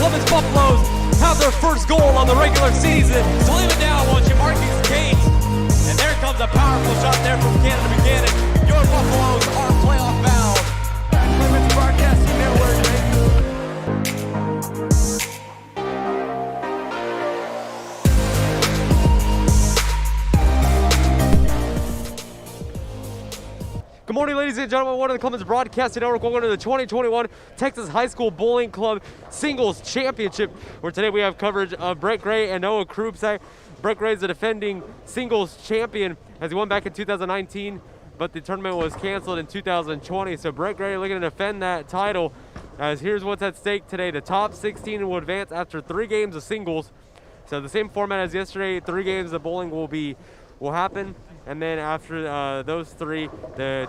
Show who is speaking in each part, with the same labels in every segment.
Speaker 1: Clemens Buffaloes have their first goal on the regular season. Slim it down once you mark these gates. And there comes a powerful shot there from Canada Buchanan. Your Buffaloes are playoff bound. Clemens Broadcasting Network, baby. Good morning, ladies and gentlemen. One of the Clemens Broadcasting Network. Welcome to the 2021 Texas High School Bowling Club Singles Championship, where today we have coverage of Brett Gray and Noah Krupczak. Brett Gray is the defending singles champion as he won back in 2019, but the tournament was canceled in 2020. So Brett Gray looking to defend that title, as here's what's at stake today. The top 16 will advance after 3 games of singles. So the same format as yesterday, 3 games of bowling will happen. And then after those 3, the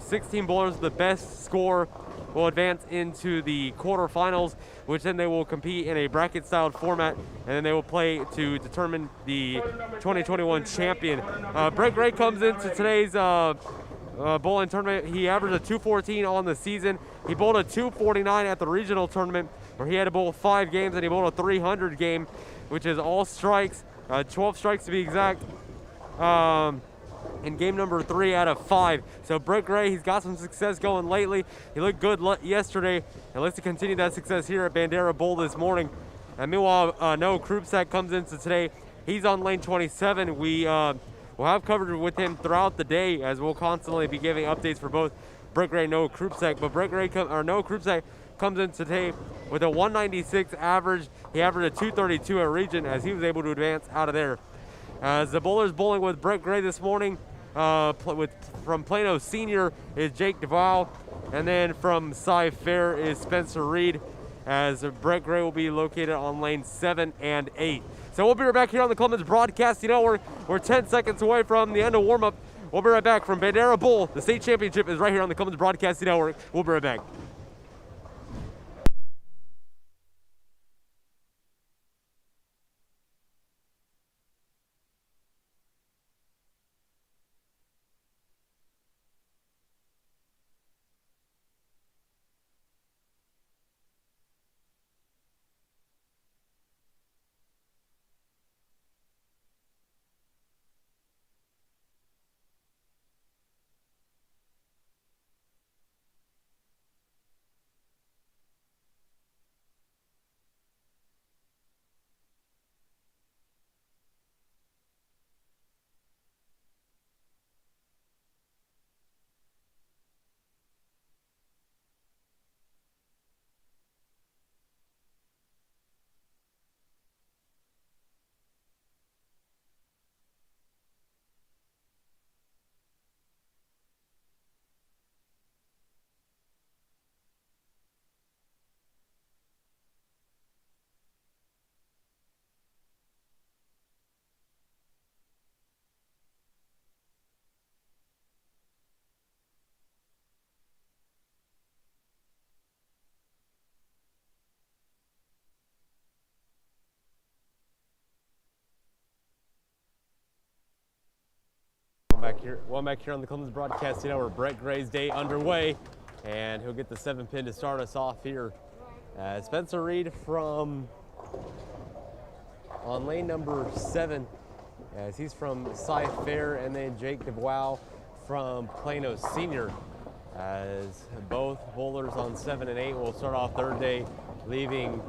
Speaker 1: 16 bowlers with the best score will advance into the quarterfinals, which then they will compete in a bracket-styled format, and then they will play to determine the 2021 champion. Brett Gray comes into today's bowling tournament. He averaged a 214 on the season. He bowled a 249 at the regional tournament, where he had to bowl 5 games, and he bowled a 300 game, which is all strikes, 12 strikes to be exact. In game number 3 out of 5. So Brett Gray, he's got some success going lately. He looked good yesterday, and looks to continue that success here at Bandera Bowl this morning. And meanwhile, Noah Krupczak comes into today. He's on lane 27. We will have coverage with him throughout the day, as we'll constantly be giving updates for both Brett Gray and Noah Krupczak. But Noah Krupczak comes in today with a 196 average. He averaged a 232 at region, as he was able to advance out of there. As the bowlers bowling with Brett Gray this morning, from Plano Senior is Jake DeVal, and then from Cy Fair is Spencer Reed, as Brett Gray will be located on lane 7 and 8. So we'll be right back here on the Clemens Broadcasting Network. We're 10 seconds away from the end of warm-up. We'll be right back from Bandera Bowl. The state championship is right here on the Clemens Broadcasting Network. We'll be right back. One back here on the Clemens Broadcasting Network. Brett Gray's day underway, and he'll get the 7-pin to start us off here. Spencer Reed on lane number 7, as he's from Cy Fair, and then Jake DeVal from Plano Senior, as both bowlers on 7 and 8 will start off third day, leaving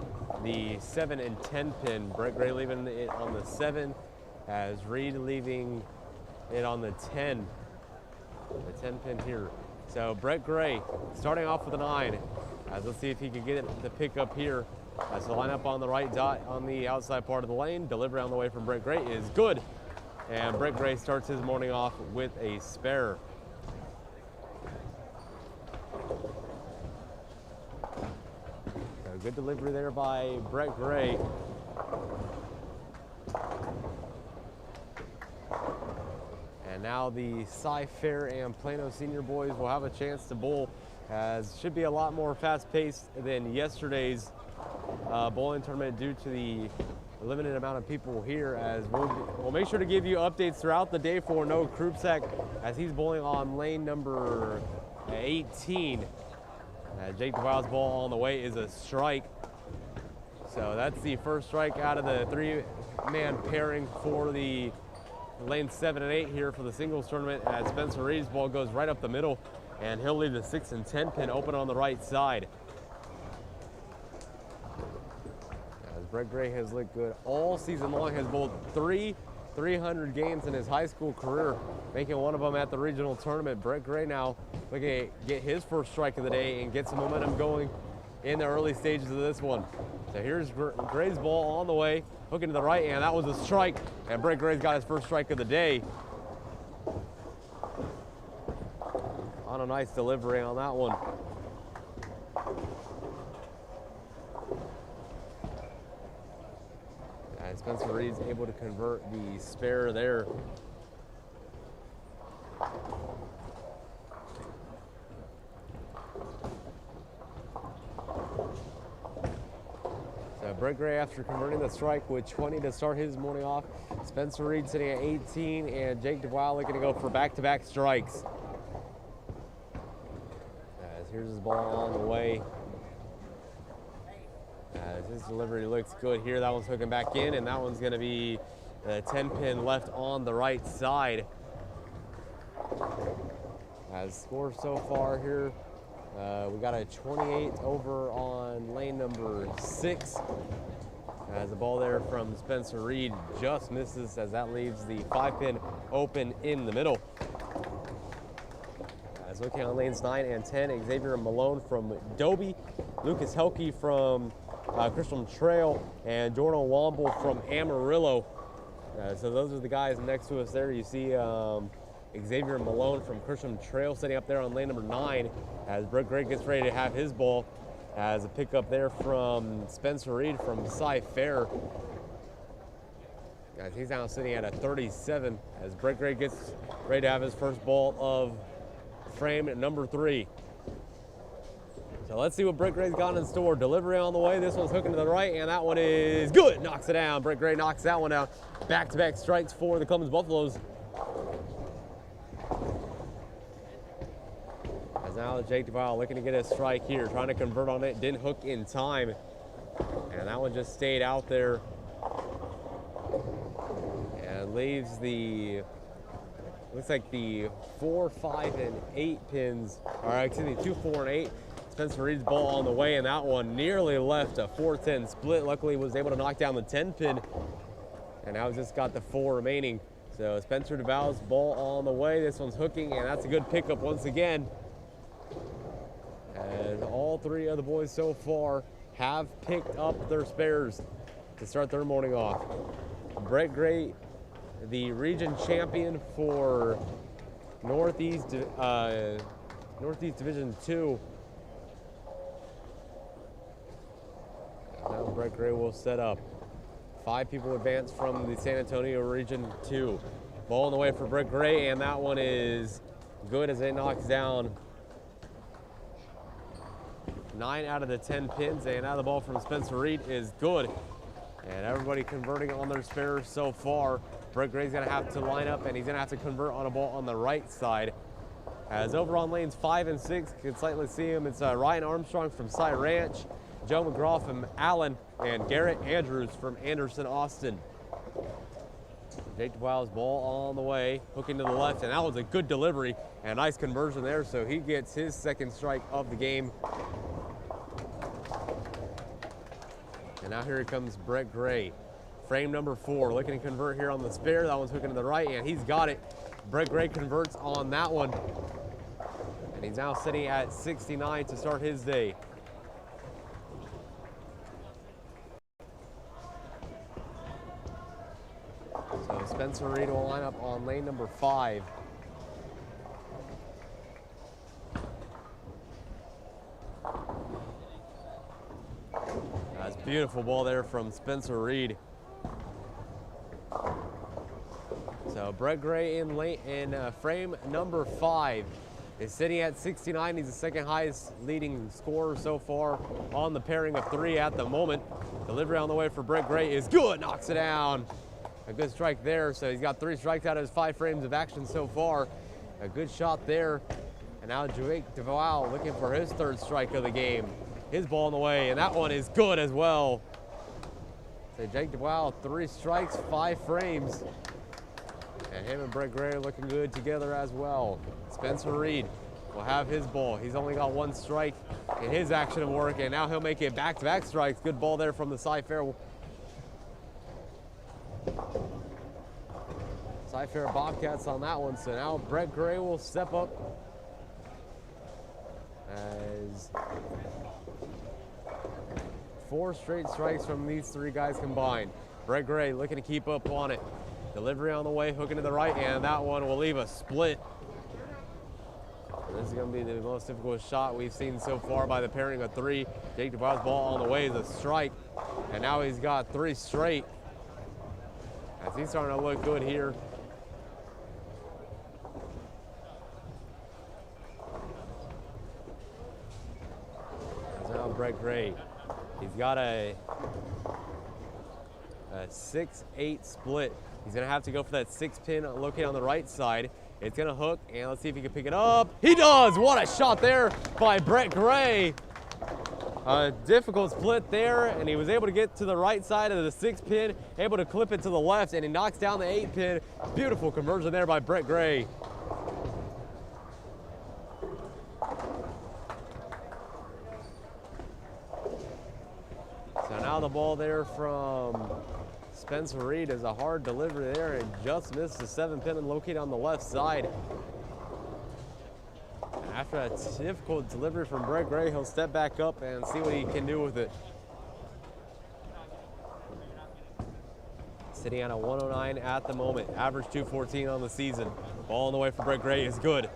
Speaker 1: the 7 and 10 pin. Brett Gray leaving it on the 7, as Reed leaving it on the 10 pin here. So Brett Gray starting off with a 9. Let's see if he can get it to pick up here. So line up on the right dot on the outside part of the lane. Delivery on the way from Brett Gray is good. And Brett Gray starts his morning off with a spare. So good delivery there by Brett Gray. And now the Cy Fair and Plano Senior boys will have a chance to bowl, as should be a lot more fast-paced than yesterday's bowling tournament due to the limited amount of people here. As we'll make sure to give you updates throughout the day for Noah Krupczak, as he's bowling on lane number 18. Jake DeVal's ball on the way is a strike, So that's the first strike out of the three-man pairing for the lane 7 and 8 here for the singles tournament, as Spencer Reed's ball goes right up the middle, and he'll leave the 6 and 10 pin open on the right side. As Brett Gray has looked good all season long, has bowled 300 games in his high school career, making one of them at the regional tournament. Brett Gray now looking to get his first strike of the day and get some momentum going in the early stages of this one. So here's Gray's ball on the way, hooking to the right, and that was a strike, and Brett Gray's got his first strike of the day. On a nice delivery on that one. And Spencer Reed's able to convert the spare there. So Brett Gray, after converting the strike with 20 to start his morning off, Spencer Reed sitting at 18, and Jake DeWild looking to go for back-to-back strikes. As here's his ball on the way. As his delivery looks good here. That one's hooking back in, and that one's going to be a 10 pin left on the right side. As score so far here, we got a 28 over on lane number 6. As the ball there from Spencer Reed just misses, as that leaves the 5 pin open in the middle. As looking on lanes 9 and 10, Xavier Malone from Dobie, Lucas Helke from Crystal Trail, and Jordan Womble from Amarillo. So those are the guys next to us there. You see Xavier Malone from Crystal Trail sitting up there on lane number 9, as Brett Gray gets ready to have his ball. As a pickup there from Spencer Reed from Cy Fair. Guys, he's now sitting at a 37 as Brett Gray gets ready to have his first ball of frame number 3. So let's see what Brett Gray's got in store. Delivery on the way. This one's hooking to the right, and that one is good. Knocks it down. Brett Gray knocks that one down. Back-to-back strikes for the Clemens Buffaloes. As now Jake DeVille looking to get a strike here, trying to convert on it. Didn't hook in time, and that one just stayed out there. And leaves the, looks like the 4, 5, and 8 pins, or excuse me, 2, 4, and 8. Spencer Reed's ball on the way, and that one nearly left a 4-10 split. Luckily was able to knock down the 10 pin, and now just got the 4 remaining. So Spencer DeVal's ball on the way. This one's hooking, and that's a good pickup once again. As all 3 of the boys so far have picked up their spares to start their morning off. Brett Gray, the region champion for Northeast Division 2. Now Brett Gray will set up. 5 people advance from the San Antonio Region 2. Ball on the way for Brett Gray, and that one is good as it knocks down 9 out of the 10 pins, and now the ball from Spencer Reed is good. And everybody converting on their spares so far. Brett Gray's gonna have to line up, and he's gonna have to convert on a ball on the right side. As over on lanes 5 and 6, you can slightly see him. It's Ryan Armstrong from Cy Ranch, Joe McGraw from Allen, and Garrett Andrews from Anderson, Austin. Jake DeWild's ball on the way, hooking to the left, and that was a good delivery and a nice conversion there, so he gets his second strike of the game. And now here comes Brett Gray. Frame number 4, looking to convert here on the spare. That one's hooking to the right, and he's got it. Brett Gray converts on that one. And he's now sitting at 69 to start his day. So Spencer Reed will line up on lane number 5. That's a beautiful ball there from Spencer Reed. So Brett Gray in frame number 5 is sitting at 69. He's the second highest leading scorer so far on the pairing of 3 at the moment. Delivery on the way for Brett Gray is good. Knocks it down. A good strike there. So he's got 3 strikes out of his 5 frames of action so far. A good shot there. And now Jake DeVille looking for his 3rd strike of the game. His ball on the way, and that one is good as well. So Jake DeWow, 3 strikes, 5 frames. And him and Brett Gray are looking good together as well. Spencer Reed will have his ball. He's only got 1 strike in his action of work, and now he'll make it back-to-back strikes. Good ball there from the Cy-Fair. Cy-Fair Bobcats on that one. So now Brett Gray will step up as 4 straight strikes from these 3 guys combined. Brett Gray looking to keep up on it. Delivery on the way, hooking to the right, and that one will leave a split. This is going to be the most difficult shot we've seen so far by the pairing of 3. Jake DeWow's ball on the way is a strike, and now he's got 3 straight. As he's starting to look good here. As now Brett Gray. He's got a 6-8 split. He's going to have to go for that 6-pin located on the right side. It's going to hook, and let's see if he can pick it up. He does! What a shot there by Brett Gray. A difficult split there, and he was able to get to the right side of the 6-pin, able to clip it to the left, and he knocks down the 8-pin. Beautiful conversion there by Brett Gray. So now the ball there from Spencer Reed is a hard delivery there, and just missed the 7-pin and located on the left side. After a difficult delivery from Brett Gray, he'll step back up and see what he can do with it. Sitting at a 109 at the moment, average 214 on the season. Ball on the way for Brett Gray is good.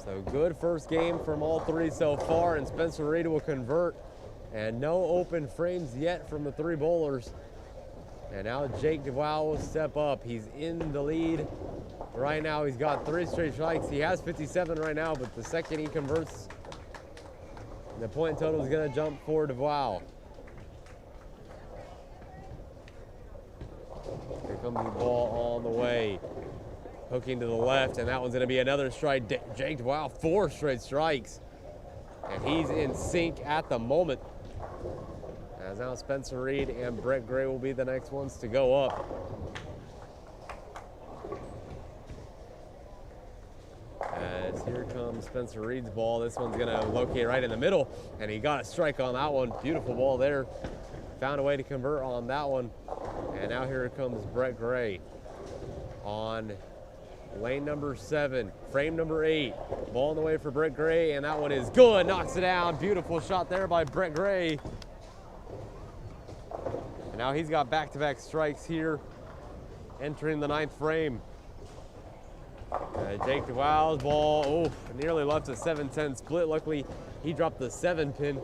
Speaker 1: So good first game from all 3 so far, and Spencer Reed will convert. And no open frames yet from the 3 bowlers. And now Jake DeWow will step up. He's in the lead right now. He's got 3 straight strikes. He has 57 right now, but the second he converts, the point total is going to jump for DeWow. Here comes the ball on the way. Hooking to the left, and that one's going to be another strike. Jake DeWow, 4 straight strikes. And he's in sync at the moment. As now Spencer Reed and Brett Gray will be the next ones to go up. As here comes Spencer Reed's ball. This one's going to locate right in the middle, and he got a strike on that one. Beautiful ball there. Found a way to convert on that one. And now here comes Brett Gray on lane number 7, frame number 8. Ball on the way for Brett Gray, and that one is good. Knocks it down. Beautiful shot there by Brett Gray. And now he's got back-to-back strikes here, entering the 9th frame. Jake DeWow's ball, nearly left a 7-10 split. Luckily, he dropped the 7-pin.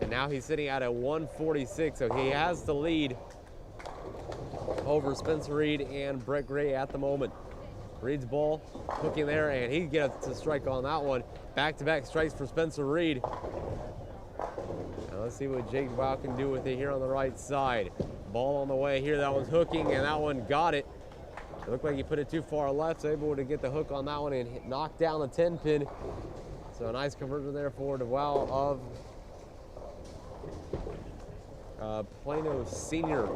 Speaker 1: And now he's sitting at a 146, so he has the lead over Spencer Reed and Brett Gray at the moment. Reed's ball hooking there, and he gets a strike on that one. Back-to-back strikes for Spencer Reed. Now let's see what Jake DeWow can do with it here on the right side. Ball on the way here. That one's hooking, and that one got it. It looked like he put it too far left, so able to get the hook on that one and knock down the 10-pin. So a nice conversion there for DeWow of Plano Senior.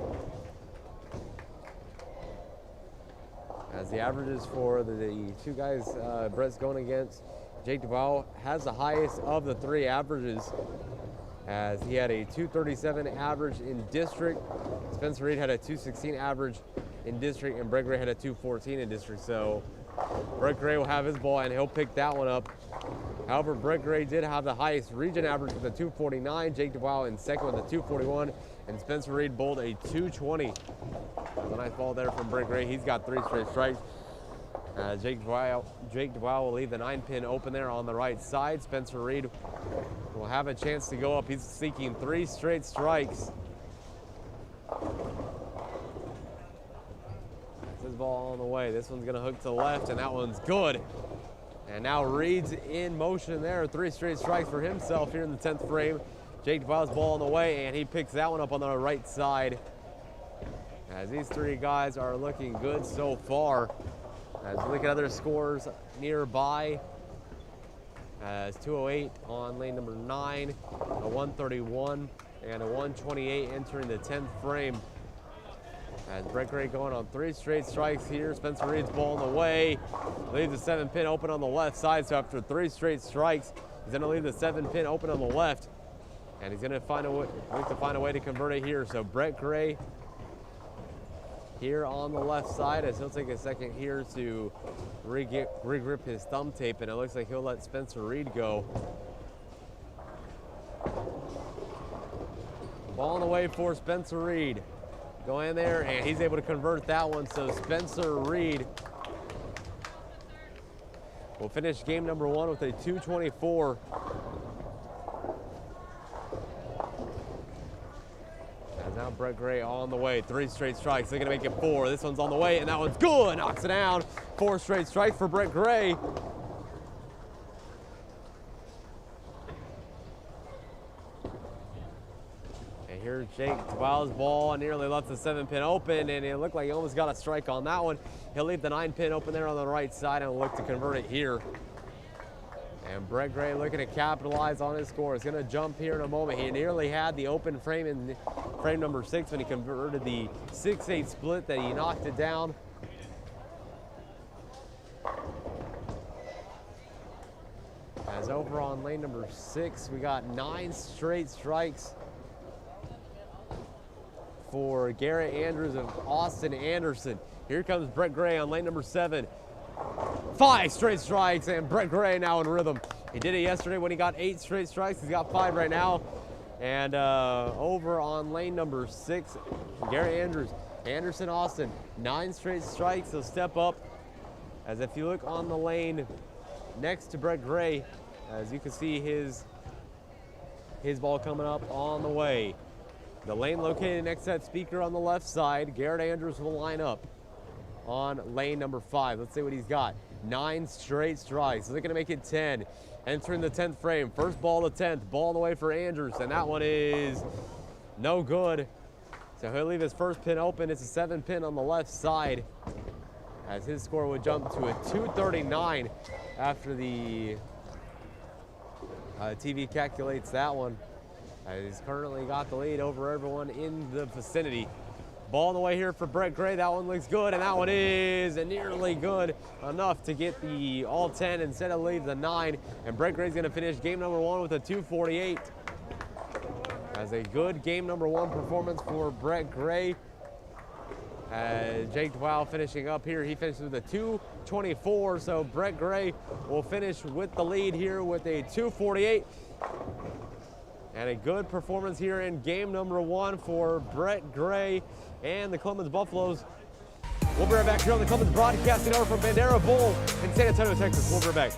Speaker 1: As the averages for the 2 guys Brett's going against, Jake DeWow has the highest of the 3 averages, as he had a 237 average in district. Spencer Reed had a 216 average in district, and Brett Gray had a 214 in district. So Brett Gray will have his ball, and he'll pick that one up. However, Brett Gray did have the highest region average with a 249. Jake DeWow in second with a 241, and Spencer Reed bowled a 220. That's a nice ball there from Brett Gray. He's got 3 straight strikes. Jake DeWow will leave the 9-pin open there on the right side. Spencer Reed will have a chance to go up. He's seeking 3 straight strikes. His ball on the way. This one's going to hook to the left, and that one's good. And now Reed's in motion there. 3 straight strikes for himself here in the 10th frame. Jake DeWow's ball on the way, and he picks that one up on the right side. As these 3 guys are looking good so far. As we look at other scores nearby, As 208 on lane number 9, a 131 and a 128 entering the 10th frame. As Brett Gray going on 3 straight strikes here. Spencer Reed's ball in the way. Leaves the 7-pin open on the left side. So after 3 straight strikes, he's going to leave the 7-pin open on the left. And he's going to find a way to convert it here. So Brett Gray here on the left side, as he'll take a second here to regrip his thumb tape, and it looks like he'll let Spencer Reed go. Ball in the way for Spencer Reed. Go in there, and he's able to convert that one. So Spencer Reed will finish game number 1 with a 224. Now Brett Gray on the way. 3 straight strikes. They're going to make it 4. This one's on the way, and that one's good. Knocks it down. 4 straight strikes for Brett Gray. And here's Jake Dwell's ball. Nearly left the 7-pin open, and it looked like he almost got a strike on that one. He'll leave the 9-pin open there on the right side and look to convert it here. And Brett Gray looking to capitalize on his score. He's going to jump here in a moment. He nearly had the open frame in frame number 6 when he converted the 6-8 split that he knocked it down. As over on lane number 6, we got 9 straight strikes for Garrett Andrews and Austin Anderson. Here comes Brett Gray on lane number 7. 5 straight strikes, and Brett Gray now in rhythm. He did it yesterday when he got 8 straight strikes. He's got 5 right now. And over on lane number 6, Gary Andrews, Anderson Austin, 9 straight strikes. He'll step up. As if you look on the lane next to Brett Gray, as you can see his ball coming up on the way. The lane located next to that speaker on the left side. Garrett Andrews will line up on lane number 5. Let's see what he's got. 9 straight strikes. So they're going to make it 10. Entering the 10th frame. First ball to 10th. Ball on the way for Andrews, and that one is no good. So he'll leave his first pin open. It's a 7-pin on the left side, as his score would jump to a 239 after the TV calculates that one. He's currently got the lead over everyone in the vicinity. Ball on the way here for Brett Gray. That one looks good, and that one is nearly good enough to get the all 10 instead of leave the 9. And Brett Gray's going to finish game number 1 with a 248. As a good game number 1 performance for Brett Gray. Jake Dwell finishing up here. He finishes with a 224, so Brett Gray will finish with the lead here with a 248. And a good performance here in game number 1 for Brett Gray and the Clemens Buffaloes. We'll be right back here on the Clemens Broadcasting Hour from Bandera Bowl in San Antonio, Texas. We'll be right back.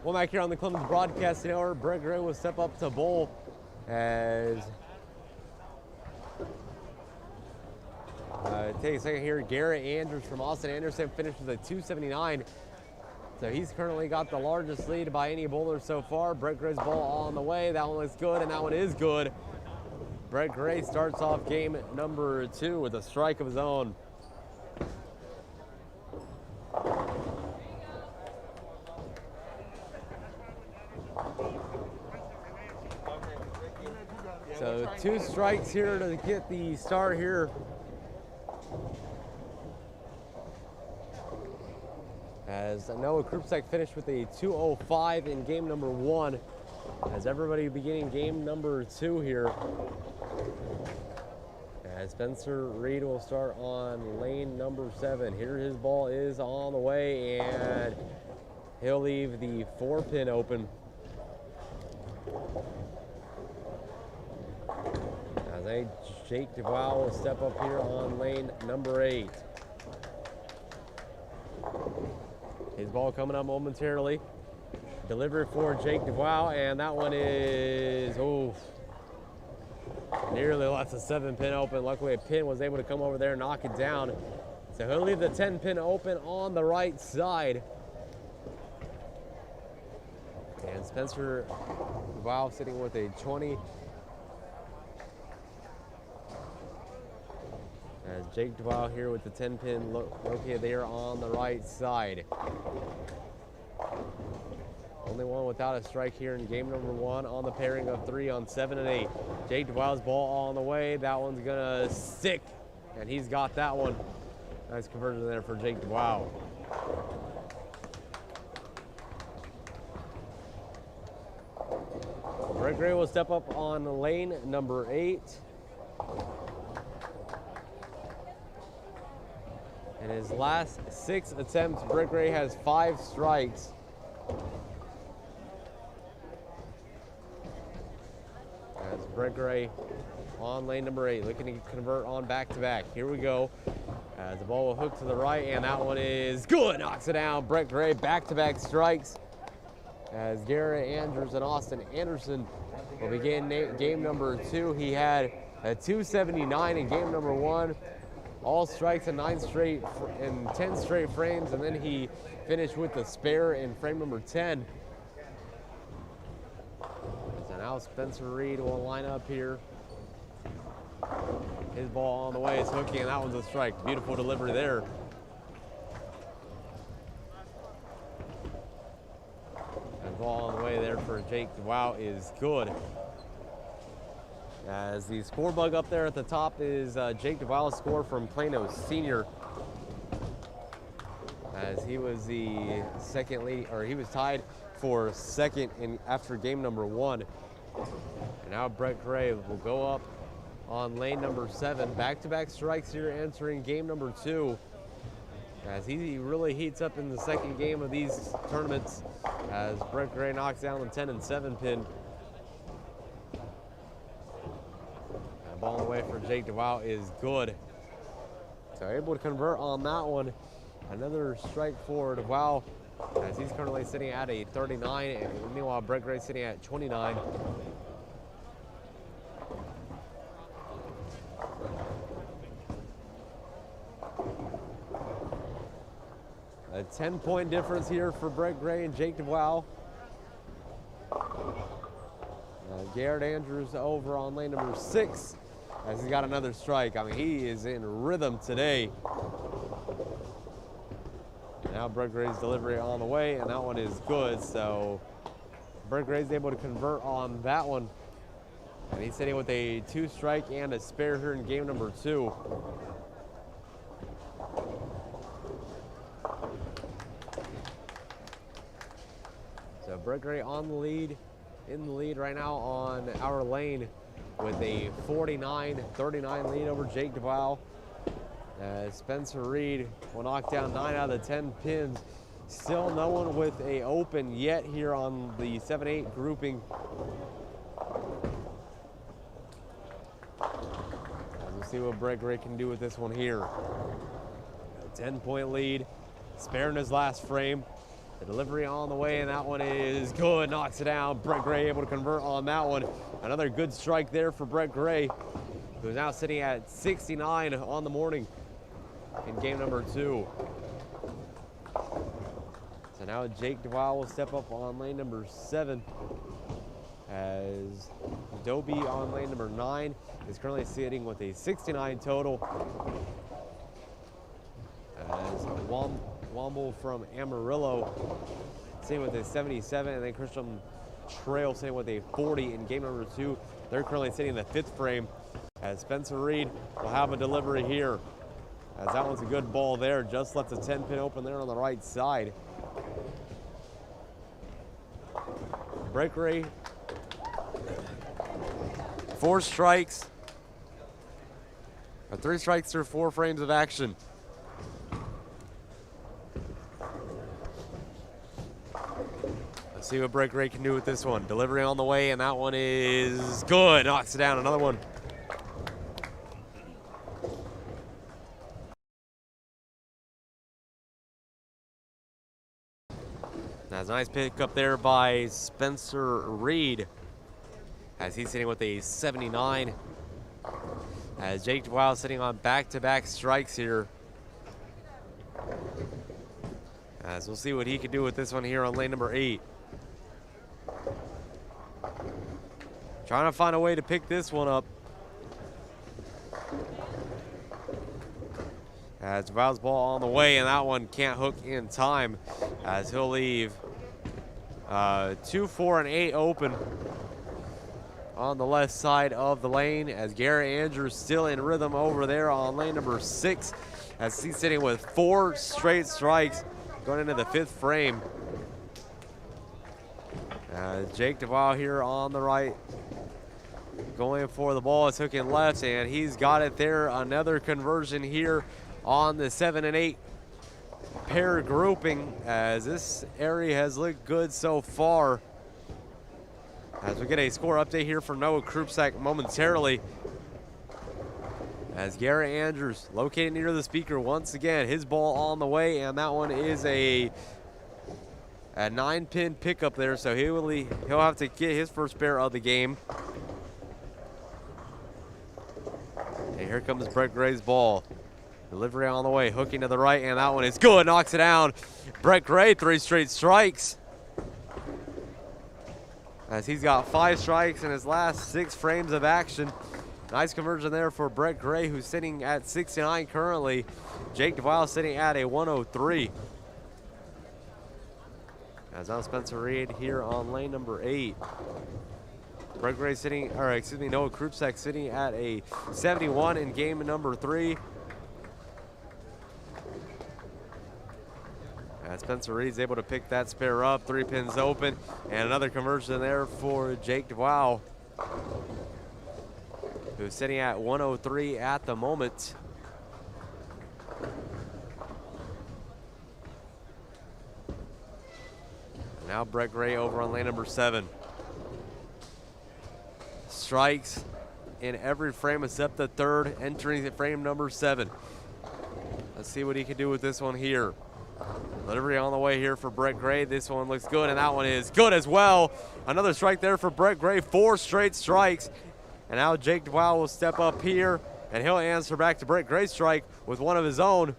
Speaker 1: Well, back here on the Clemens Broadcasting Hour, Brett Gray will step up to bowl as take a second here. Garrett Andrews from Austin Anderson finished with a 279. So he's currently got the largest lead by any bowler so far. Brett Gray's ball on the way. That one looks good, and that one is good. Brett Gray starts off game number 2 with a strike of his own. So 2 strikes here to get the start here. As Noah Krupczak finished with a 205 in game number 1. As everybody beginning game number 2 here. As Spencer Reed will start on lane number 7. Here his ball is on the way, and he'll leave the 4-pin open. As Jake Duval will step up here on lane number 8. His ball coming up momentarily. Delivery for Jake Dubois, and that one is, nearly left the 7-pin open. Luckily, a pin was able to come over there and knock it down. So he'll leave the 10-pin open on the right side. And Spencer Dubois sitting with a 20. As Jake Dubois here with the 10-pin located there on the right side. Only one without a strike here in game number 1 on the pairing of 3 on 7 and 8. Jake Dubois' ball on the way. That one's gonna stick, and he's got that one. Nice conversion there for Jake Dubois. Brett Gray will step up on lane number 8. In his last 6 attempts, Brett Gray has 5 strikes. As Brett Gray on lane number 8, looking to convert on back-to-back. Here we go. As the ball will hook to the right, and that one is good. Knocks it down. Brett Gray back-to-back strikes. As Garrett Andrews and Austin Anderson will begin game number 2. He had a 279 in game number 1. All strikes in 10 straight frames, and then he finished with the spare in frame number 10. So now Spencer Reed will line up here. His ball on the way is hooking, and that one's a strike. Beautiful delivery there. And ball on the way there for Jake Dubois is good. As the score bug up there at the top is Jake Dubois' score from Plano Senior. As he was the second lead, or he was tied for second after game number 1. And now Brett Gray will go up on lane number 7. Back-to-back strikes here entering game number 2. As he really heats up in the second game of these tournaments as Brett Gray knocks down the 10 and 7 pin. Ball away for Jake Dubois is good. So able to convert on that one. Another strike for Dubois as he's currently sitting at a 39. And meanwhile, Brett Gray sitting at 29. A 10-point difference here for Brett Gray and Jake Dubois. Garrett Andrews over on lane number 6. As he's got another strike. I mean, he is in rhythm today. Now Brett Gray's delivery on the way, and that one is good. So Brett Gray's able to convert on that one. And he's sitting with a 2-strike and a spare here in game number 2. So Brett Gray on the lead, in the lead right now on our lane, with a 49-39 lead over Jake Dubois. Spencer Reed will knock down 9 out of the 10 pins. Still no one with a open yet here on the 7-8 grouping. We'll see what Brett Gray can do with this one here. A 10-point lead, spare in his last frame. The delivery on the way, and that one is good. Knocks it down. Brett Gray able to convert on that one. Another good strike there for Brett Gray, who's now sitting at 69 on the morning in game number 2. So now Jake Dubois will step up on lane number 7 as Dobie on lane number 9 is currently sitting with a 69 total. As Womble from Amarillo sitting with a 77, and then Christian Trail sitting with a 40 in game number 2. They're currently sitting in the 5th frame as Spencer Reed will have a delivery here. As that one's a good ball there, just left the 10-pin open there on the right side. Brett Gray, 4 strikes, or 3 strikes through 4 frames of action. Let's see what Brett Gray can do with this one. Delivery on the way, and that one is good. Knocks it down. Another one. As nice pick up there by Spencer Reed, as he's sitting with a 79. As Jake Wow sitting on back-to-back strikes here. As we'll see what he can do with this one here on lane number 8. Trying to find a way to pick this one up. As Wow's ball on the way, and that one can't hook in time, as he'll leave 2, 4, and 8 open on the left side of the lane, as Garrett Andrews still in rhythm over there on lane number 6, as he's sitting with 4 straight strikes going into the 5th frame. Jake DeVal here on the right, going for the ball. It's hooking left, and he's got it there. Another conversion here on the 7 and 8 pair grouping, as this area has looked good so far. As we get a score update here from Noah Krupsak momentarily. As Garrett Andrews located near the speaker once again, his ball on the way, and that one is a 9-pin pickup there, so he'll have to get his first pair of the game. And here comes Brett Gray's ball. Delivery on the way, hooking to the right, and that one is good, knocks it down. Brett Gray, 3 straight strikes. As he's got 5 strikes in his last 6 frames of action. Nice conversion there for Brett Gray, who's sitting at 69 currently. Jake DeVal sitting at a 103. As now Spencer Reed here on lane number 8. Brett Gray sitting, or excuse me, Noah Krupsak sitting at a 71 in game number 3. As Spencer Reed's able to pick that spare up, 3 pins open, and another conversion there for Jake DeWow, who's sitting at 103 at the moment. Now Brett Gray over on lane number 7. Strikes in every frame except the 3rd, entering frame number 7. Let's see what he can do with this one here. Delivery on the way here for Brett Gray. This one looks good, and that one is good as well. Another strike there for Brett Gray, 4 straight strikes. And now Jake DeWow will step up here, and he'll answer back to Brett Gray's strike with one of his own,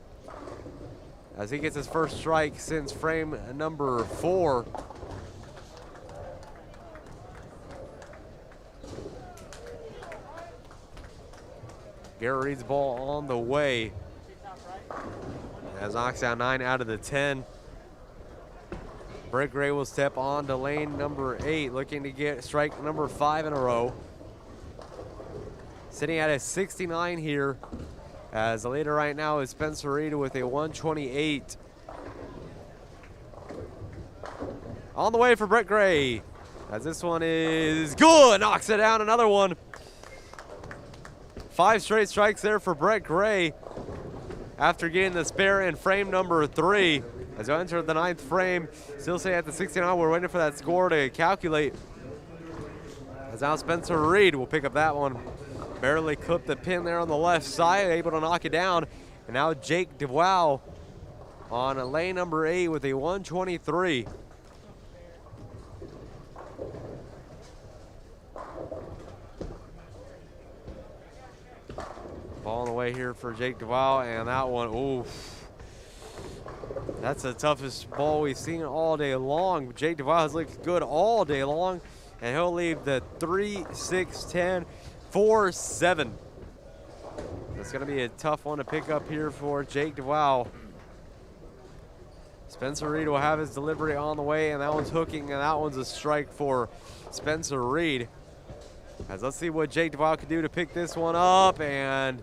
Speaker 1: as he gets his first strike since frame number 4. Garrett Reed's ball on the way, as knocks out 9 out of the 10. Brett Gray will step on to lane number 8, looking to get strike number 5 in a row. Sitting at a 69 here, as the leader right now is Spencer Reed with a 128. On the way for Brett Gray, as this one is good, knocks it down, another one. 5 straight strikes there for Brett Gray after getting the spare in frame number 3. As we enter the 9th frame, still staying at the 69, we're waiting for that score to calculate. As now Spencer Reed will pick up that one. Barely clipped the pin there on the left side, able to knock it down. And now Jake DeWow on lane number 8 with a 123. Ball on the way here for Jake DeWow, and that one, oof. That's the toughest ball we've seen all day long. Jake DeWow has looked good all day long, and he'll leave the 3, 6, 10, 4, 7. That's going to be a tough one to pick up here for Jake DeWow. Spencer Reed will have his delivery on the way, and that one's hooking, and that one's a strike for Spencer Reed. As let's see what Jake DeWow can do to pick this one up, and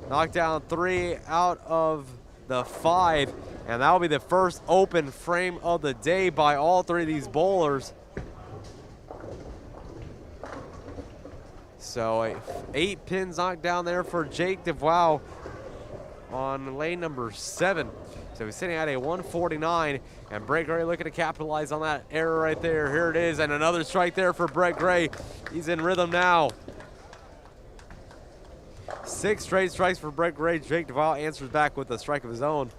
Speaker 1: knock down 3 out of the 5. And that will be the first open frame of the day by all 3 of these bowlers. So 8 pins knocked down there for Jake DeWow on lane number 7. So he's sitting at a 149, and Brett Gray looking to capitalize on that error right there. Here it is, and another strike there for Brett Gray. He's in rhythm now. 6 straight strikes for Brett Gray. Jake DeWow answers back with a strike of his own.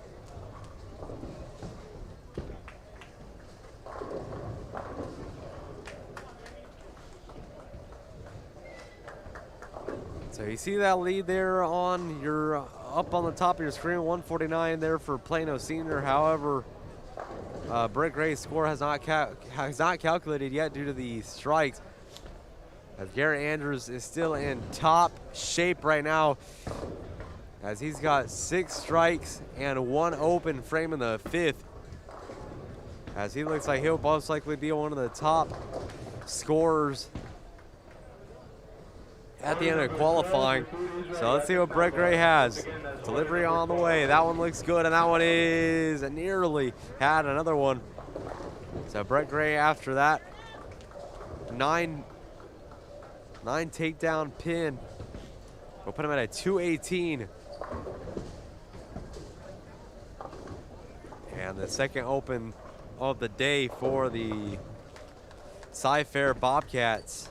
Speaker 1: So you see that lead there on your up on the top of your screen, 149 there for Plano Senior. However, Brick Ray's score has not calculated yet due to the strikes. As Garrett Andrews is still in top shape right now, as he's got 6 strikes and 1 open frame in the 5th. As he looks like he'll most likely be one of the top scorers at the end of qualifying. So let's see what Brett Gray has. Delivery on the way. That one looks good, and that one is nearly had another one. So Brett Gray after that, 9 takedown pin. We'll put him at a 218. And the second open of the day for the Cy-Fair Bobcats.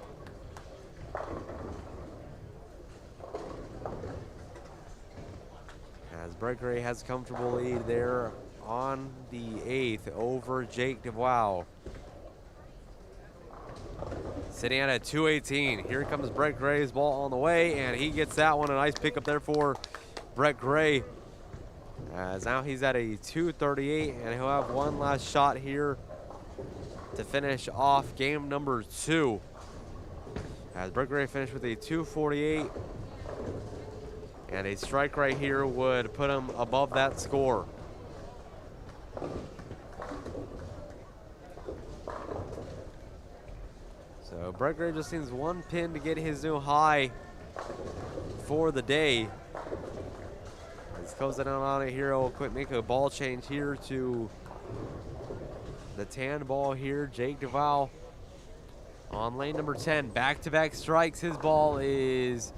Speaker 1: As Brett Gray has a comfortable lead there on the 8th over Jake DeVow. Sitting at a 218. Here comes Brett Gray's ball on the way, and he gets that one. A nice pickup there for Brett Gray. As now he's at a 238, and he'll have one last shot here to finish off game number 2. As Brett Gray finished with a 248, and a strike right here would put him above that score. So Brett Gray just needs 1 pin to get his new high for the day. He's closing out on it here. We'll quick make a ball change here to the tan ball here. Jake DeVow on lane number 10. Back-to-back strikes. His ball is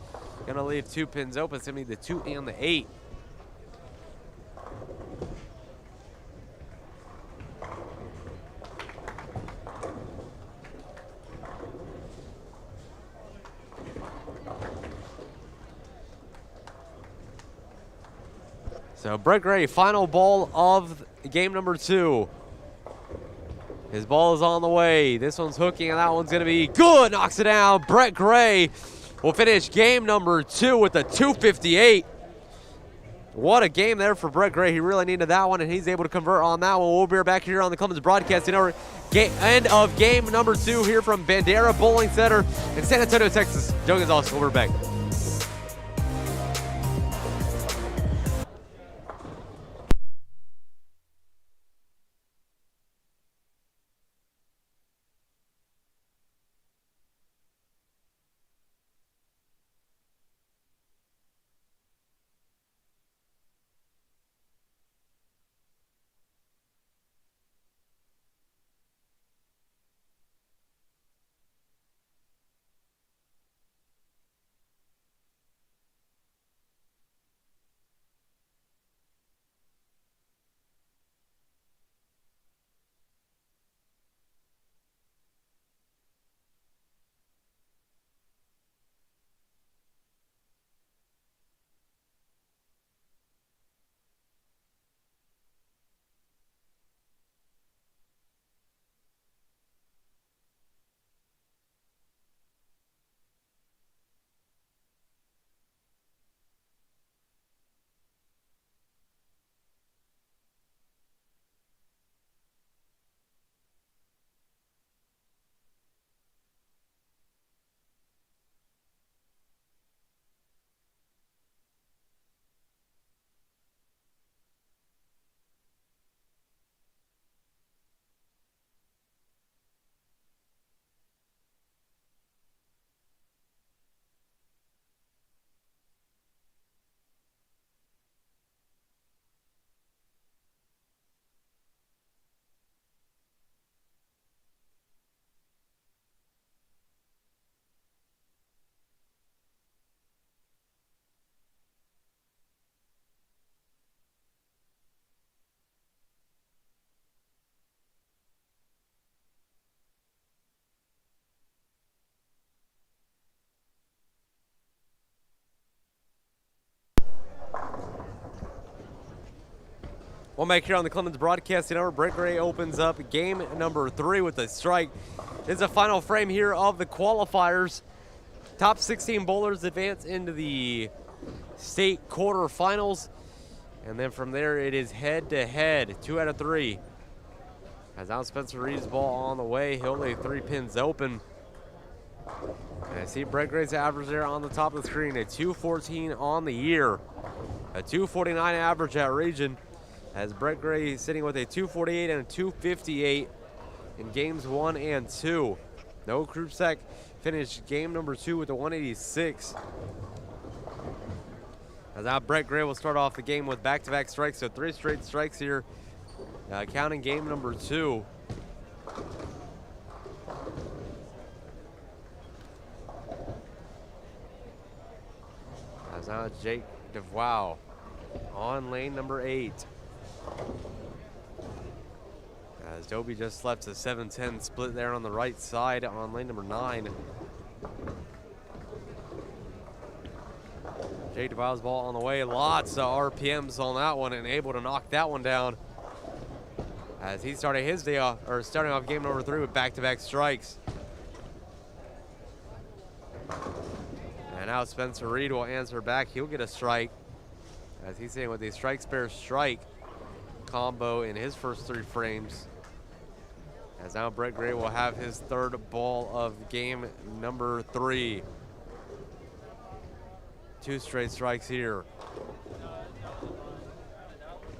Speaker 1: going to leave 2 pins open. It's going to be the 2 and the 8. So Brett Gray, final ball of game number 2. His ball is on the way. This one's hooking, and that one's going to be good. Knocks it down. Brett Gray will finish game number 2 with a 258. What a game there for Brett Gray. He really needed that one, and he's able to convert on that one. We'll be right back here on the Clemens Broadcasting Network. End of game number 2 here from Bandera Bowling Center in San Antonio, Texas. Joe Gonzalez, we'll be back. One back here on the Clemens Broadcasting Network. Brett Gray opens up game number 3 with a strike. This is the final frame here of the qualifiers. Top 16 bowlers advance into the state quarterfinals. And then from there, it is head-to-head, 2 out of 3. As now Spencer Reed's ball on the way. He'll lay 3 pins open. And I see Brett Gray's average there on the top of the screen, a 214 on the year. A 249 average at region. As Brett Gray sitting with a 248 and a 258 in games 1 and 2. Noah Krupczak finished game number 2 with a 186. As now Brett Gray will start off the game with back-to-back strikes, so 3 straight strikes here, counting game number 2. As now Jake DeVow on lane number 8. As Dobie just left a 7-10 split there on the right side on lane number 9. Jake DeVow's ball on the way. Lots of RPMs on that one and able to knock that one down. As he started his day off, or starting off game number 3 with back-to-back strikes. And now Spencer Reed will answer back. He'll get a strike. As he's hitting with a strike spare strike combo in his first 3 frames. As now Brett Gray will have his 3rd ball of game number 3. 2 straight strikes here.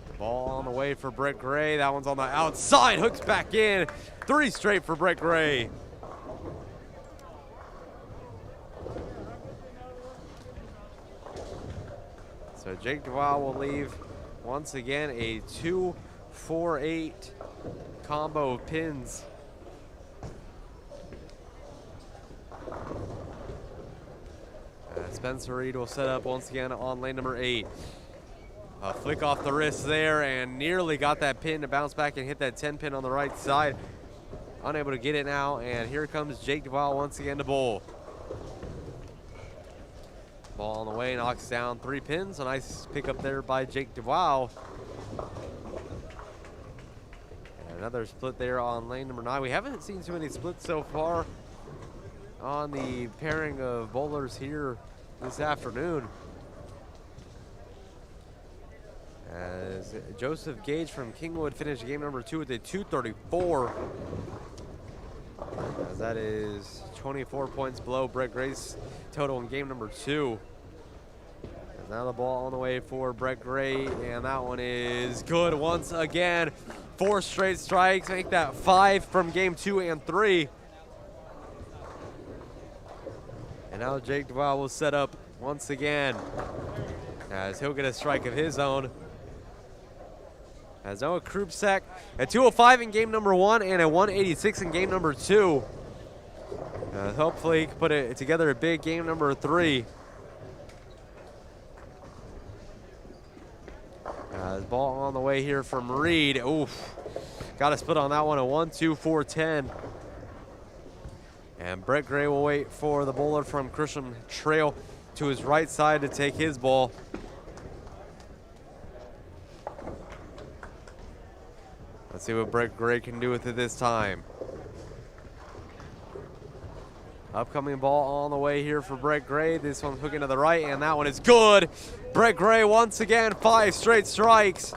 Speaker 1: The ball on the way for Brett Gray. That one's on the outside, hooks back in. 3 straight for Brett Gray. So Jake DeVow will leave once again a 2-4-8 combo of pins. Spencer Reed will set up once again on lane number 8. A flick off the wrist there and nearly got that pin to bounce back and hit that 10 pin on the right side. Unable to get it now, and here comes Jake DeVow once again to bowl. Ball on the way, knocks down 3 pins. A nice pickup there by Jake DeVow. And another split there on lane number 9. We haven't seen too many splits so far on the pairing of bowlers here this afternoon. As Joseph Gage from Kingwood finished game number 2 with a 234. As that is 24 points below Brett Gray's total in game number 2. And now the ball on the way for Brett Gray, and that one is good once again. 4 straight strikes, make that 5 from game 2 and 3. And now Jake DeVow will set up once again as he'll get a strike of his own. As Noah Krupczak, a 205 in game number 1 and a 186 in game number 2. Hopefully he can put it together a big game number 3. His ball on the way here from Reed. Oof. Got a split on that one, a 1-2-4-10. And Brett Gray will wait for the bowler from Christian Trail to his right side to take his ball. Let's see what Brett Gray can do with it this time. Upcoming ball on the way here for Brett Gray. This one's hooking to the right, and that one is good. Brett Gray once again, 5 straight strikes.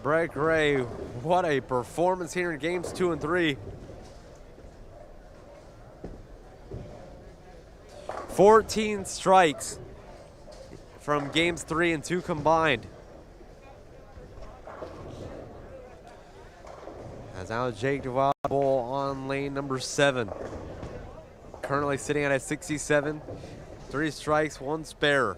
Speaker 1: Brett Gray, what a performance here in games 2 and 3. 14 strikes from games 3 and 2 combined. As now Jake DeVow ball on lane number 7. Currently sitting at a 67. 3 strikes, 1 spare.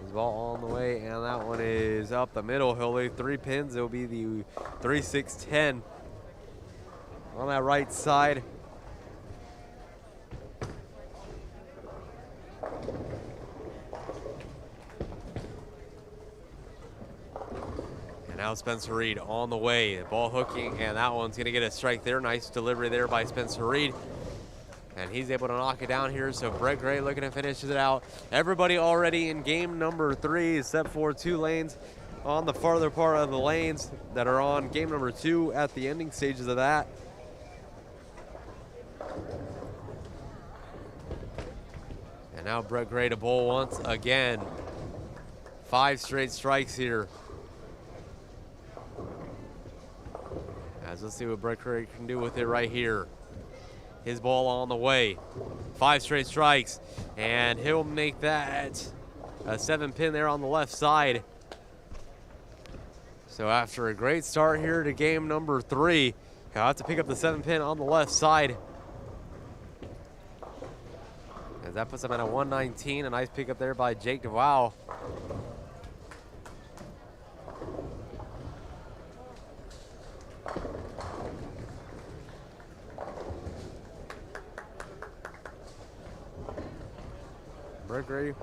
Speaker 1: His ball on the way, and that one is up the middle. He'll leave 3 pins. It'll be the 3-6-10 on that right side. And now Spencer Reed on the way. Ball hooking, and that one's going to get a strike there. Nice delivery there by Spencer Reed. And he's able to knock it down here, so Brett Gray looking to finish it out. Everybody already in game number 3 except for 2 lanes on the farther part of the lanes that are on game number 2 at the ending stages of that. And now Brett Gray to bowl once again. 5 straight strikes here. As let's see what Brett Gray can do with it right here. His ball on the way. 5 straight strikes, and he'll make that a 7-pin there on the left side. So after a great start here to game number 3, he'll have to pick up the 7-pin on the left side. As that puts him at a 119, a nice pickup there by Jake DeWow. Brett Gray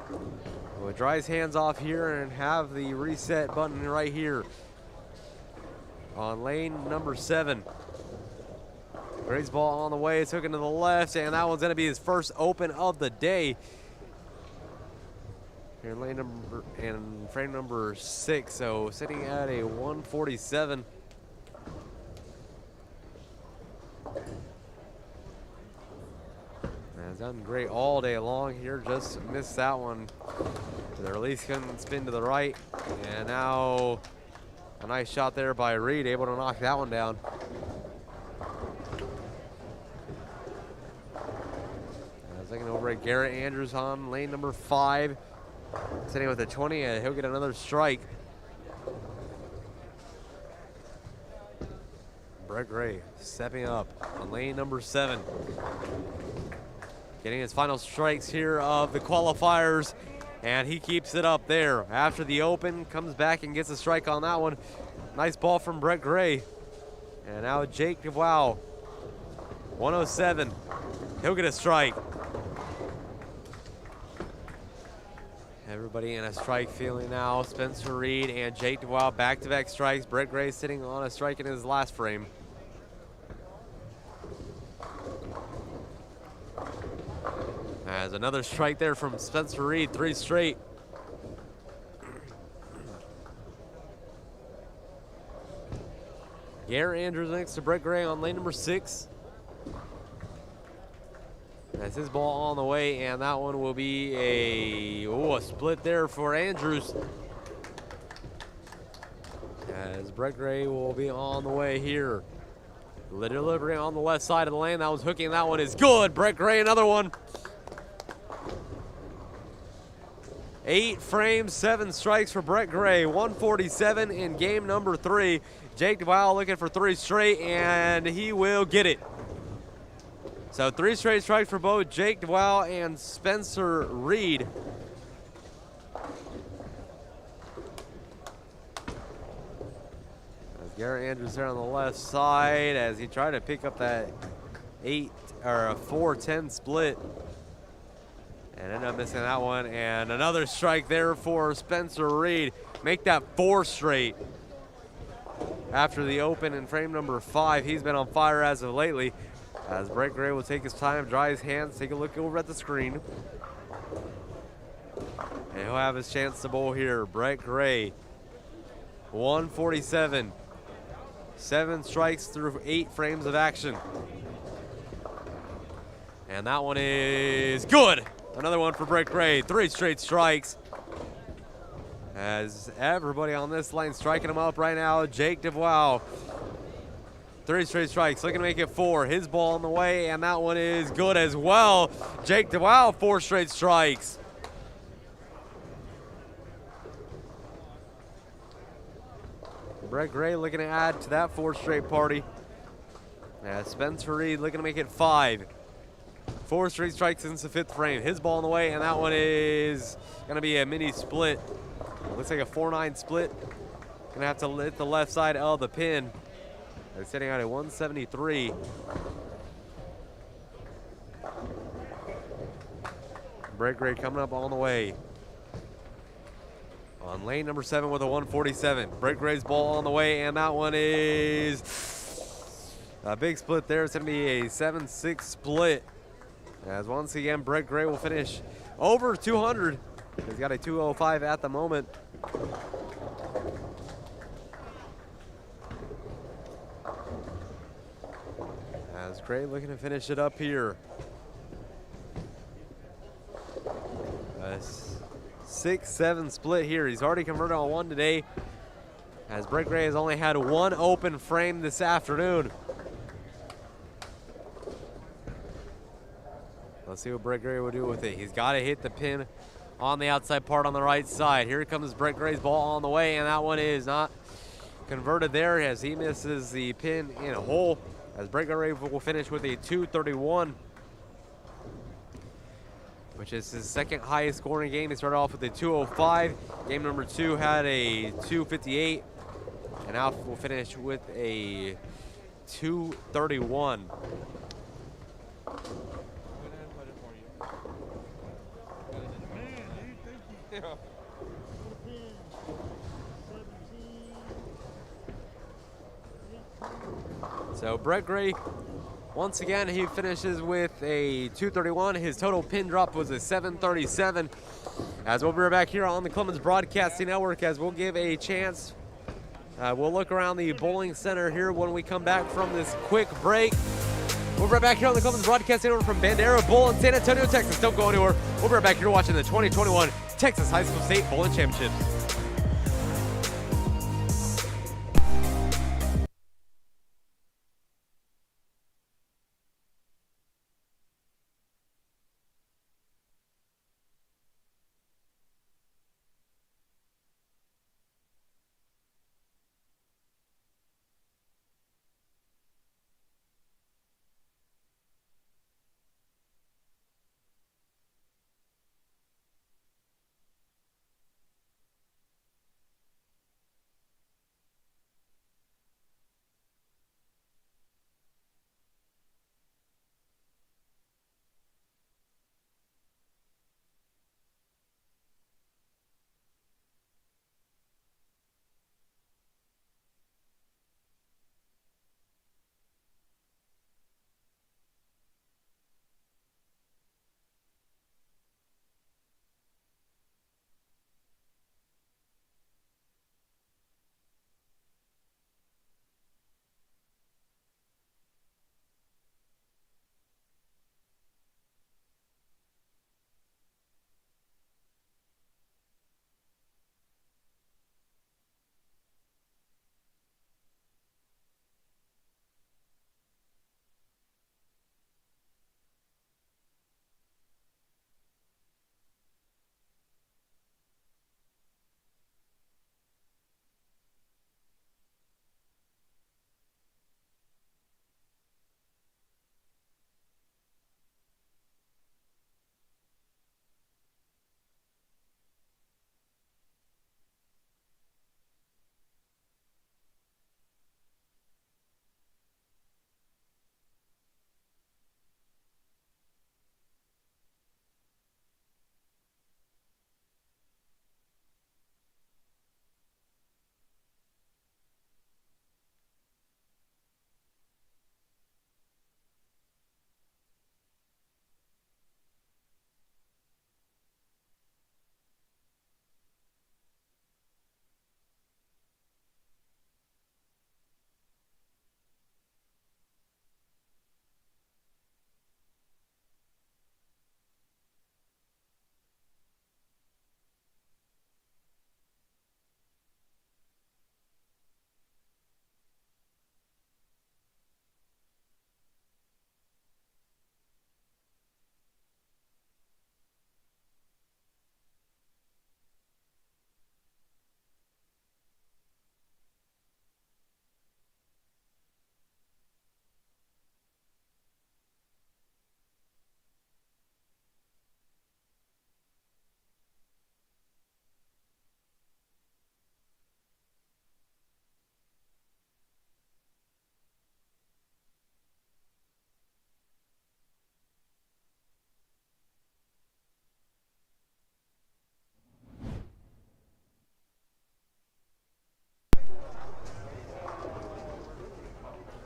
Speaker 1: will dry his hands off here and have the reset button right here on lane number 7. Gray's ball on the way, it's hooking to the left, and that one's going to be his first open of the day. Here in lane number and frame number 6, so sitting at a 147. Has done great all day long here, just missed that one. The release couldn't spin to the right, and now a nice shot there by Reed, able to knock that one down. Looking over at Garrett Andrews on lane number 5, sitting with a 20, and he'll get another strike. Brett Gray stepping up on lane number 7. Getting his final strikes here of the qualifiers, and he keeps it up there. After the open, comes back and gets a strike on that one. Nice ball from Brett Gray. And now Jake DeWow, 107. He'll get a strike. Everybody in a strike feeling now. Spencer Reed and Jake DeWow back-to-back strikes. Brett Gray sitting on a strike in his last frame. As another strike there from Spencer Reed, 3 straight. Garrett Andrews next to Brett Gray on lane number 6. That's his ball on the way, and that one will be a split there for Andrews. As Brett Gray will be on the way here. Delivery on the left side of the lane. That was hooking. That one is good. Brett Gray, another one. 8 frames, 7 strikes for Brett Gray. 147 in game number 3. Jake DeWow looking for 3 straight, and he will get it. So 3 straight strikes for both Jake DeWow and Spencer Reed. As Garrett Andrews there on the left side as he tried to pick up that 4-10 split. And ended up missing that one. And another strike there for Spencer Reed. Make that 4 straight. After the open in frame number 5, he's been on fire as of lately. As Brett Gray will take his time, dry his hands, take a look over at the screen. And he'll have his chance to bowl here. Brett Gray, 147. 7 strikes through 8 frames of action. And that one is good. Another one for Brett Gray, 3 straight strikes. As everybody on this line striking him up right now, Jake DeWow. 3 straight strikes, looking to make it 4. His ball on the way, and that one is good as well. Jake DeWow, 4 straight strikes. Brett Gray looking to add to that 4 straight party. Spencer Reed looking to make it 5. 4 straight strikes since the 5th frame. His ball on the way, and that one is going to be a mini split. Looks like a 4-9 split. Going to have to hit the left side of the pin. They're sitting out at 173. Brett Gray coming up on the way. On lane number 7 with a 147. Brett Gray's ball on the way, and that one is a big split there. It's going to be a 7-6 split. As once again, Brett Gray will finish over 200. He's got a 205 at the moment. As Gray looking to finish it up here. 6-7 split here. He's already converted on one today, as Brett Gray has only had one open frame this afternoon. Let's see what Brett Gray will do with it. He's got to hit the pin on the outside part on the right side. Here comes Brett Gray's ball on the way, and that one is not converted there as he misses the pin in a hole, as Brett Gray will finish with a 231. Which is his second highest scoring game. He started off with a 205. Game number 2 had a 258. And now we'll finish with a 231. So Brett Gray, once again, he finishes with a 231. His total pin drop was a 737. As we'll be right back here on the Clemens Broadcasting Network, as we'll give a chance. We'll look around the bowling center here when we come back from this quick break. We'll be right back here on the Clemens Broadcasting Network from Bandera Bowl in San Antonio, Texas. Don't go anywhere. We'll be right back here watching the 2021 Texas High School State Bowling Championships.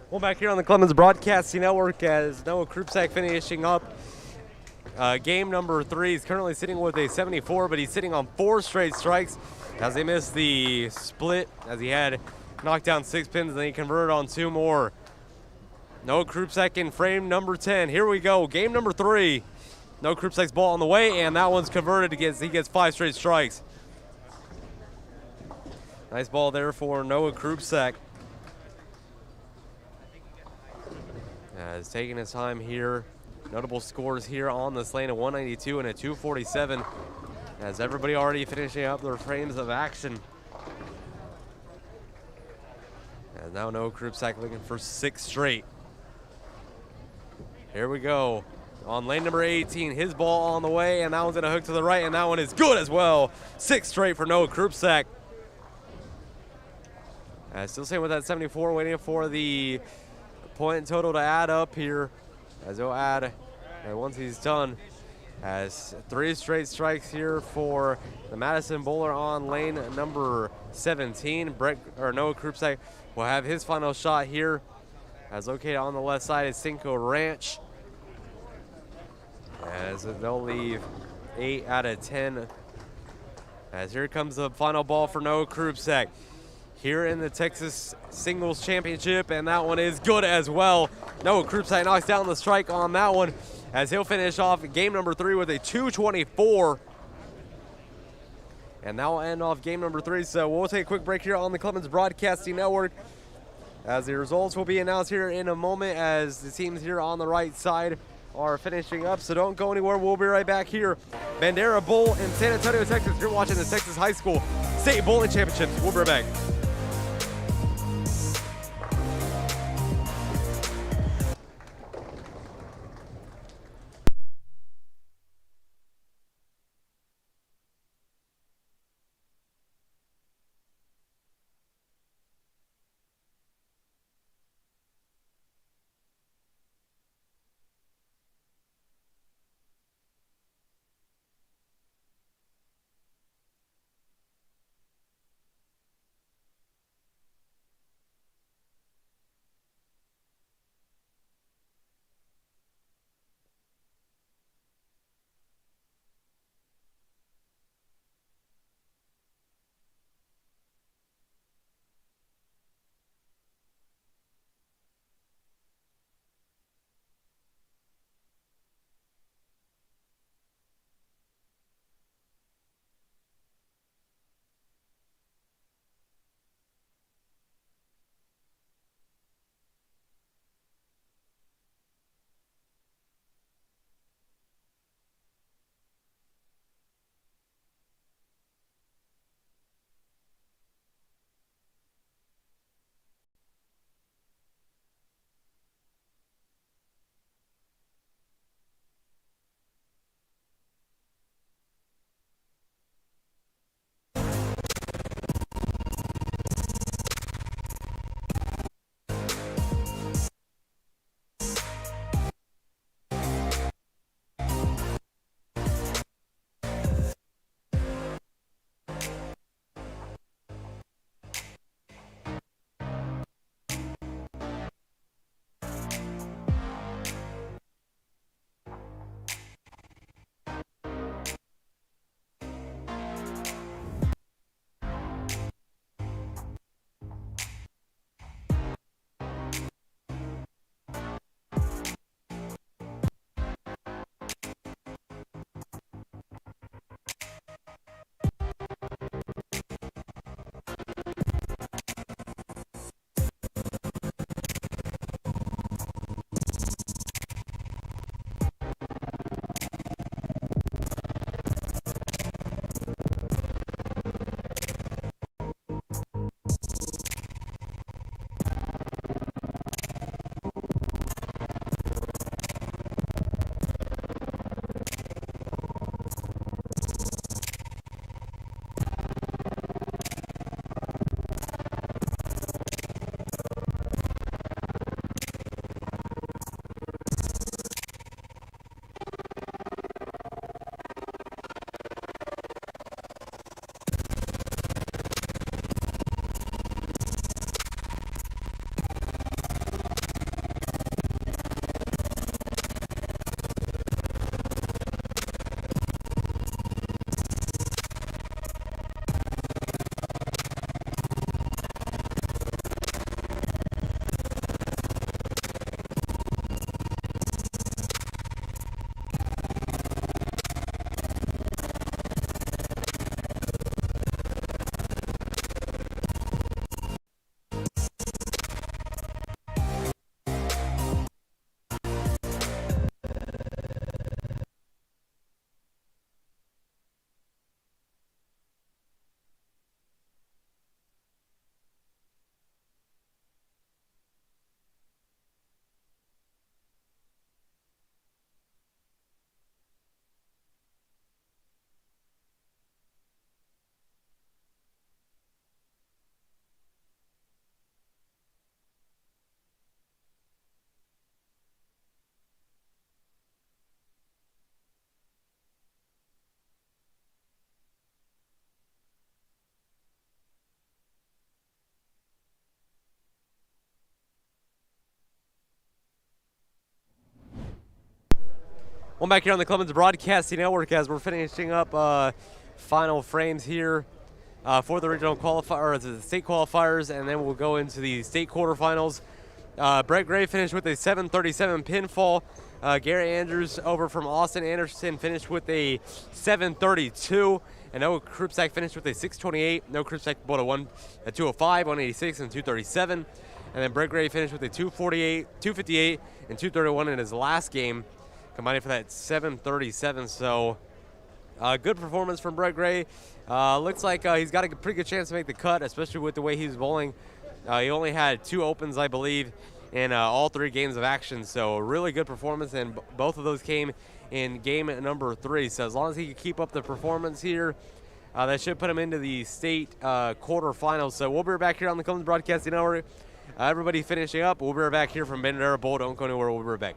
Speaker 1: Well, back here on the Clemens Broadcasting Network as Noah Krupczak finishing up game number 3. He's currently sitting with a 74, but he's sitting on 4 straight strikes as they missed the split, as he had knocked down 6 pins and then he converted on 2 more. Noah Krupczak in frame number 10. Here we go, game number 3. Noah Krupczak's ball on the way, and that one's converted. He gets 5 straight strikes. Nice ball there for Noah Krupczak. He's taking his time here. Notable scores here on this lane, a 192 and a 247. As everybody already finishing up their frames of action. And now Noah Krupczak looking for 6 straight. Here we go. On lane number 18, his ball on the way, and that one's gonna hook to the right, and that one is good as well. 6 straight for Noah Krupczak. Still staying with that 74, waiting for the point total to add up here. As he'll add, and once he's done, has 3 straight strikes here for the Madison Bowler on lane number 17. Noah Krupczak will have his final shot here. As located on the left side is Cinco Ranch. As they'll leave 8 out of 10. As here comes the final ball for Noah Krupczak here in the Texas Singles Championship, and that one is good as well. Noah Krupczak knocks down the strike on that one, as he'll finish off game number 3 with a 224. And that will end off game number 3. So we'll take a quick break here on the Clemens Broadcasting Network, as the results will be announced here in a moment, as the teams here on the right side are finishing up. So don't go anywhere. We'll be right back here. Bandera Bowl in San Antonio, Texas. You're watching the Texas High School State Bowling Championships. We'll be right back. One back here on the Clemens Broadcasting Network as we're finishing up final frames here for the regional qualifier, or the state qualifiers, and then we'll go into the state quarterfinals. Brett Gray finished with a 737 pinfall. Gary Andrews over from Austin Anderson finished with a 732. And Noah Krupczak finished with a 628. Noah Krupczak bought a 205, 186, and 237. And then Brett Gray finished with a 248, 258, and 231 in his last game, combining for that 737. So good performance from Brett Gray. Looks like he's got a pretty good chance to make the cut, especially with the way he's bowling. He only had 2 opens, I believe, in all 3 games of action. So really good performance, and both of those came in game number 3. So as long as he can keep up the performance here, that should put him into the state quarterfinals. So we'll be right back here on the Clemens Broadcasting Network. Everybody finishing up. We'll be right back here from Bandera Bowl. Don't go anywhere. We'll be right back.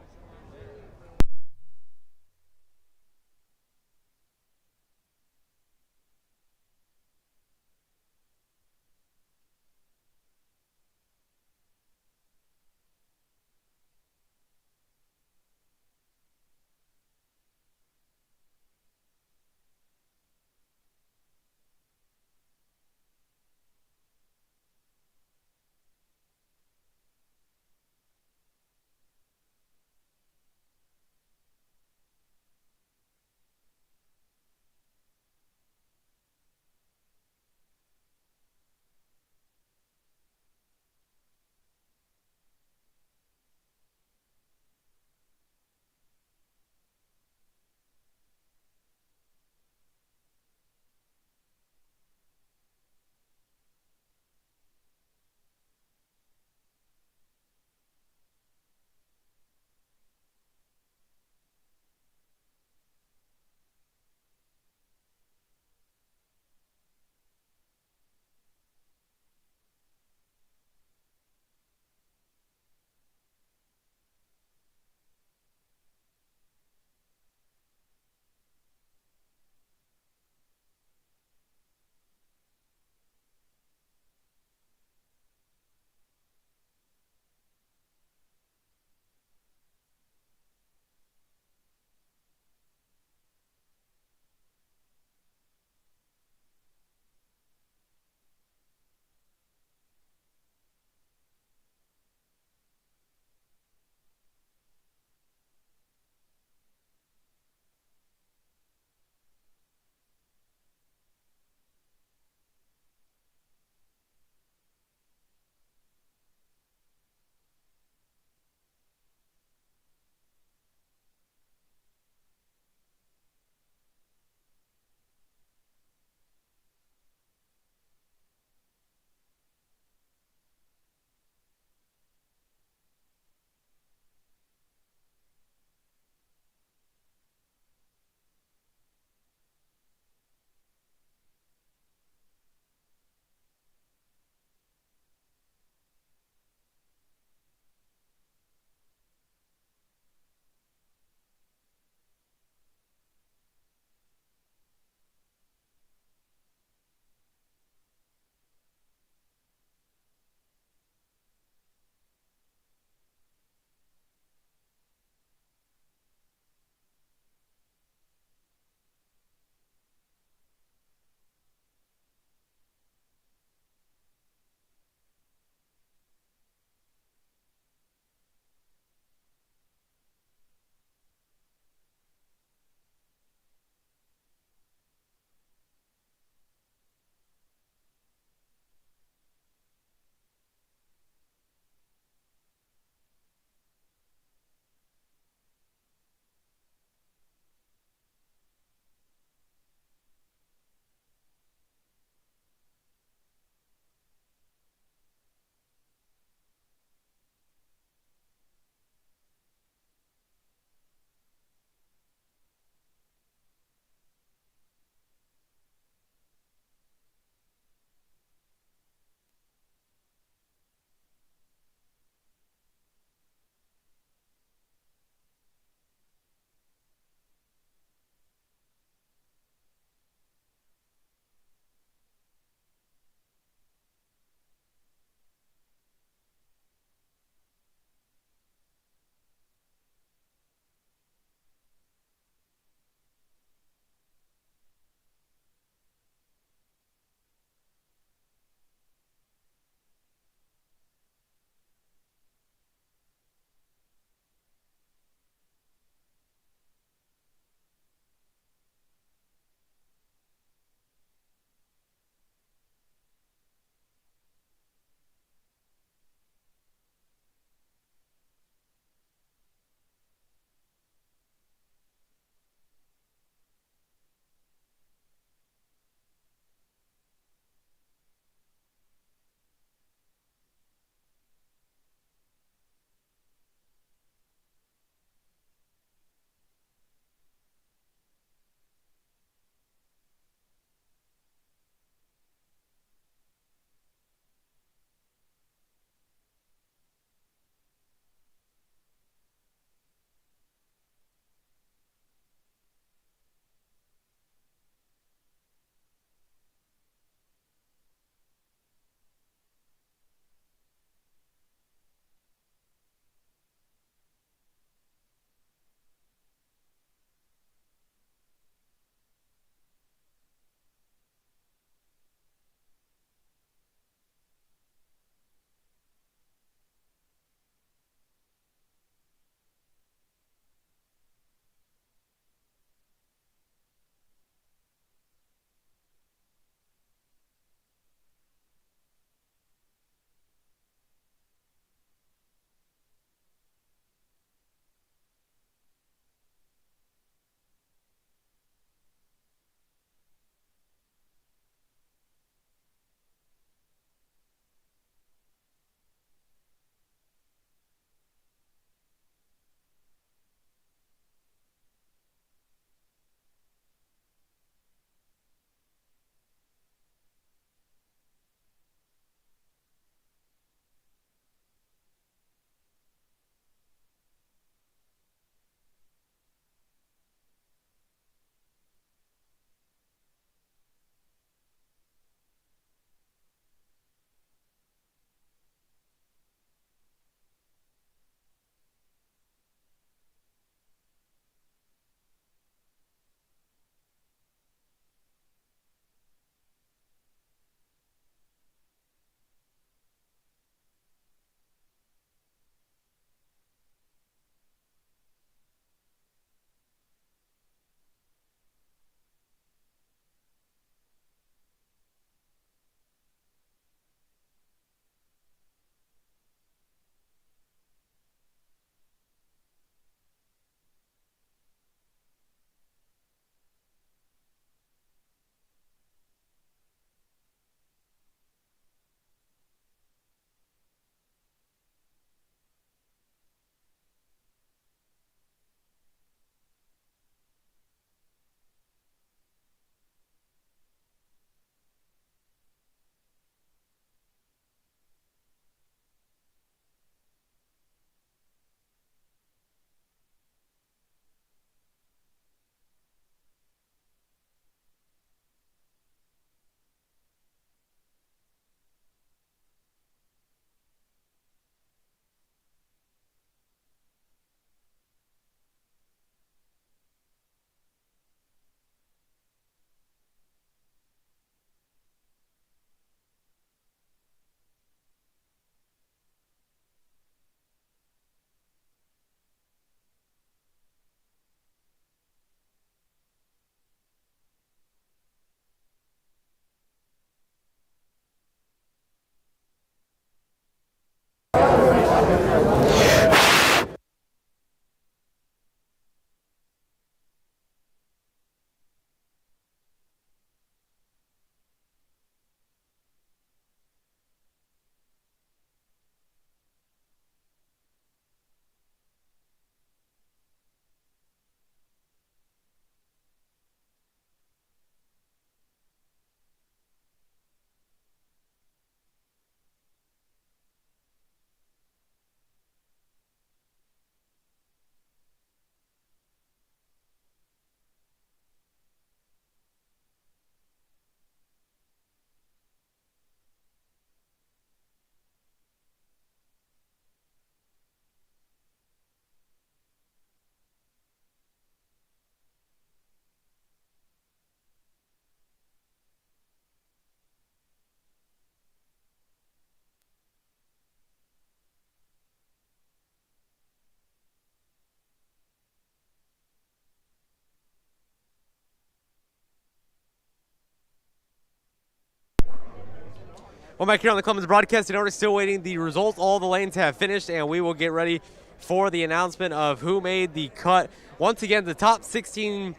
Speaker 1: Well, back here on the Clemens Broadcasting Network, still waiting the results. All the lanes have finished, and we will get ready for the announcement of who made the cut. Once again, the top 16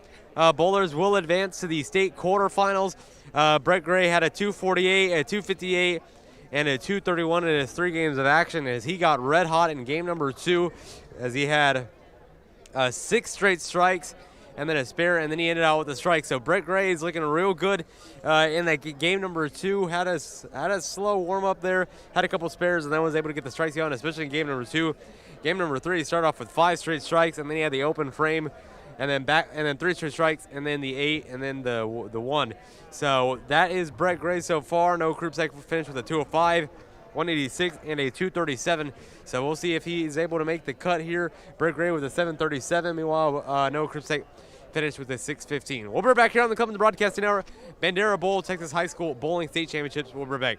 Speaker 1: bowlers will advance to the state quarterfinals. Brett Gray had a 248, a 258, and a 231 in his 3 games of action as he got red hot in game number 2 as he had 6 straight strikes and then a spare, and then he ended out with a strike. So Brett Gray is looking real good in that game number 2. Had a slow warm up there, had a couple spares, and then was able to get the strikes going, especially in game number 2. Game number 3, he started off with 5 straight strikes, and then he had the open frame, and then 3 straight strikes, and then the 8, and then the 1. So that is Brett Gray so far. No Group Sec finished with a 205. 186 and a 237. So we'll see if he is able to make the cut here. Brett Gray with a 737. Meanwhile, Noah Kripsek finished with a 615. We'll be back here on the Clemens Broadcasting Hour. Bandera Bowl, Texas High School Bowling State Championships. We'll be back.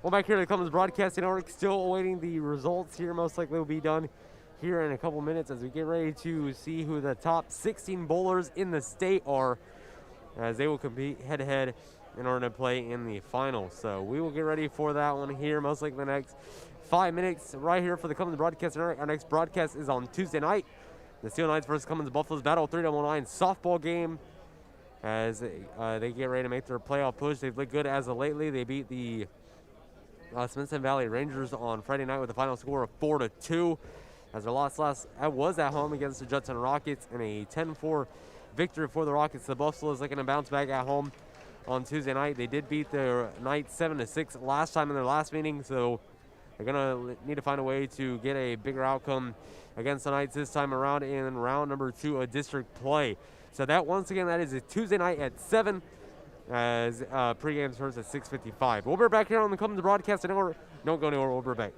Speaker 1: Well, back here at the Clemens Broadcasting Network, still awaiting the results here. Most likely will be done here in a couple minutes as we get ready to see who the top 16 bowlers in the state are, as they will compete head-to-head in order to play in the final. So we will get ready for that one here, most likely the next 5 minutes, right here for the Clemens broadcast. Our next broadcast is on Tuesday night. The Steel Knights versus Clemens Buffaloes Battle 3-9 softball game as they get ready to make their playoff push. They've looked good as of lately. They beat the Smithson Valley Rangers on Friday night with a final score of 4-2. As their loss was at home against the Judson Rockets in a 10-4 victory for the Rockets. The Buffaloes looking to bounce back at home on Tuesday night. They did beat the Knights 7-6 last time in their last meeting, so they're going to need to find a way to get a bigger outcome against the Knights this time around in round number 2 of district play. So that, once again, that is a Tuesday night at 7 as pregame starts at 6:55. We'll be back here on the Clemens broadcast. Don't go anywhere. We'll be back.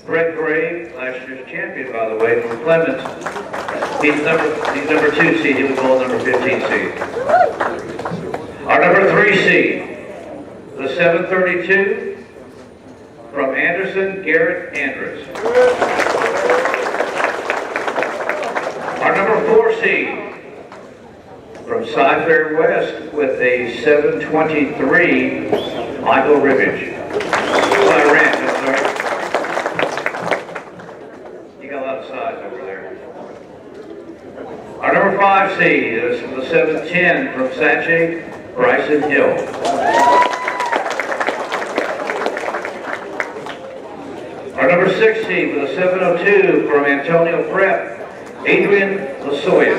Speaker 2: Brett Gray, last year's champion, by the way, from Clemens. He's number 2 seed. He was all number 15 seed. Our number 3 seed, the 732 from Anderson, Garrett Andrews. Our number 4 seed from Cy-Fair West with a 723, Michael Ribbage. You got a lot of size over there. Our number 5 seed is from the 710 from Sache, Bryson Hill. Our number 6 seed with a 702 from Antonio Prep, Adrian Lasoya.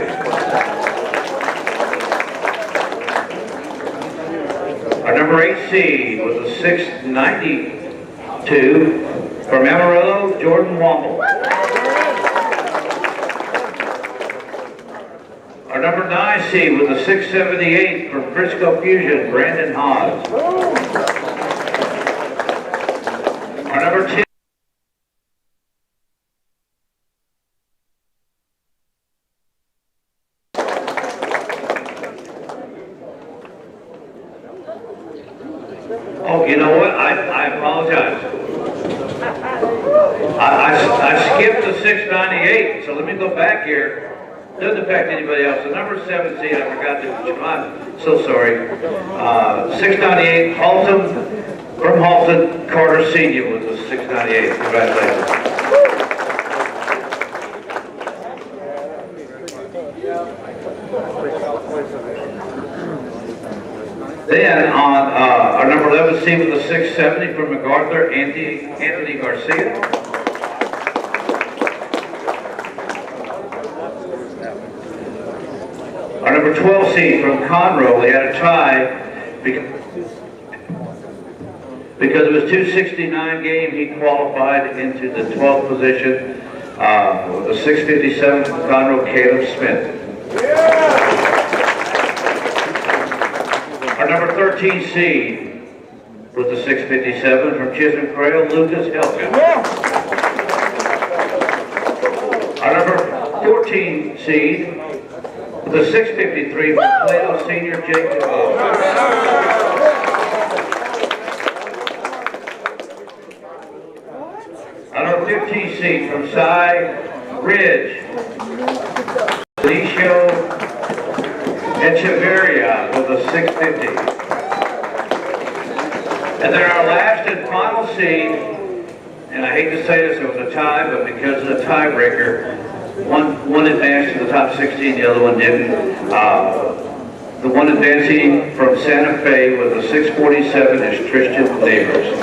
Speaker 2: Our number 8 seed with a 692 from Amarillo, Jordan Womble. Our number 9 seed with a 678 from Frisco Fusion, Brandon Haas. Our number 10. Oh, you know what? I apologize. I skipped the 698, so let me go back here. Doesn't affect anybody else. The number 7 seed, I forgot to. I'm so sorry. 698, Halton, from Halton, Carter Senior with the 698. Congratulations. Then on our number 11 seed with the 670 from MacArthur, Anthony Garcia. Our number 12 seed from Conroe, we had a tie because it was 269 game. He qualified into the 12th position with the 657 from Conroe, Caleb Smith. Our number 13 seed with the 657 from Chisholm Trail, Lucas Elkin. Our number 14 seed with the 653 from Plato Senior, Jake DeVoe. Our number 15 seed from Cy Ridge, Alicio Echeverria with a 650. And then our last and final seed, and I hate to say this, it was a tie, but because of the tiebreaker, one advanced to the top 16, the other one didn't. The one advancing from Santa Fe with a 647 is Tristan Neighbors.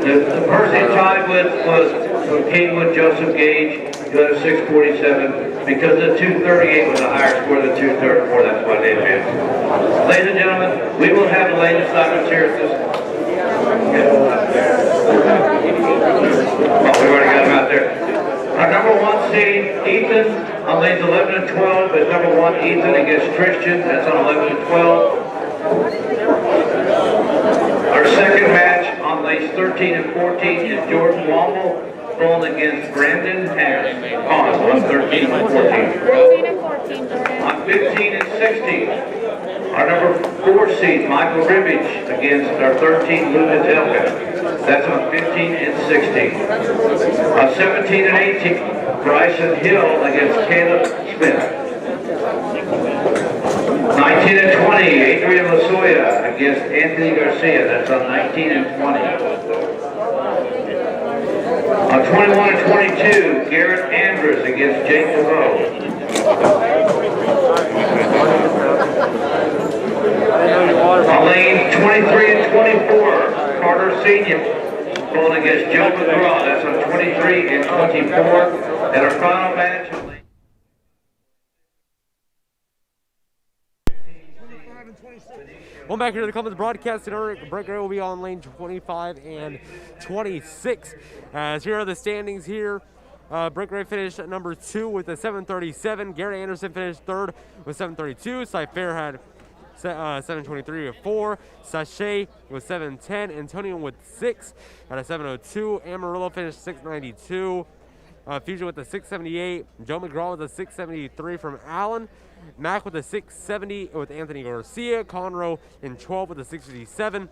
Speaker 2: The person he tied with was from Kingwood, Joseph Gage, who had a 647. Because the 238 was a higher score than 234, that's why they advanced. Ladies and gentlemen, we will have the latest diamonds here at this. Oh, we've already got them out there. Our number 1 seed, Ethan, on lanes 11 and 12, is number 1, Ethan against Christian. That's on 11 and 12. Our second match on lanes 13 and 14 is Jordan Womble going against Brandon Harris on 13 and 14.
Speaker 3: 13 and 14, Jordan.
Speaker 2: On 15 and 16, our number 4 seed, Michael Ribbage, against our 13, Lucas Elka. That's on 15 and 16. On 17 and 18, Bryson Hill against Caleb Smith. 19 and 20, Adrian Lasoya against Anthony Garcia. That's on 19 and 20. On 21 and 22, Garrett Andrews against Jake DeVoe. On lane 23 and 24, Carter Senior going against Joe McGraw. That's on 23 and 24. And our final match.
Speaker 1: Welcome back here to the Clemens broadcast. Breaker will be on lane 25 and 26. As here are the standings here. Breaker finished at number 2 with a 737. Gary Anderson finished 3rd with 732. Cy-Fair had 7:23 with 4. Sachet with 7:10. Antonio with 6 at a 7:02. Amarillo finished 6:92. Fusion with a 6:78. Joe McGraw with a 6:73 from Allen. Mac with a 6:70 with Anthony Garcia. Conroe in 12 with a 6:57.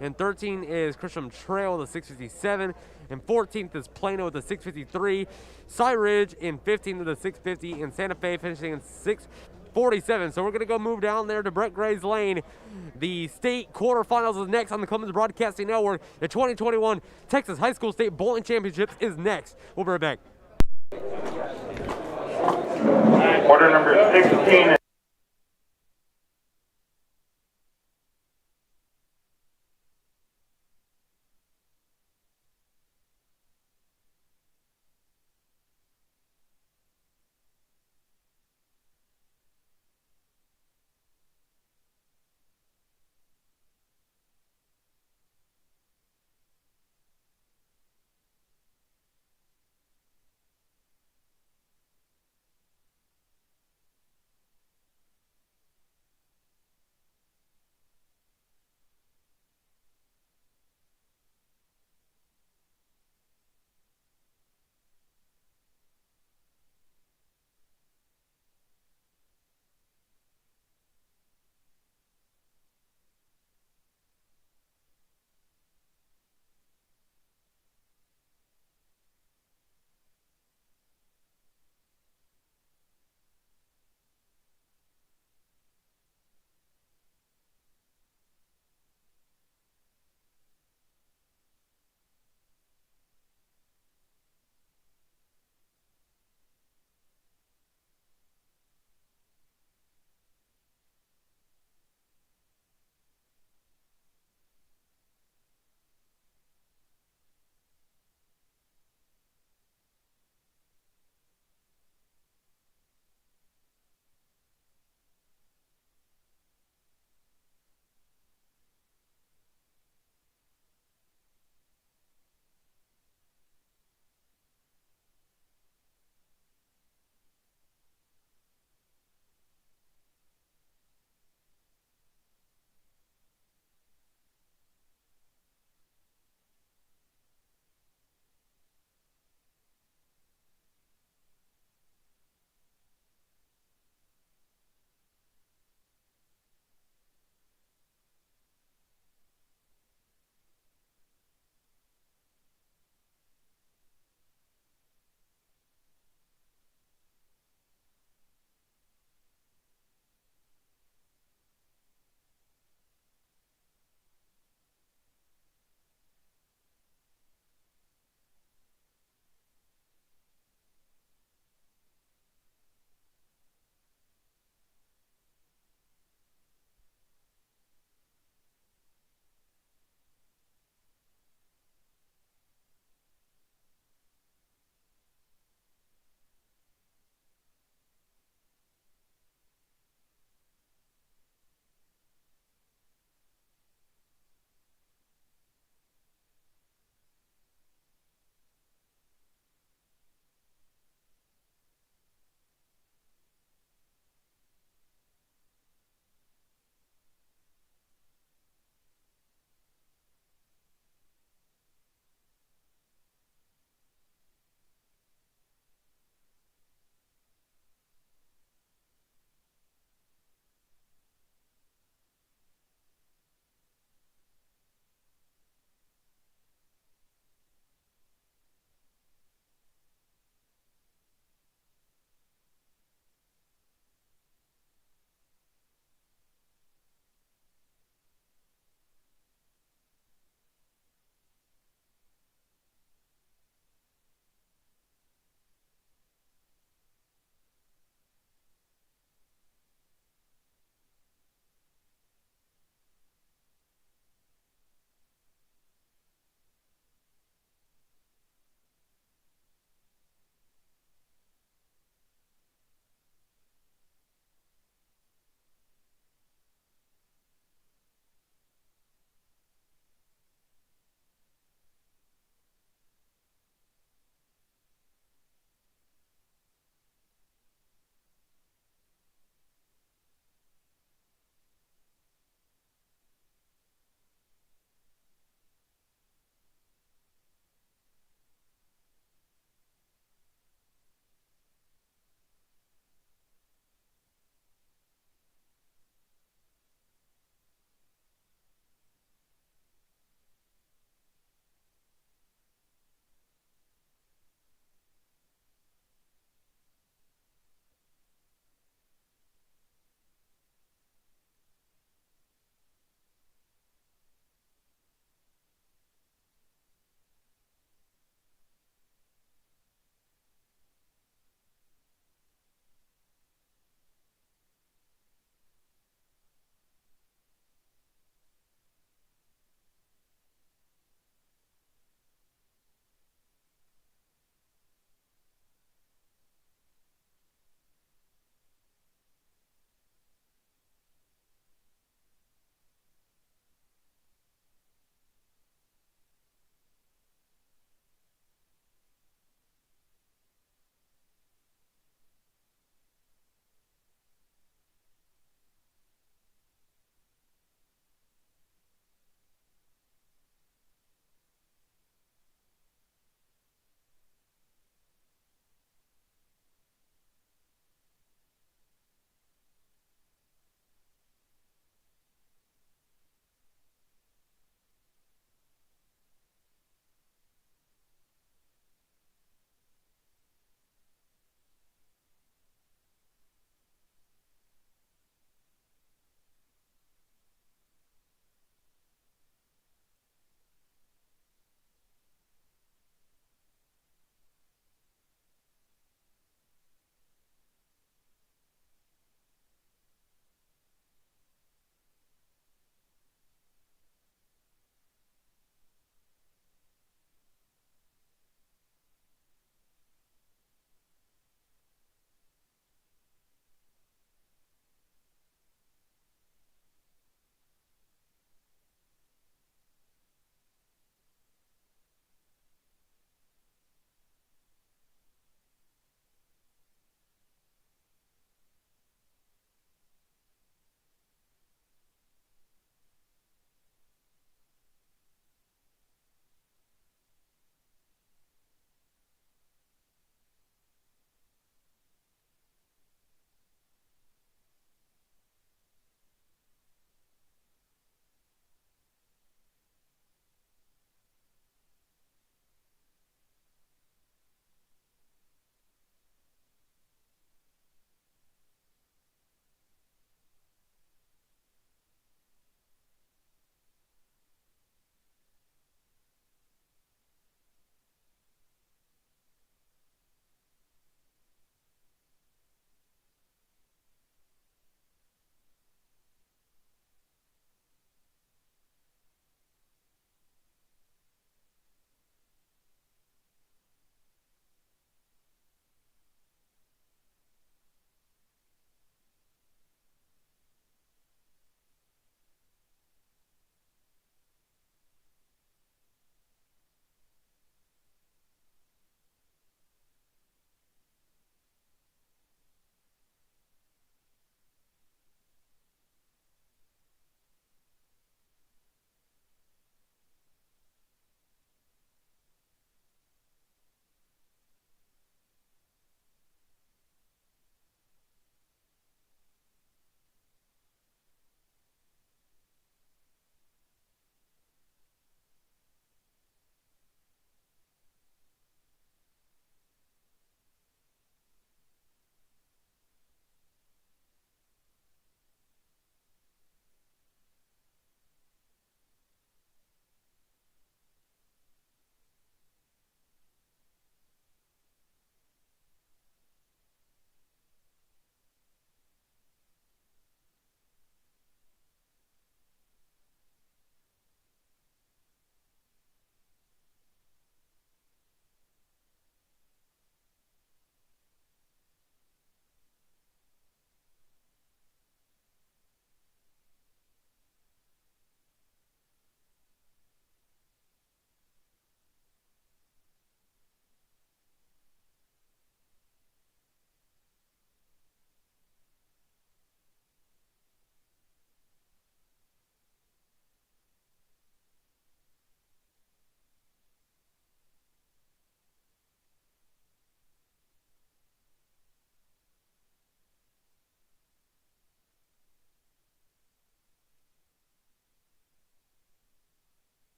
Speaker 1: And 13 is Christian Trail with a 6:57. And 14th is Plano with a 6:53. Cy Ridge in 15th with a 6:50. And Santa Fe finishing in 6:47. So we're going to go move down there to Brett Gray's lane. The state quarterfinals is next on the Clemens Broadcasting Network. The 2021 Texas High School State Bowling Championships is next. We'll be right back.
Speaker 4: Quarter number 16.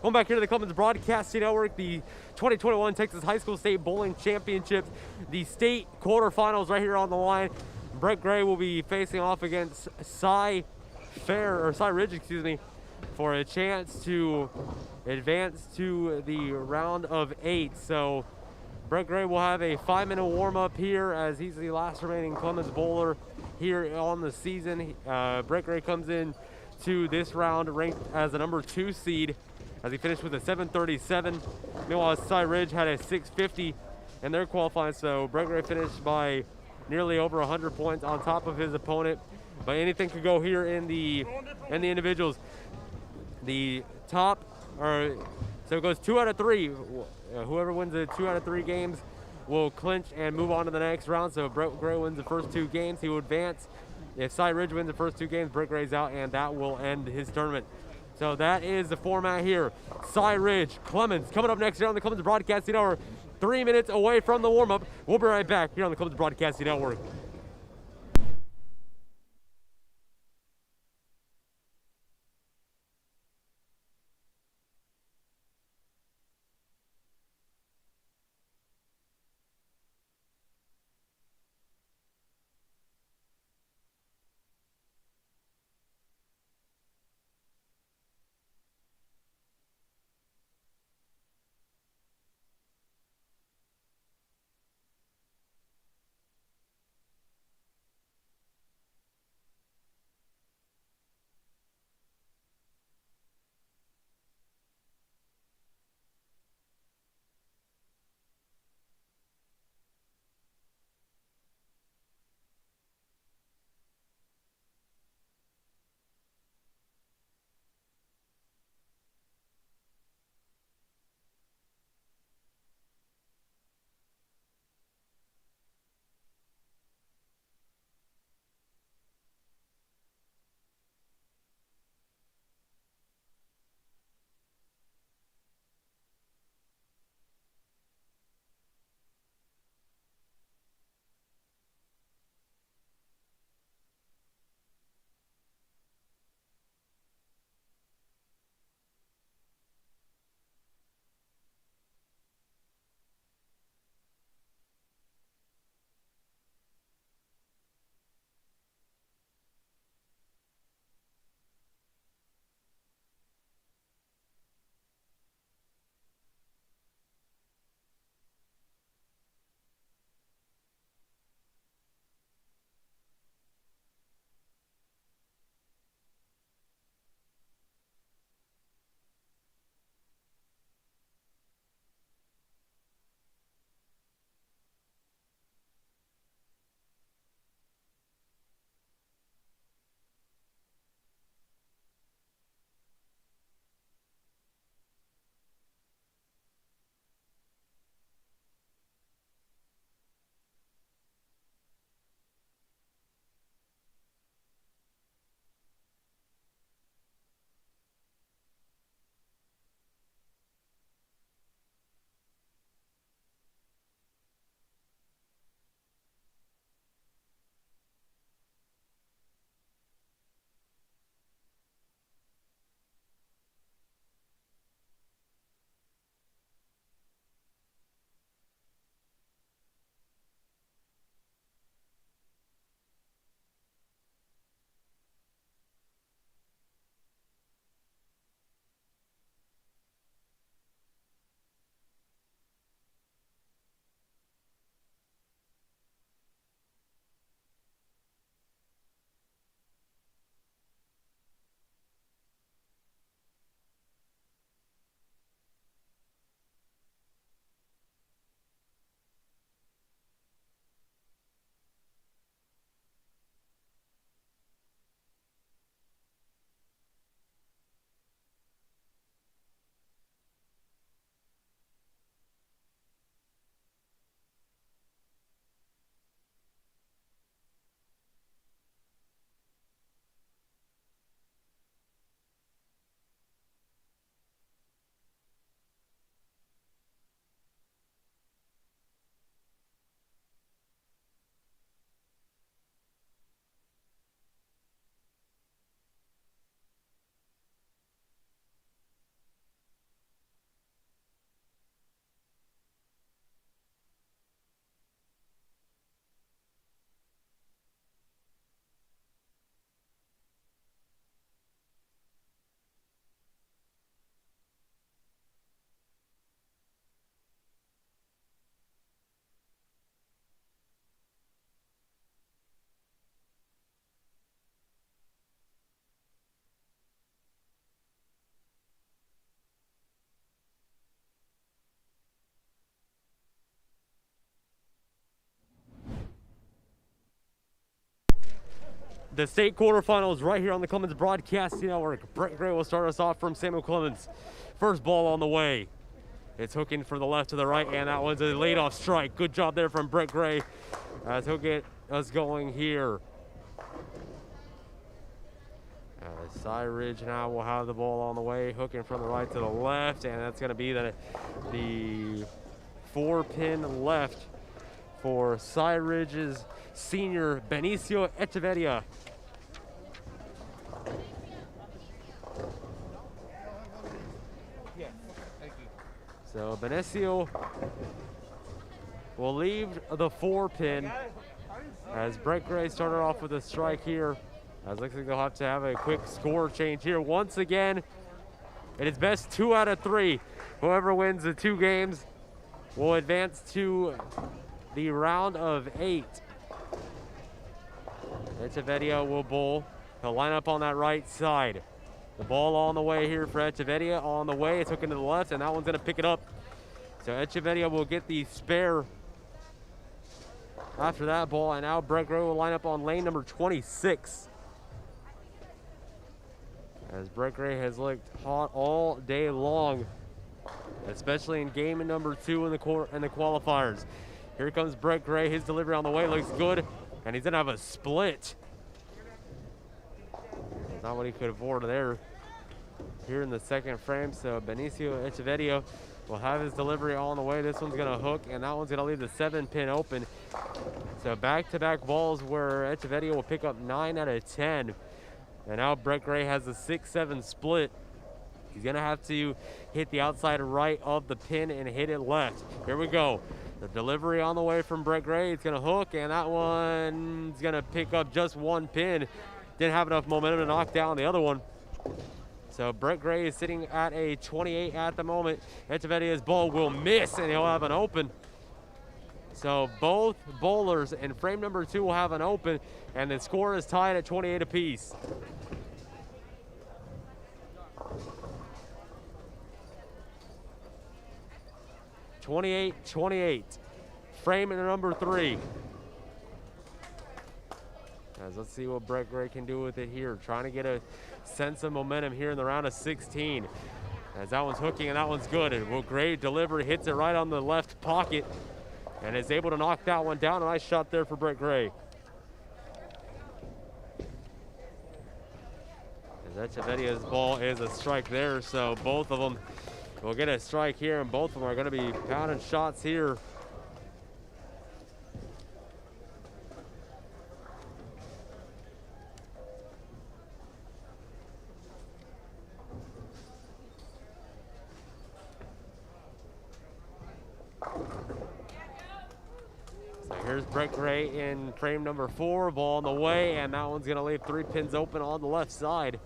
Speaker 1: Going back here to the Clemens Broadcasting Network, the 2021 Texas High School State Bowling Championships, the state quarterfinals right here on the line. Brett Gray will be facing off against Cy Ridge, excuse me, for a chance to advance to the round of 8. So Brett Gray will have a 5-minute warm-up here as he's the last remaining Clemens bowler here on the season. Brett Gray comes in to this round ranked as the number 2 seed as he finished with a 737. Meanwhile, Cy Ridge had a 650 in their qualifying, so Brett Gray finished by nearly over 100 points on top of his opponent. But anything could go here in the individuals. The top, so it goes 2 out of 3. Whoever wins the 2 out of 3 games will clinch and move on to the next round. So if Brett Gray wins the first 2 games, he will advance. If Cy Ridge wins the first 2 games, Brett Gray's out, and that will end his tournament. So that is the format here. Cy Ridge, Clemens, coming up next here on the Clemens Broadcasting Network. 3 minutes away from the warm-up. We'll be right back here on the Clemens Broadcasting Network. the state quarterfinals right here on the Clemens Broadcasting Network. Brett Gray will start us off from Samuel Clemens. First ball on the way. It's hooking from the left to the right, and that one's a leadoff strike. Good job there from Brett Gray. As he'll get us going here. Cy Ridge now will have the ball on the way, hooking from the right to the left, and that's going to be the 4-pin left for Cy Ridge's senior Benicio Echeverria. So Benicio will leave the 4-pin as Brett Gray started off with a strike here. As looks like they'll have to have a quick score change here. Once again, it is best 2 out of 3. Whoever wins the 2 games will advance to the round of 8. Echeverria will bowl. He'll line up on that right side. The ball on the way here for Echeverria. On the way, it's hooking to the left, and that one's going to pick it up. So Echeverria will get the spare after that ball, and now Brett Gray will line up on lane number 26. As Brett Gray has looked hot all day long, especially in game number 2 in the qualifiers. Here comes Brett Gray. His delivery on the way looks good, and he's gonna have a split. That's not what he could afford there. Here in the second frame, so Benicio Echeverria will have his delivery on the way. This one's gonna hook, and that one's gonna leave the 7-pin open. So back-to-back balls where Echeverria will pick up 9 out of 10. And now Brett Gray has a 6-7 split. He's gonna have to hit the outside right of the pin and hit it left. Here we go. The delivery on the way from Brett Gray. It's gonna hook, and that one's gonna pick up just 1 pin. Didn't have enough momentum to knock down the other one. So Brett Gray is sitting at a 28 at the moment. Echeverria's ball will miss, and he'll have an open. So both bowlers in frame number 2 will have an open, and the score is tied at 28 apiece. (28-28). Frame number 3. As let's see what Brett Gray can do with it here. Trying to get a sense of momentum here in the round of 16. As that one's hooking and that one's good. And Will Gray delivery hits it right on the left pocket and is able to knock that one down. A nice shot there for Brett Gray. As Echeverria's ball is a strike there, so both of them will get a strike here, and both of them are going to be pounding shots here. So here's Brett Gray in frame number 4, ball on the way, and that one's going to leave 3 pins open on the left side.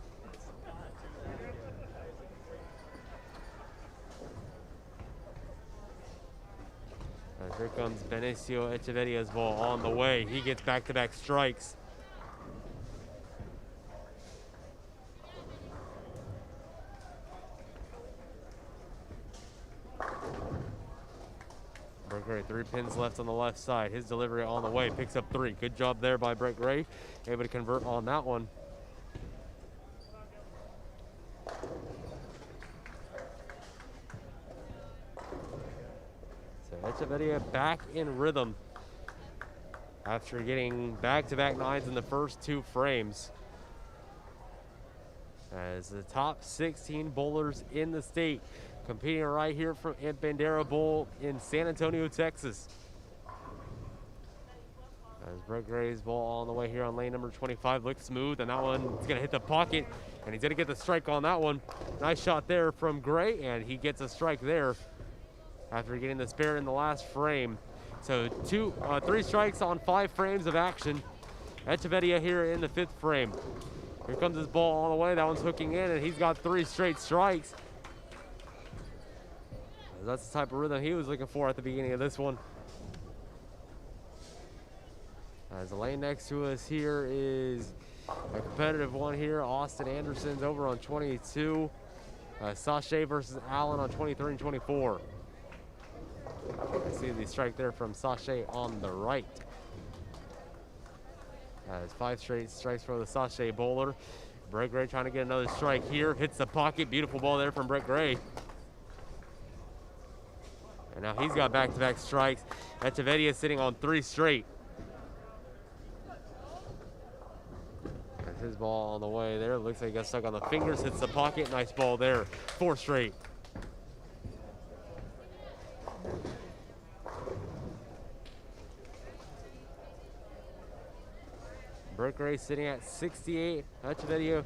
Speaker 1: As here comes Benicio Echeverria's ball on the way. He gets back-to-back strikes. Brett Gray, 3 pins left on the left side. His delivery on the way, picks up 3. Good job there by Brett Gray. Able to convert on that one. So Echeverria back in rhythm after getting back-to-back 9s in the first 2 frames. As the top 16 bowlers in the state competing right here from Bandera Bowl in San Antonio, Texas. As Brett Gray's ball on the way here on lane number 25 looks smooth, and that one is gonna hit the pocket, and he's gonna get the strike on that one. Nice shot there from Gray, and he gets a strike there after getting the spare in the last frame. So 3 strikes on 5 frames of action. Echeverria here in the 5th frame. Here comes his ball all the way. That one's hooking in, and he's got 3 straight strikes. That's the type of rhythm he was looking for at the beginning of this one. As the lane next to us here is a competitive one here. Austin Anderson's over on 22. Sachet versus Allen on 23 and 24. I see the strike there from Sachet on the right. Has 5 straight strikes for the Sachet bowler. Brett Gray trying to get another strike here. Hits the pocket. Beautiful ball there from Brett Gray. And now he's got back-to-back strikes. Echeverria sitting on 3 straight. That's his ball on the way there. Looks like he got stuck on the fingers. Hits the pocket. Nice ball there. 4 straight. Brett Gray sitting at 68. Echeverria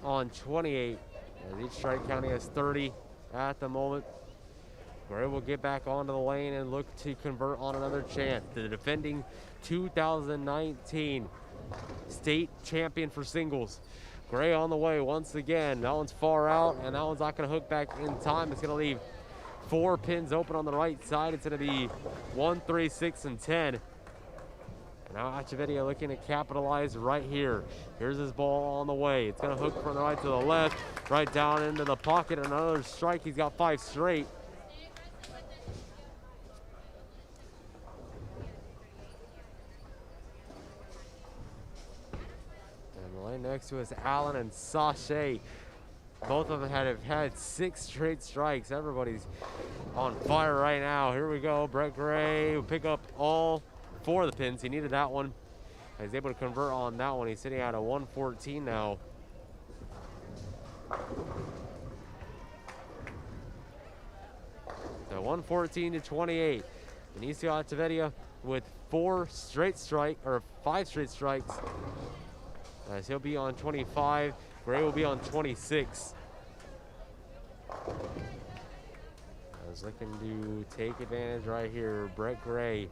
Speaker 1: on 28. As each strike counting as 30 at the moment. Gray will get back onto the lane and look to convert on another chance. The defending 2019 state champion for singles. Gray on the way once again. That one's far out, and that one's not going to hook back in time. It's going to leave 4 pins open on the right side. It's going to be 1, 3, 6, and 10. And now Echeverria looking to capitalize right here. Here's his ball on the way. It's going to hook from the right to the left, right down into the pocket. Another strike. He's got 5 straight. Next to us, Allen and Sachet. Both of them have had 6 straight strikes. Everybody's on fire right now. Here we go. Brett Gray will pick up all 4 of the pins. He needed that one. He's able to convert on that one. He's sitting at a 114 now. So 114 to 28. Benicio Echeverria with 5 straight strikes. As he'll be on 25. Gray will be on 26. I was looking to take advantage right here. Brett Gray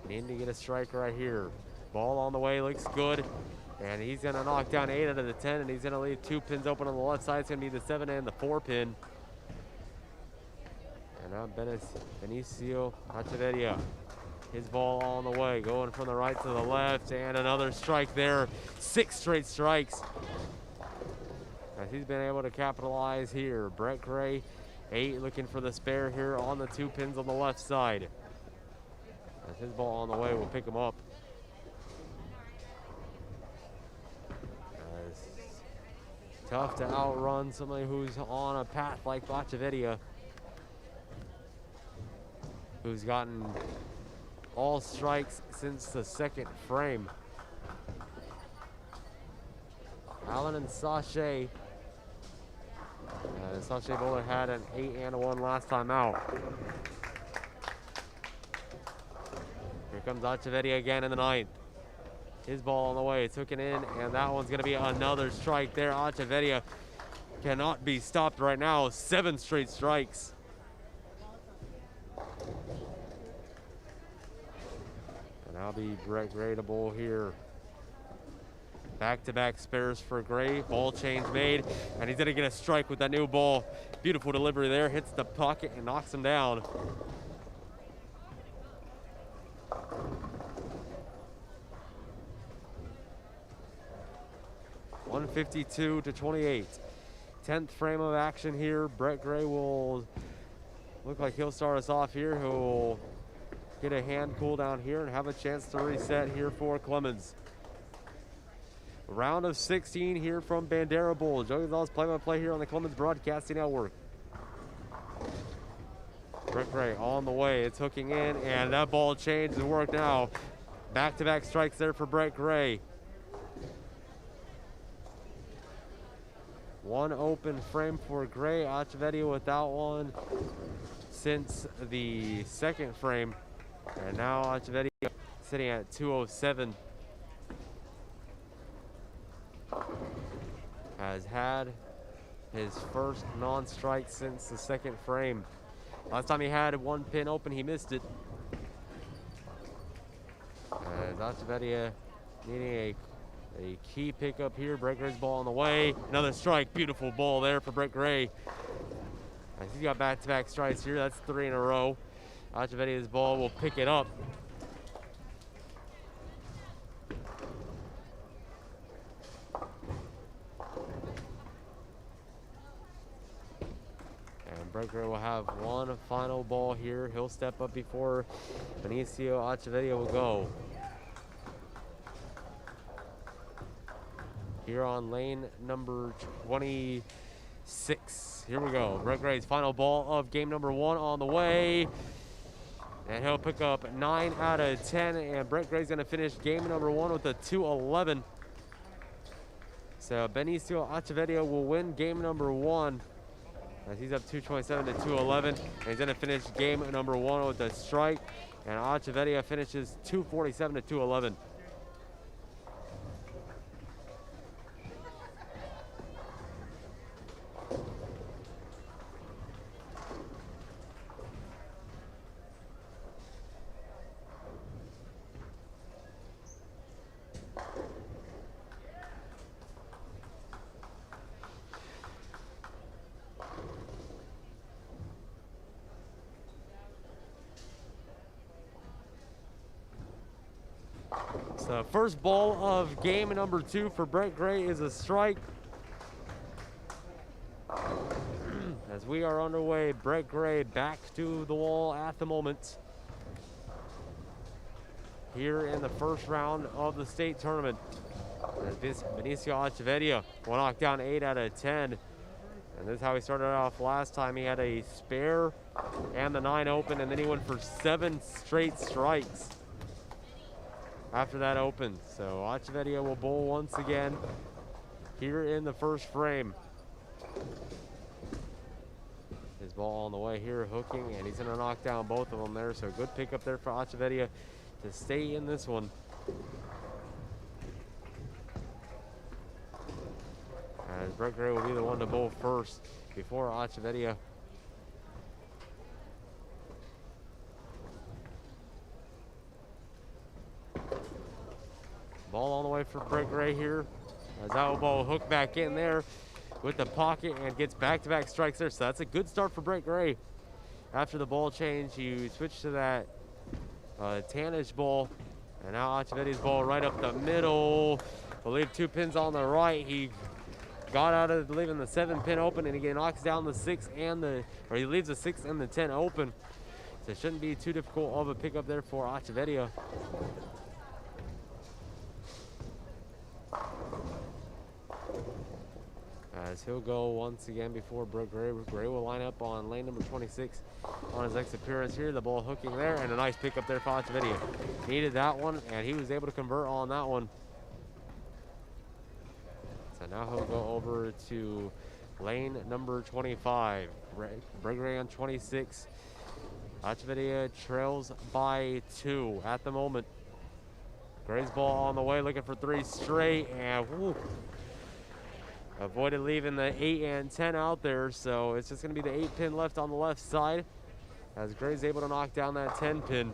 Speaker 1: needing to get a strike right here. Ball on the way, looks good. And he's going to knock down 8 out of the 10, and he's going to leave 2 pins open on the left side. It's going to be the 7 and the 4 pin. And now Benicio Echeverria. His ball on the way, going from the right to the left, and another strike there. 6 straight strikes. As he's been able to capitalize here. Brett Gray, 8, looking for the spare here on the 2 pins on the left side. As his ball on the way will pick him up. As tough to outrun somebody who's on a path like Echeverria, who's gotten all strikes since the 2nd frame. Allen and Sachet. Sachet bowler had an 8 and a 1 last time out. Here comes Echeverria again in the 9th. His ball on the way, took it in, and that one's gonna be another strike there. Echeverria cannot be stopped right now. 7 straight strikes. That'll be Brett Gray to bowl here. Back-to-back spares for Gray. Ball change made, and he's gonna get a strike with that new ball. Beautiful delivery there. Hits the pocket and knocks him down. (152 to 28). 10th frame of action here. Brett Gray will look like he'll start us off here. He'll get a hand cool down here and have a chance to reset here for Clemens. Round of 16 here from Bandera Bowl. Joey Gonzalez play-by-play here on the Clemens Broadcasting Network. Brett Gray on the way. It's hooking in, and that ball changed and worked now. Back-to-back strikes there for Brett Gray. 1 open frame for Gray. Echeverria without one since the 2nd frame. And now Echeverria sitting at 207. Has had his first non-strike since the 2nd frame. Last time he had 1 pin open, he missed it. As Echeverria needing a key pickup here. Brett Gray's ball on the way. Another strike. Beautiful ball there for Brett Gray. As he's got back-to-back strikes here. That's 3 in a row. Echeverria's ball will pick it up. Brett Gray will have one final ball here. He'll step up before Benicio Achevedia will go. Here on lane number 26. Here we go. Brett Gray's final ball of game number 1 on the way. And he'll pick up 9 out of 10. And Brett Gray's going to finish game number 1 with a 211. So Benicio Achevedia will win game number 1. As he's up 227 to 211. And he's going to finish game number 1 with a strike. And Achevedia finishes 247 to 211. So first ball of game number 2 for Brett Gray is a strike. As we are underway, Brett Gray back to the wall at the moment. Here in the first round of the state tournament. As Benicio Achevedia will knock down 8 out of 10. And this is how he started off last time. He had a spare and the 9 open, and then he went for 7 straight strikes after that open. So Achevedia will bowl once again here in the first frame. His ball on the way here, hooking, and he's going to knock down both of them there. So good pickup there for Achevedia to stay in this one. As Brett Gray will be the one to bowl first before Achevedia. Ball on the way for Brett Gray here. As that ball hooked back in there with the pocket and gets back-to-back strikes there. So that's a good start for Brett Gray. After the ball change, you switch to that tannish ball. And now Achevedia's ball right up the middle. We'll leave 2 pins on the right. He got out of leaving the 7 pin open, and he knocks down the 6 and he leaves the 6 and the 10 open. So it shouldn't be too difficult of a pickup there for Achevedia. As he'll go once again before Brett Gray. Gray will line up on lane number 26 on his next appearance here. The ball hooking there, and a nice pickup there for Achevedia. Needed that one, and he was able to convert on that one. So now he'll go over to lane number 25. Brett Gray on 26. Achevedia trails by 2 at the moment. Gray's ball on the way, looking for 3 straight, and whoo, avoided leaving the 8 and 10 out there, so it's just going to be the 8 pin left on the left side as Gray's able to knock down that 10 pin.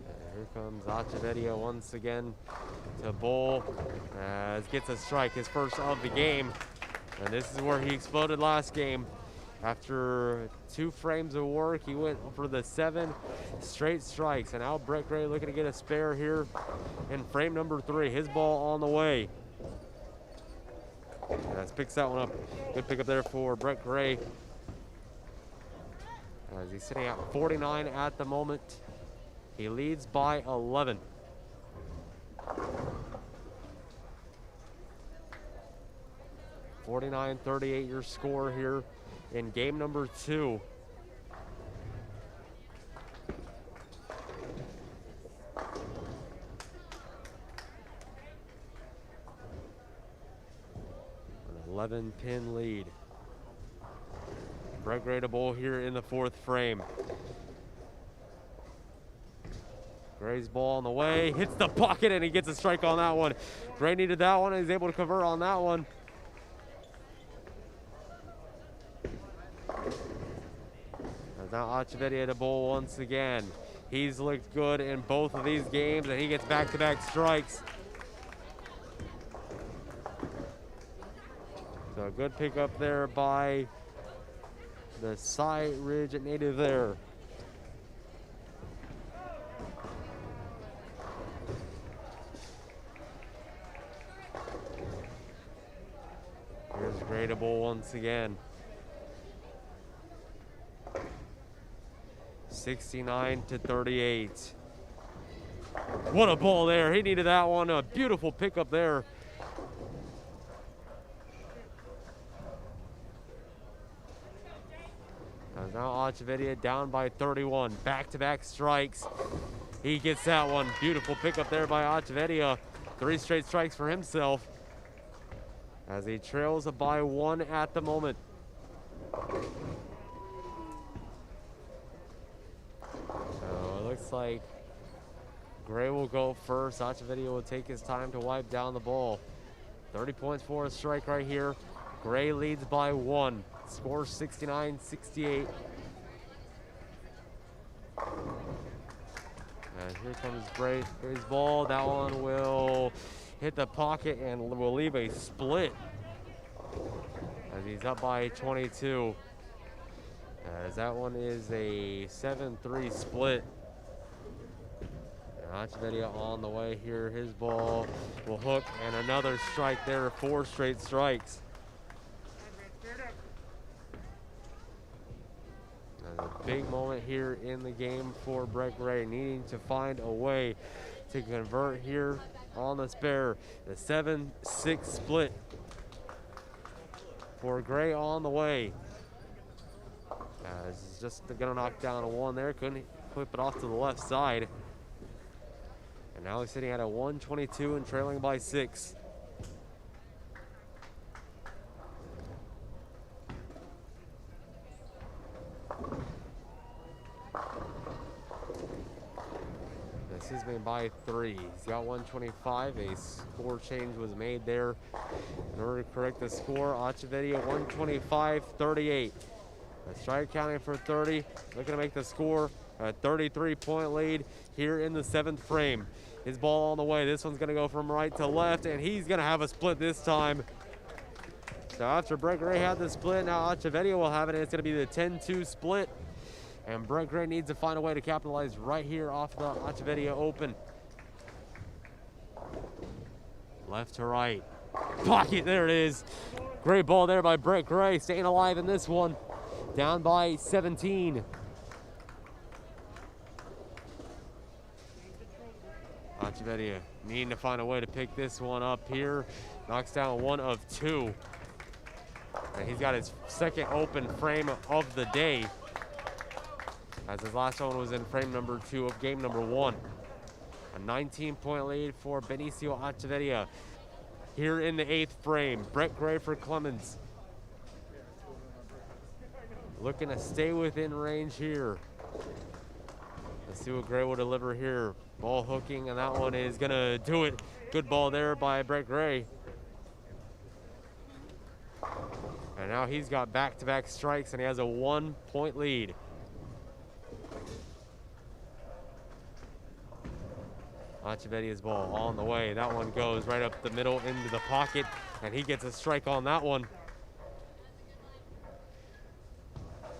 Speaker 1: And here comes Achevedia once again to bowl as gets a strike, his first of the game. And this is where he exploded last game. After 2 frames of work, he went for the 7 straight strikes. And now Brett Gray looking to get a spare here in frame number 3. His ball on the way. And picks that one up. Good pickup there for Brett Gray. As he's sitting at 49 at the moment. He leads by 11. (49-38) your score here in game number 2. An 11-pin lead. Brett Gray to bowl here in the 4th frame. Gray's ball on the way, hits the pocket, and he gets a strike on that one. Gray needed that one, and he's able to convert on that one. Now Achevedia to bowl once again. He's looked good in both of these games, and he gets back-to-back strikes. So a good pickup there by the Side Ridge native there. Here's Gray to bowl once again. 69-38. What a ball there. He needed that one. A beautiful pickup there. And now Achavedia down by 31. Back-to-back strikes. He gets that one. Beautiful pickup there by Achavedia. 3 straight strikes for himself as he trails by 1 at the moment. So it looks like Gray will go first. Achavedia will take his time to wipe down the ball. 30 points for a strike right here. Gray leads by 1. Score 69-68. And here comes Gray's ball. That one will hit the pocket and will leave a split as he's up by 22. As that one is a 7-3 split. Achavedia on the way here. His ball will hook and another strike there. 4 straight strikes. A big moment here in the game for Brett Gray, needing to find a way to convert here on the spare. The 7-6 split for Gray on the way. He's just gonna knock down a 1 there. Couldn't flip it off to the left side. And now he's sitting at a 122 and trailing by 6. He's been by 3. He's got 125. A score change was made there in order to correct the score. Achavedia 125-38. A strike counting for 30. Looking to make the score a 33-point lead here in the 7th frame. His ball on the way. This one's going to go from right to left, and he's going to have a split this time. So after Brett Gray had the split, now Achavedia will have it, and it's going to be the 10-2 split. And Brett Gray needs to find a way to capitalize right here off the Achavedia Open. Left to right. Pocket, there it is. Great ball there by Brett Gray, staying alive in this one. Down by 17. Achavedia needing to find a way to pick this one up here. Knocks down 1 of 2. And he's got his 2nd open frame of the day, as his last one was in frame number 2 of game number 1. A 19-point lead for Benicio Achavedia here in the 8th frame. Brett Gray for Clemens. Looking to stay within range here. Let's see what Gray will deliver here. Ball hooking, and that one is gonna do it. Good ball there by Brett Gray. And now he's got back-to-back strikes, and he has a 1-point lead. Achavedia's ball on the way. That one goes right up the middle into the pocket, and he gets a strike on that one.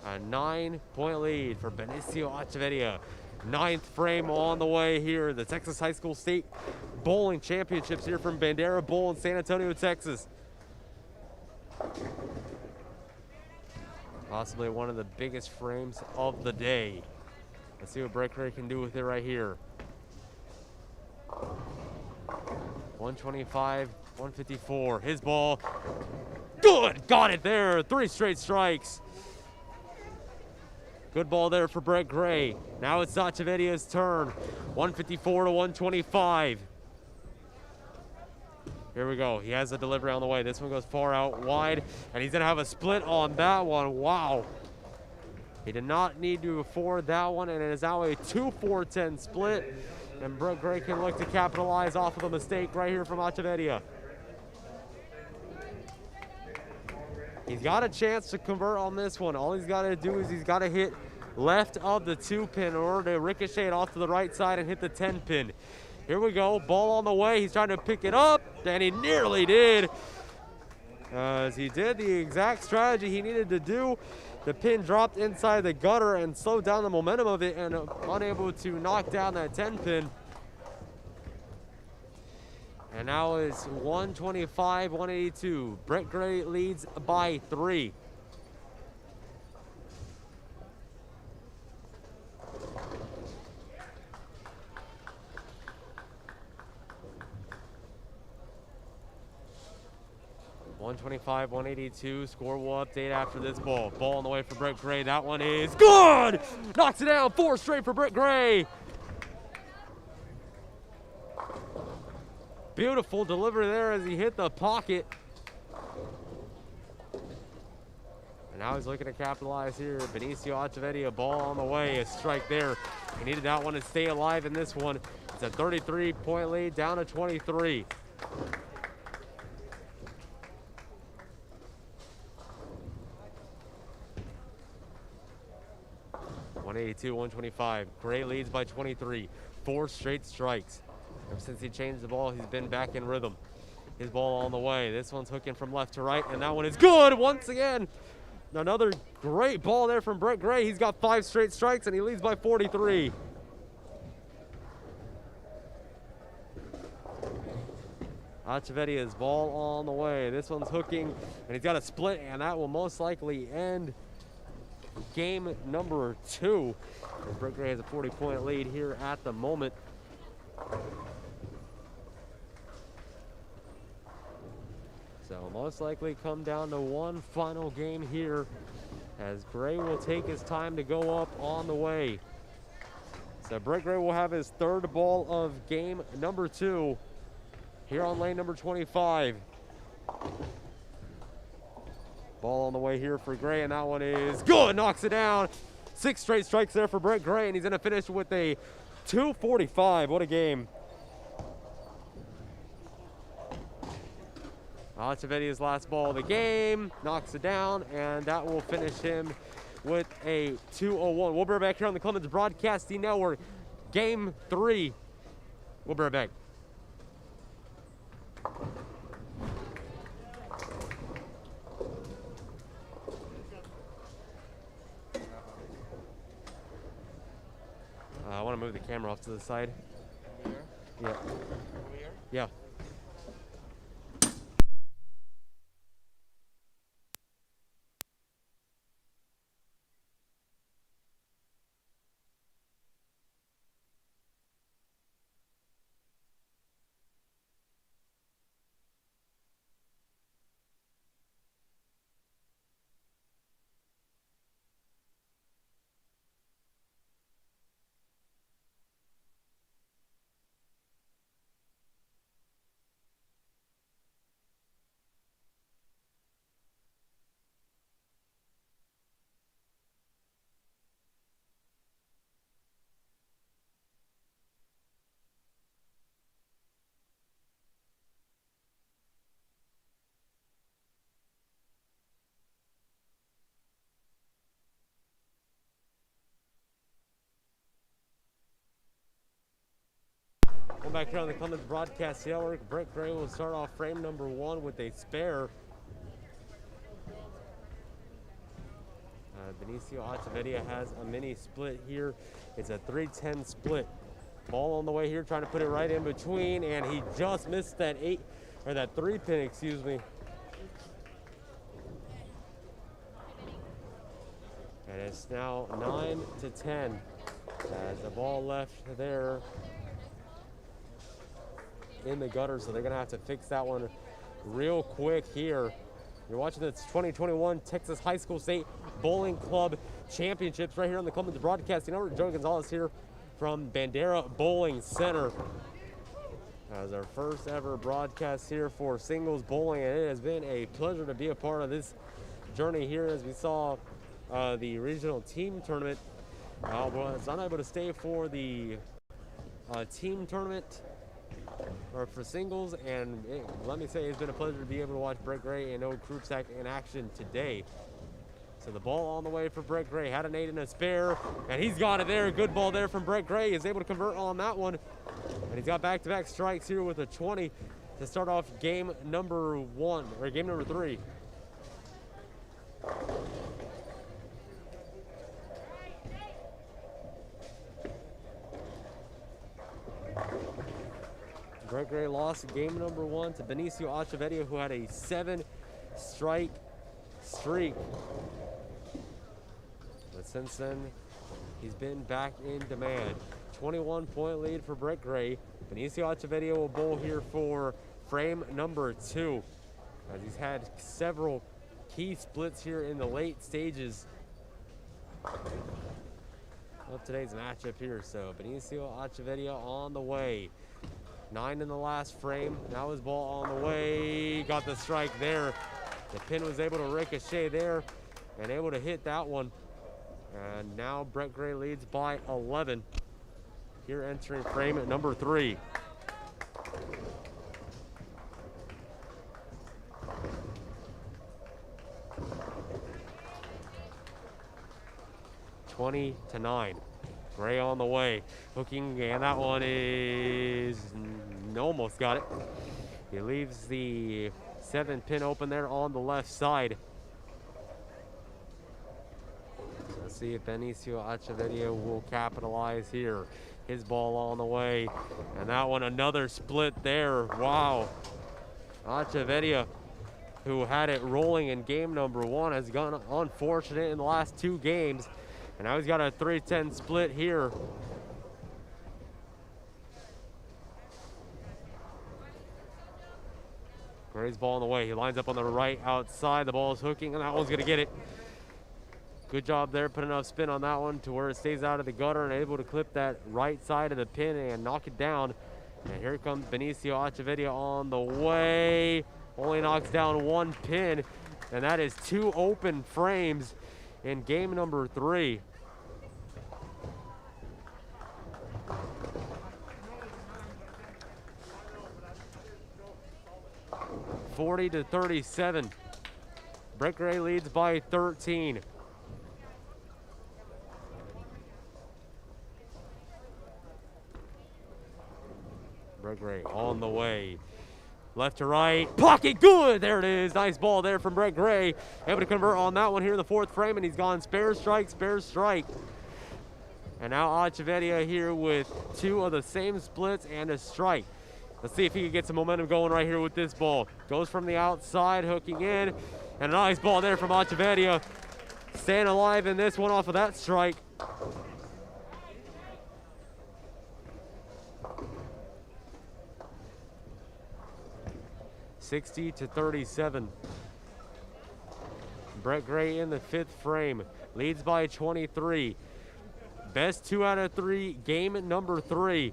Speaker 1: A 9-point lead for Benicio Achavedia. 9th frame on the way here. The Texas High School State Bowling Championships here from Bandera Bowl in San Antonio, Texas. Possibly one of the biggest frames of the day. Let's see what Brett Gray can do with it right here. 125, 154. His ball. Good. Got it there. 3 straight strikes. Good ball there for Brett Gray. Now it's Achavedia's turn. 154 to 125. Here we go. He has a delivery on the way. This one goes far out wide, and he's going to have a split on that one. Wow. He did not need to afford that one, and it is now a 2-4-10 split. And Brett Gray can look to capitalize off of the mistake right here from Achavedia. He's got a chance to convert on this one. All he's got to do is he's got to hit left of the 2-pin in order to ricochet it off to the right side and hit the 10-pin. Here we go. Ball on the way. He's trying to pick it up, and he nearly did. As he did the exact strategy he needed to do. The pin dropped inside the gutter and slowed down the momentum of it, and unable to knock down that 10-pin. And now it's 125-182. Brett Gray leads by 3. (125-182). Score will update after this ball. Ball on the way for Brett Gray. That one is good. Knocks it down. 4 straight for Brett Gray. Beautiful delivery there as he hit the pocket. And now he's looking to capitalize here. Benicio Acevedo, ball on the way. A strike there. He needed that one to stay alive in this one. It's a 33-point lead, down to 23. (182-125). Gray leads by 23. 4 straight strikes. Ever since he changed the ball, he's been back in rhythm. His ball on the way. This one's hooking from left to right, and that one is good once again. Another great ball there from Brett Gray. He's got 5 straight strikes, and he leads by 43. Acevedo's ball on the way. This one's hooking, and he's got a split, and that will most likely end game number 2. Brett Gray has a 40-point lead here at the moment. So most likely come down to one final game here as Gray will take his time to go up on the way. So Brett Gray will have his 3rd ball of game number 2 here on lane number 25. Ball on the way here for Gray, and that one is good. Knocks it down. 6 straight strikes there for Brett Gray, and he's going to finish with a 245. What a game. Acevedo's last ball of the game. Knocks it down, and that will finish him with a 201. We'll be right back here on the Clemens Broadcasting Network. Game 3. We'll be right back. I want to move the camera off to the side.
Speaker 5: Over here?
Speaker 1: Yeah.
Speaker 5: Over here?
Speaker 1: Yeah. Well, back here on the Clemens Broadcast Network, Brett Gray will start off frame number 1 with a spare. Benicio Acevedo has a mini split here. It's a 3-10 split. Ball on the way here, trying to put it right in between, and he just missed that 3 pin, excuse me. And it's now 9-10 as the ball left there in the gutter, so they're gonna have to fix that one real quick here. You're watching the 2021 Texas High School State Bowling Club Championships right here on the Clemens Broadcasting Network. Joe Gonzalez here from Bandera Bowling Center. As our first ever broadcast here for singles bowling, and it has been a pleasure to be a part of this journey here as we saw the regional team tournament. Was unable to stay for the team tournament or for singles, and let me say it's been a pleasure to be able to watch Brett Gray and Noah Krupczak in action today. So the ball on the way for Brett Gray. Had an 8 and a spare, and he's got it there. Good ball there from Brett Gray. He's able to convert on that one, and he's got back-to-back strikes here with a 20 to start off game number 1 or game number 3. Brett Gray lost game number 1 to Benicio Achevedia, who had a 7-strike streak. But since then, he's been back in demand. 21-point lead for Brett Gray. Benicio Achevedia will bowl here for frame number 2, as he's had several key splits here in the late stages of today's matchup here. So Benicio Achevedia on the way. 9 in the last frame. Now his ball on the way. Got the strike there. The pin was able to ricochet there and able to hit that one. And now Brett Gray leads by 11. Here entering frame at number 3. (20-9). Gray on the way, hooking, and that one is almost got it. He leaves the 7-pin open there on the left side. Let's see if Benicio Achevedia will capitalize here. His ball on the way, and that one another split there. Wow. Achevedia, who had it rolling in game number 1, has gone unfortunate in the last 2 games, and now he's got a 3-10 split here. Gray's ball on the way. He lines up on the right outside. The ball is hooking, and that one's going to get it. Good job there, put enough spin on that one to where it stays out of the gutter and able to clip that right side of the pin and knock it down. And here comes Benicio Achevedia on the way. Only knocks down 1 pin, and that is 2 open frames in game number 3. (40-37). Brett Gray leads by 13. Brett Gray on the way. Left to right. Pocket good. There it is. Nice ball there from Brett Gray. Able to convert on that one here in the 4th frame, and he's gone spare strike, spare strike. And now Achevedia here with 2 of the same splits and a strike. Let's see if he can get some momentum going right here with this ball. Goes from the outside, hooking in. And a nice ball there from Achevedia. Staying alive in this one off of that strike. (60-37). Brett Gray in the 5th frame. Leads by 23. Best 2 out of 3, game number 3.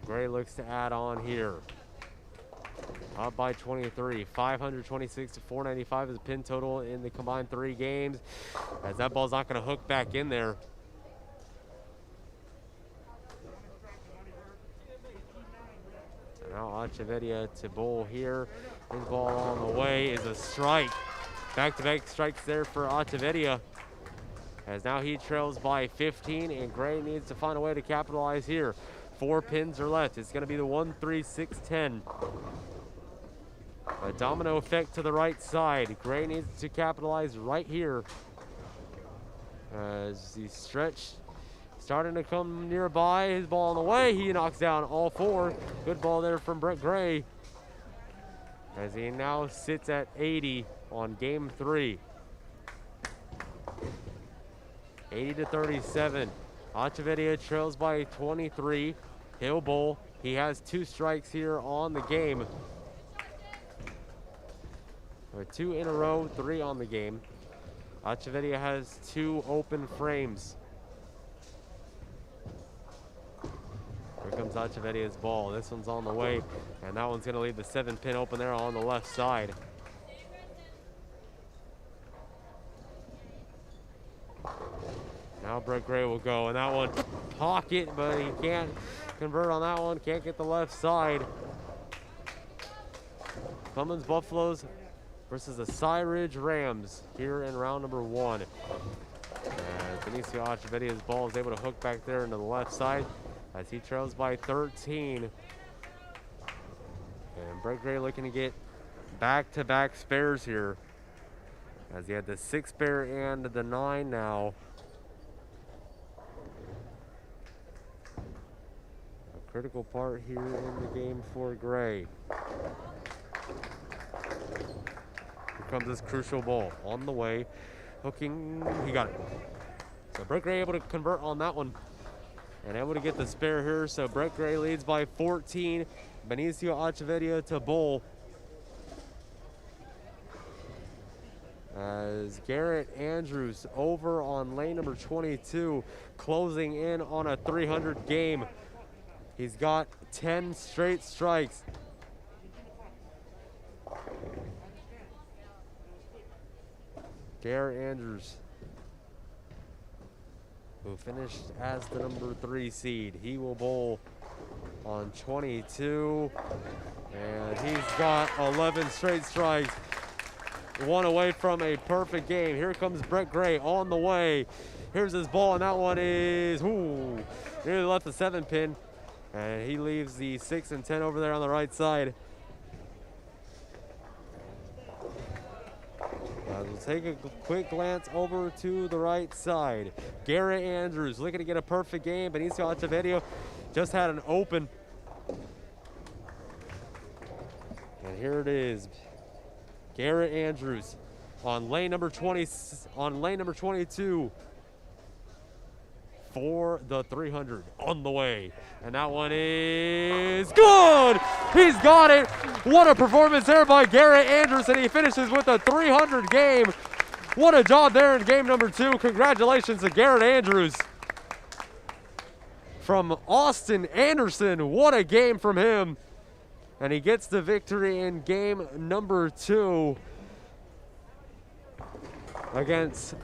Speaker 1: Gray looks to add on here. Up by 23. 526-495 is the pin total in the combined 3 games, as that ball's not going to hook back in there. So now Achevedia to bowl here. His ball on the way is a strike. Back-to-back strikes there for Achevedia, as now he trails by 15, and Gray needs to find a way to capitalize here. 4 pins are left. It's going to be the 1-3-6-10. A domino effect to the right side. Gray needs to capitalize right here, as he stretched, starting to come nearby. His ball on the way. He knocks down all 4. Good ball there from Brett Gray, as he now sits at 80 on game 3. 80-37. Achevedia trails by 23. He'll bowl. He has 2 strikes here on the game. Or 2 in a row, 3 on the game. Achevedia has 2 open frames. Here comes Achevedia's ball. This one's on the way, and that one's going to leave the 7-pin open there on the left side. Now Brett Gray will go, and that one pocket, but he can't convert on that one. Can't get the left side. Clemens Buffaloes versus the Cy Ridge Rams here in round number 1. Benicio Achevedia's ball is able to hook back there into the left side, as he trails by 13. And Brett Gray looking to get back-to-back spares here, as he had the 6 spare and the 9 now. critical part here in the game for Gray. Here comes this crucial ball on the way. Hooking, he got it. So Brett Gray able to convert on that one and able to get the spare here. So Brett Gray leads by 14. Benicio Achavedia to bowl. As Garrett Andrews over on lane number 22, closing in on a 300 game. He's got 10 straight strikes. Garrett Andrews, who finished as the number 3 seed. He will bowl on 22, and he's got 11 straight strikes. One away from a perfect game. Here comes Brett Gray on the way. Here's his ball, and that one is nearly left the 7 pin, and he leaves the 6 and 10 over there on the right side. We'll take a quick glance over to the right side. Garrett Andrews looking to get a perfect game. Benicio Achavedia just had an open. And here it is. Garrett Andrews on lane number 22 for the 300 on the way. And that one is good. He's got it. What a performance there by Garrett Andrews, and he finishes with a 300 game. What a job there in game number 2. Congratulations to Garrett Andrews. From Austin Anderson, what a game from him. And he gets the victory in game number 2 against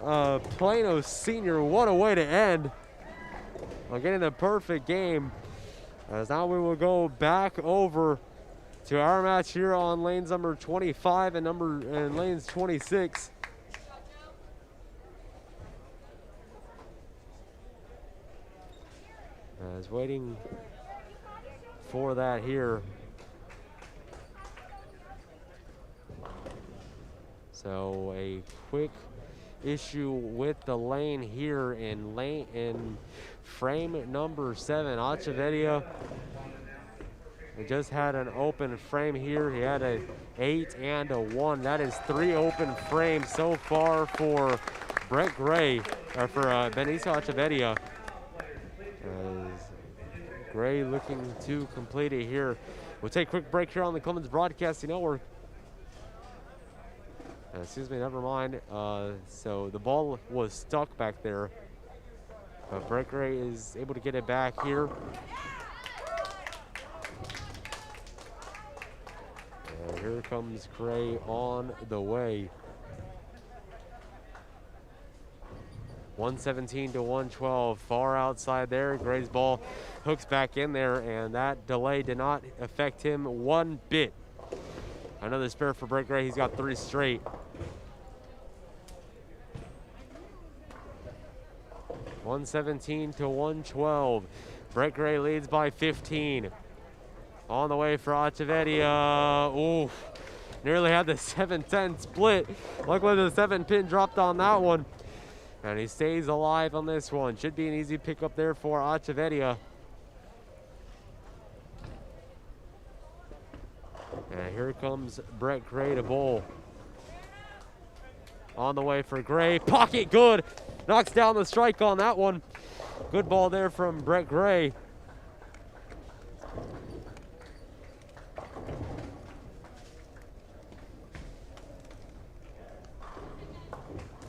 Speaker 1: Plano Senior. What a way to end on getting the perfect game. As now we will go back over to our match here on lanes number 25 and lanes 26. As waiting for that here. So a quick issue with the lane here in frame number 7. Achavedia just had an open frame here. He had a 8 and a 1. That is 3 open frames so far for Brett Gray, or for Benicio Achavedia. Gray looking to complete it here. We'll take a quick break here on the Clemens Broadcasting Network. Excuse me, never mind. So the ball was stuck back there. But Brett Gray is able to get it back here. And here comes Gray on the way. 117 to 112, far outside there. Gray's ball hooks back in there, and that delay did not affect him one bit. Another spare for Brett Gray. He's got 3 straight. .117 to 112. Brett Gray leads by 15. On the way for Achavedia. Oof. Nearly had the 7-10 split. Luckily the 7 pin dropped on that one. And he stays alive on this one. Should be an easy pickup there for Achavedia. And here comes Brett Gray to bowl. On the way for Gray. Pocket good. Knocks down the strike on that one. Good ball there from Brett Gray.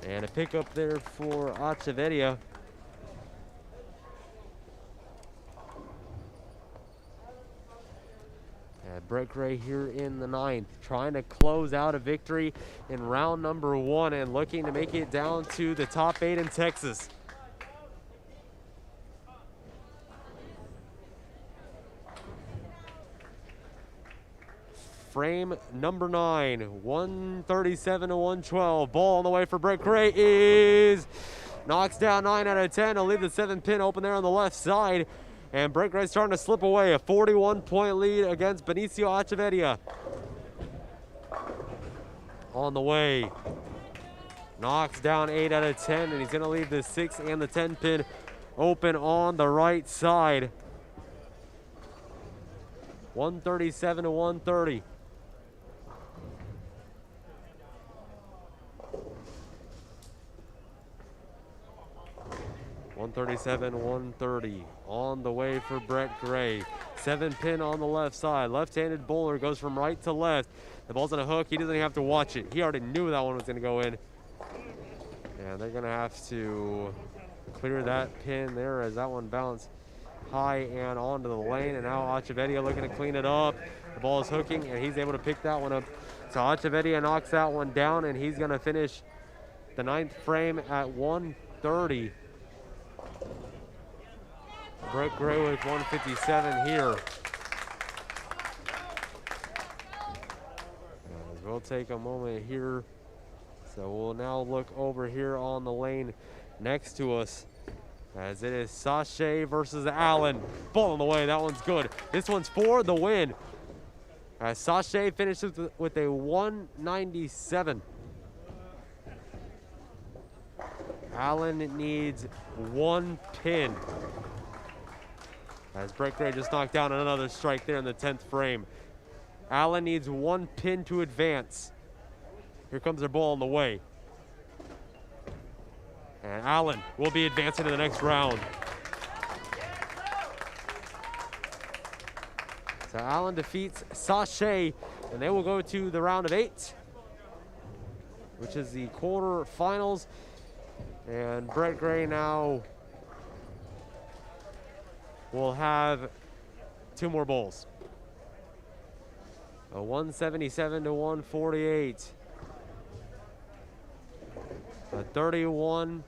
Speaker 1: And a pickup there for Achavedia. Brett Gray here in the 9th, trying to close out a victory in round number 1 and looking to make it down to the top 8 in Texas. Frame number 9, 137 to 112. Ball on the way for Brett Gray is knocks down 9 out of 10. He'll leave the 7 pin open there on the left side. And Brett Gray's starting to slip away. A 41-point lead against Benicio Achavedia. On the way. Knocks down 8 out of 10, and he's going to leave the 6 and the 10 pin open on the right side. 137 to 130. .137, 130 on the way for Brett Gray. 7-pin on the left side. Left-handed bowler goes from right to left. The ball's on a hook. He doesn't even have to watch it. He already knew that one was going to go in. And they're going to have to clear that pin there as that one bounced high and onto the lane. And now Achavedia looking to clean it up. The ball is hooking, and he's able to pick that one up. So Achavedia knocks that one down, and he's going to finish the 9th frame at 130. Brett Gray with 157 here. As we'll take a moment here. So we'll now look over here on the lane next to us as it is Sachet versus Allen. Ball on the way, that one's good. This one's for the win. As Sachet finishes with a 197. Allen needs 1 pin. As Brett Gray just knocked down another strike there in the 10th frame. Allen needs 1 pin to advance. Here comes their ball on the way. And Allen will be advancing to the next round. So Allen defeats Sachet, and they will go to the round of 8, which is the quarterfinals. And Brett Gray now will have 2 more bowls. A 177 to 148. A 31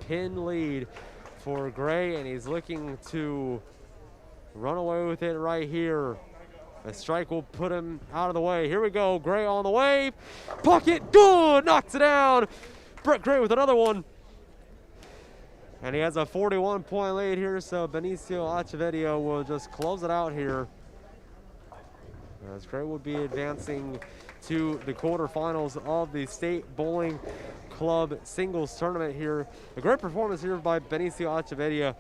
Speaker 1: pin lead for Gray, and he's looking to run away with it right here. A strike will put him out of the way. Here we go, Gray on the wave. Pocket, good, knocks it down. Brett Gray with another one. And he has a 41-point lead here, so Benicio Achavedia will just close it out here. As Gray will be advancing to the quarterfinals of the State Bowling Club Singles Tournament here. A great performance here by Benicio Achavedia.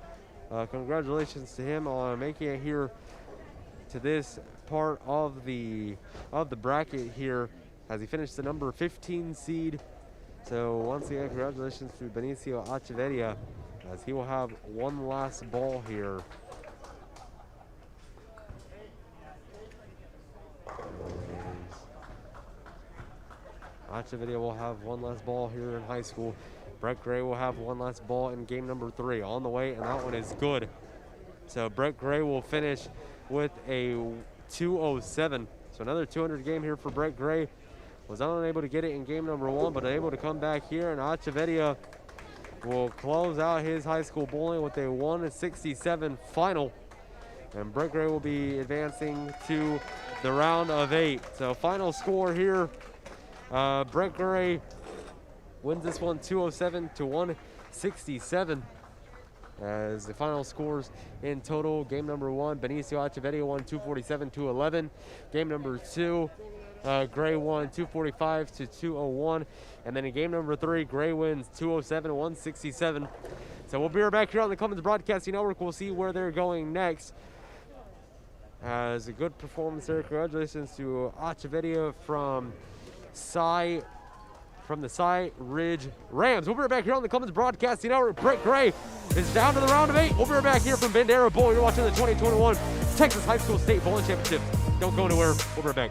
Speaker 1: Congratulations to him on making it here to this part of the bracket here as he finished the number 15 seed. So once again, congratulations to Benicio Achavedia as he will have one last ball here. Achavedia will have one last ball here in high school. Brett Gray will have one last ball in game number 3 on the way, and that one is good. So Brett Gray will finish with a 207. So another 200 game here for Brett Gray. Was unable to get it in game number 1, but able to come back here, and Achavedia will close out his high school bowling with a 167 final. And Brett Gray will be advancing to the round of 8. So final score here, Brett Gray wins this one 207 to 167. As the final scores in total, game number 1, Benicio Achavedia won 247 to 11. Game number 2, Gray won 245 to 201. And then in game number 3, Gray wins 207 to 167. So we'll be right back here on the Clemens Broadcasting Network. We'll see where they're going next. As a good performance there. Congratulations to Achavedia from the Cy Ridge Rams. We'll be right back here on the Clemens Broadcasting Network. Brett Gray is down to the round of 8. We'll be right back here from Bandera Bowl. You're watching the 2021 Texas High School State Bowling Championship. Don't go anywhere. We'll be right back.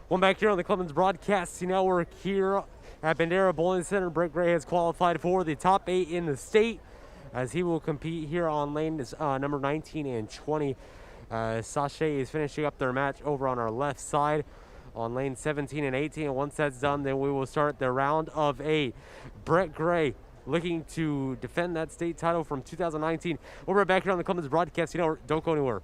Speaker 1: One back here on the Clemens Broadcasting Network here at Bandera Bowling Center. Brett Gray has qualified for the top 8 in the state as he will compete here on lanes number 19 and 20. Sasha is finishing up their match over on our left side on lane 17 and 18. And once that's done, then we will start the round of 8. Brett Gray looking to defend that state title from 2019. We're right back here on the Clemens Broadcasting Network. Don't go anywhere.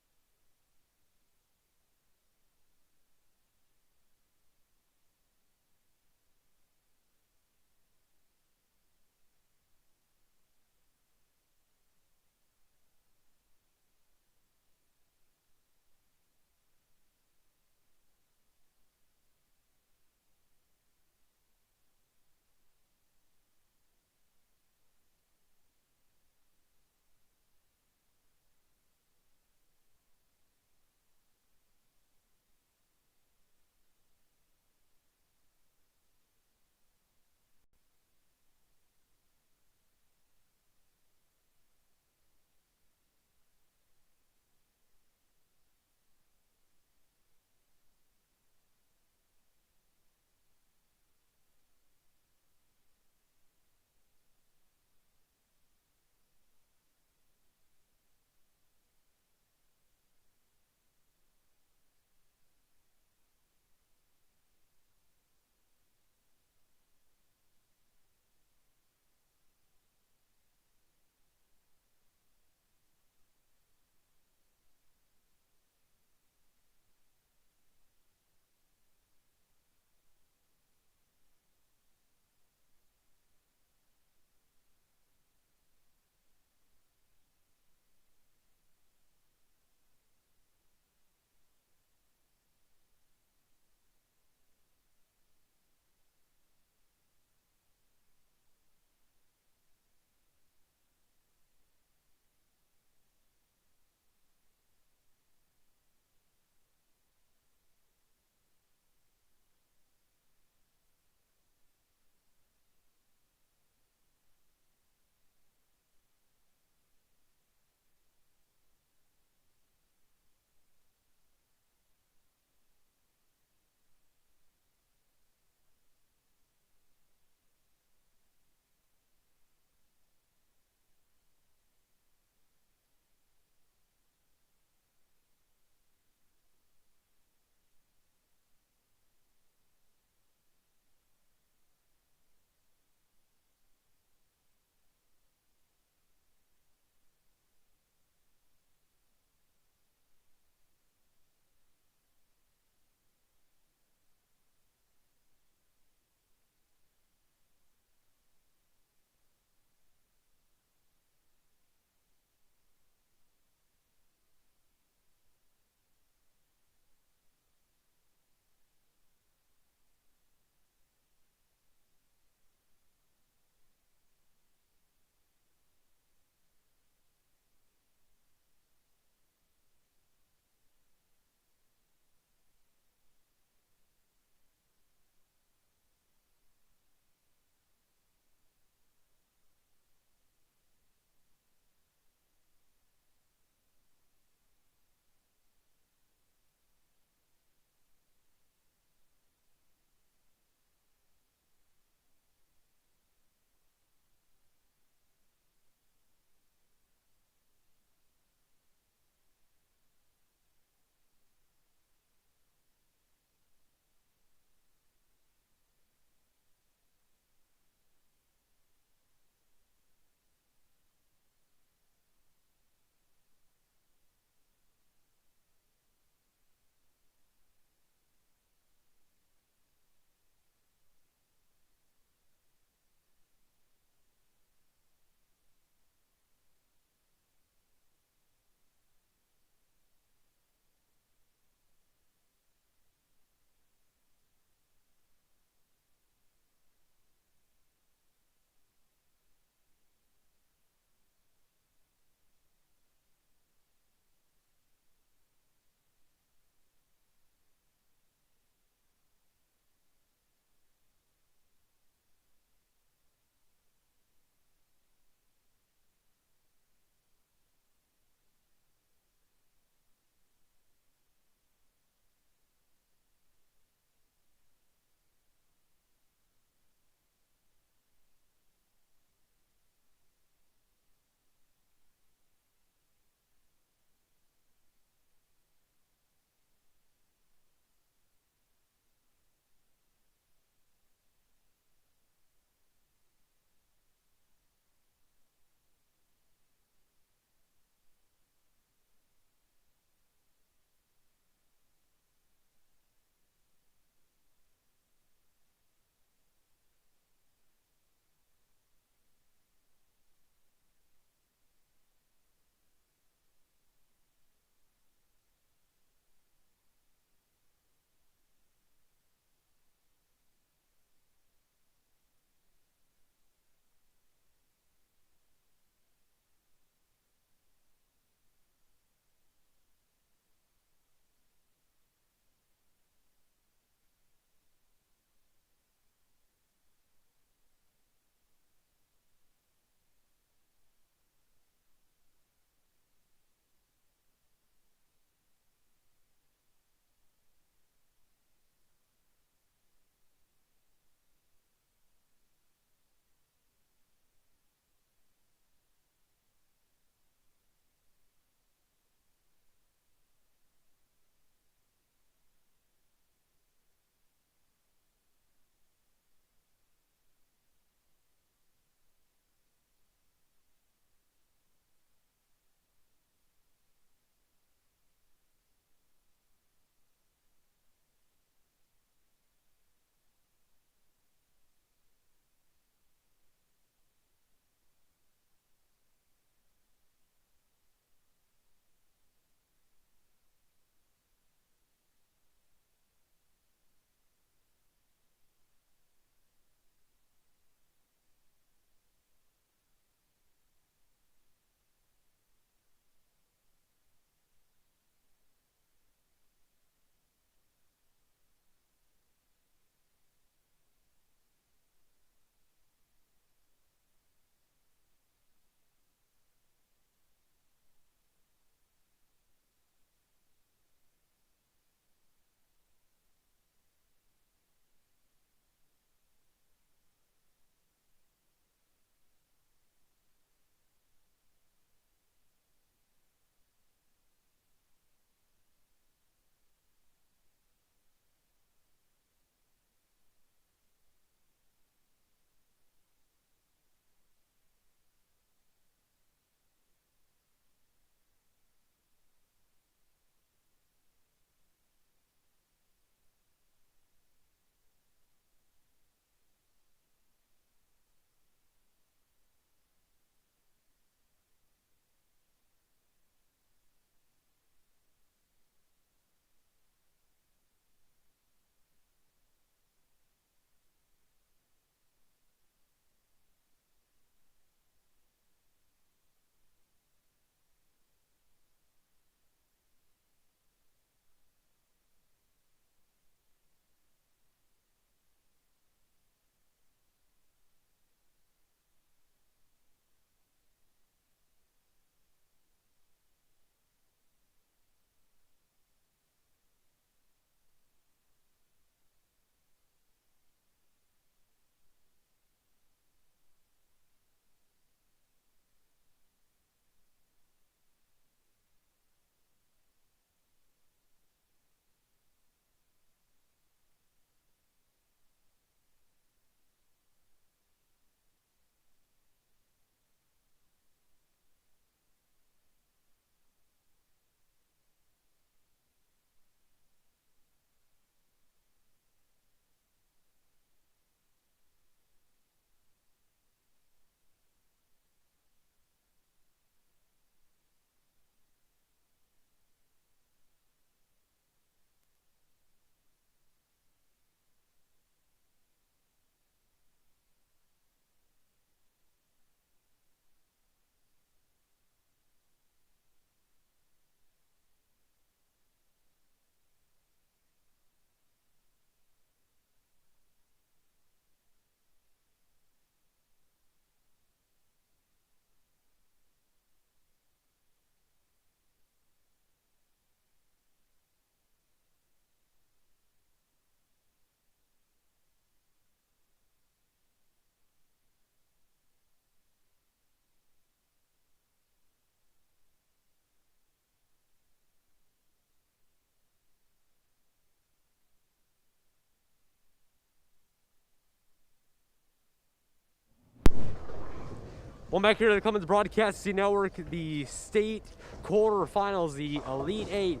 Speaker 1: Well, back here to the Clemens Broadcasting Network, the state quarterfinals, the Elite Eight,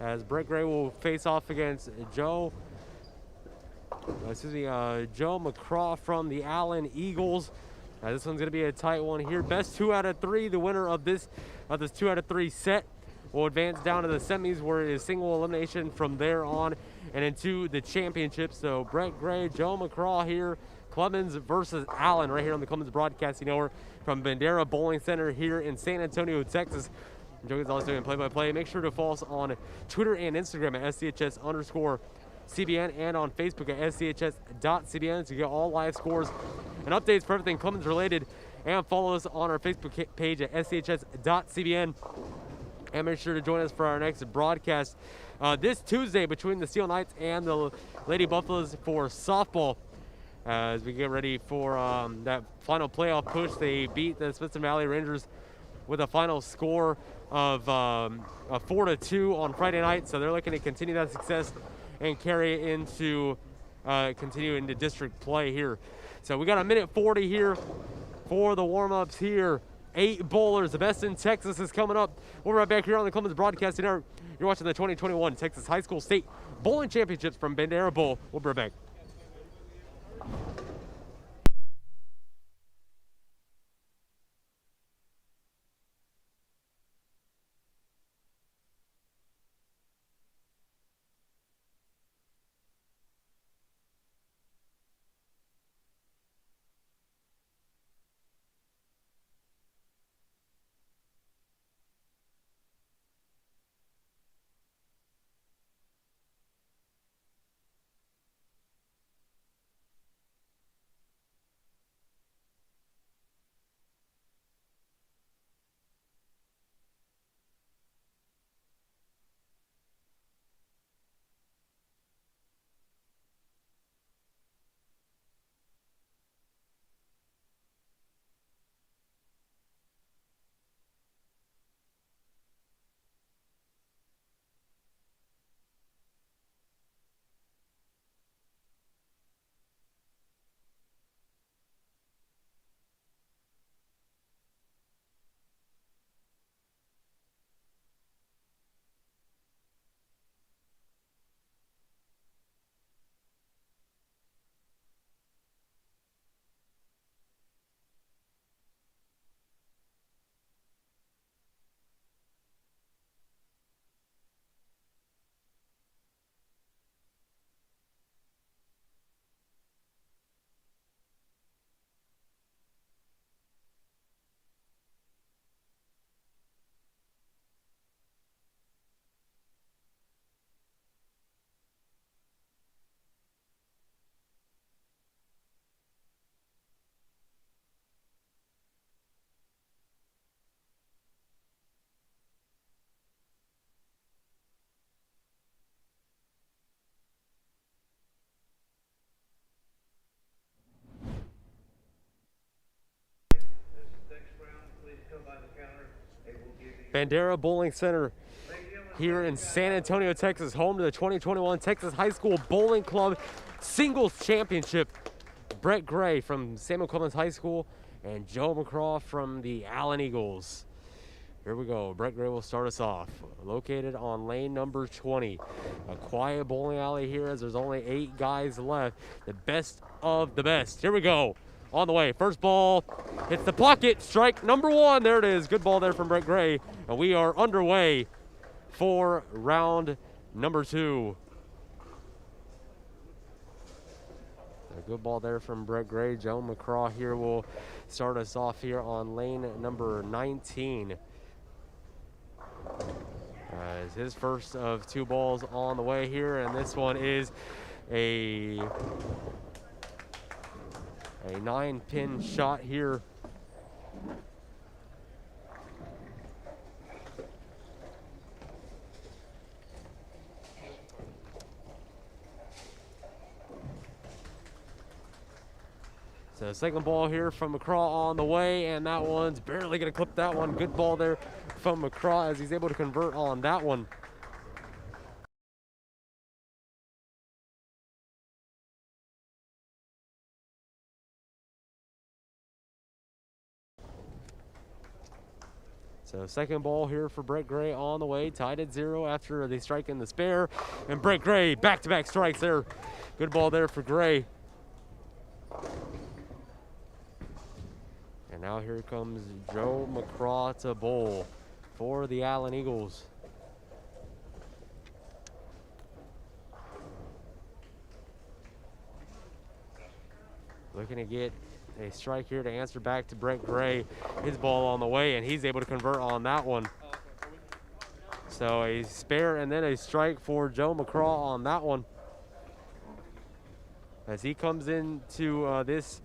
Speaker 1: as Brett Gray will face off against Joe McCraw from the Allen Eagles. This one's going to be a tight one here. Best 2 out of 3. The winner of this 2 out of 3 set will advance down to the semis, where it is single elimination from there on and into the championship. So Brett Gray, Joe McCraw here. Clemens versus Allen right here on the Clemens Broadcasting Network from Bandera Bowling Center here in San Antonio, Texas. Joe Gonzalez doing play-by-play. Make sure to follow us on Twitter and Instagram at SCHS_CBN and on Facebook at SCHS.CBN to get all live scores and updates for everything Clemens related. And follow us on our Facebook page at SCHS.CBN. And make sure to join us for our next broadcast this Tuesday between the Steel Knights and the Lady Buffaloes for softball. As we get ready for that final playoff push, they beat the Smithson Valley Rangers with a final score of 4-2 on Friday night. So they're looking to continue that success and carry it into district play here. So we got a minute 40 here for the warm-ups here. 8 bowlers, the best in Texas is coming up. We'll be right back here on the Clemens Broadcasting Network. You're watching the 2021 Texas High School State Bowling Championships from Bandera Bowl. We'll be right back. Bandera Bowling Center here in San Antonio, Texas, home to the 2021 Texas High School Bowling Club Singles Championship. Brett Gray from Samuel Clemens High School and Joe McCraw from the Allen Eagles. Here we go. Brett Gray will start us off. Located on lane number 20. A quiet bowling alley here as there's only 8 guys left. The best of the best. Here we go. On the way. First ball hits the pocket. Strike number 1. There it is. Good ball there from Brett Gray. And we are underway for round number 2. A good ball there from Brett Gray. Joe McCraw here will start us off here on lane number 19. As his first of 2 balls on the way here, and this one is a 9-pin shot here. So second ball here from McCraw on the way, and that one's barely going to clip that one. Good ball there from McCraw as he's able to convert on that one. So second ball here for Brett Gray on the way, tied at 0 after they strike in the spare. And Brett Gray, back-to-back strikes there. Good ball there for Gray. And now here comes Joe McCraw to bowl for the Allen Eagles. Looking to get a strike here to answer back to Brett Gray. His ball on the way, and he's able to convert on that one. So a spare and then a strike for Joe McCraw on that one. As he comes into this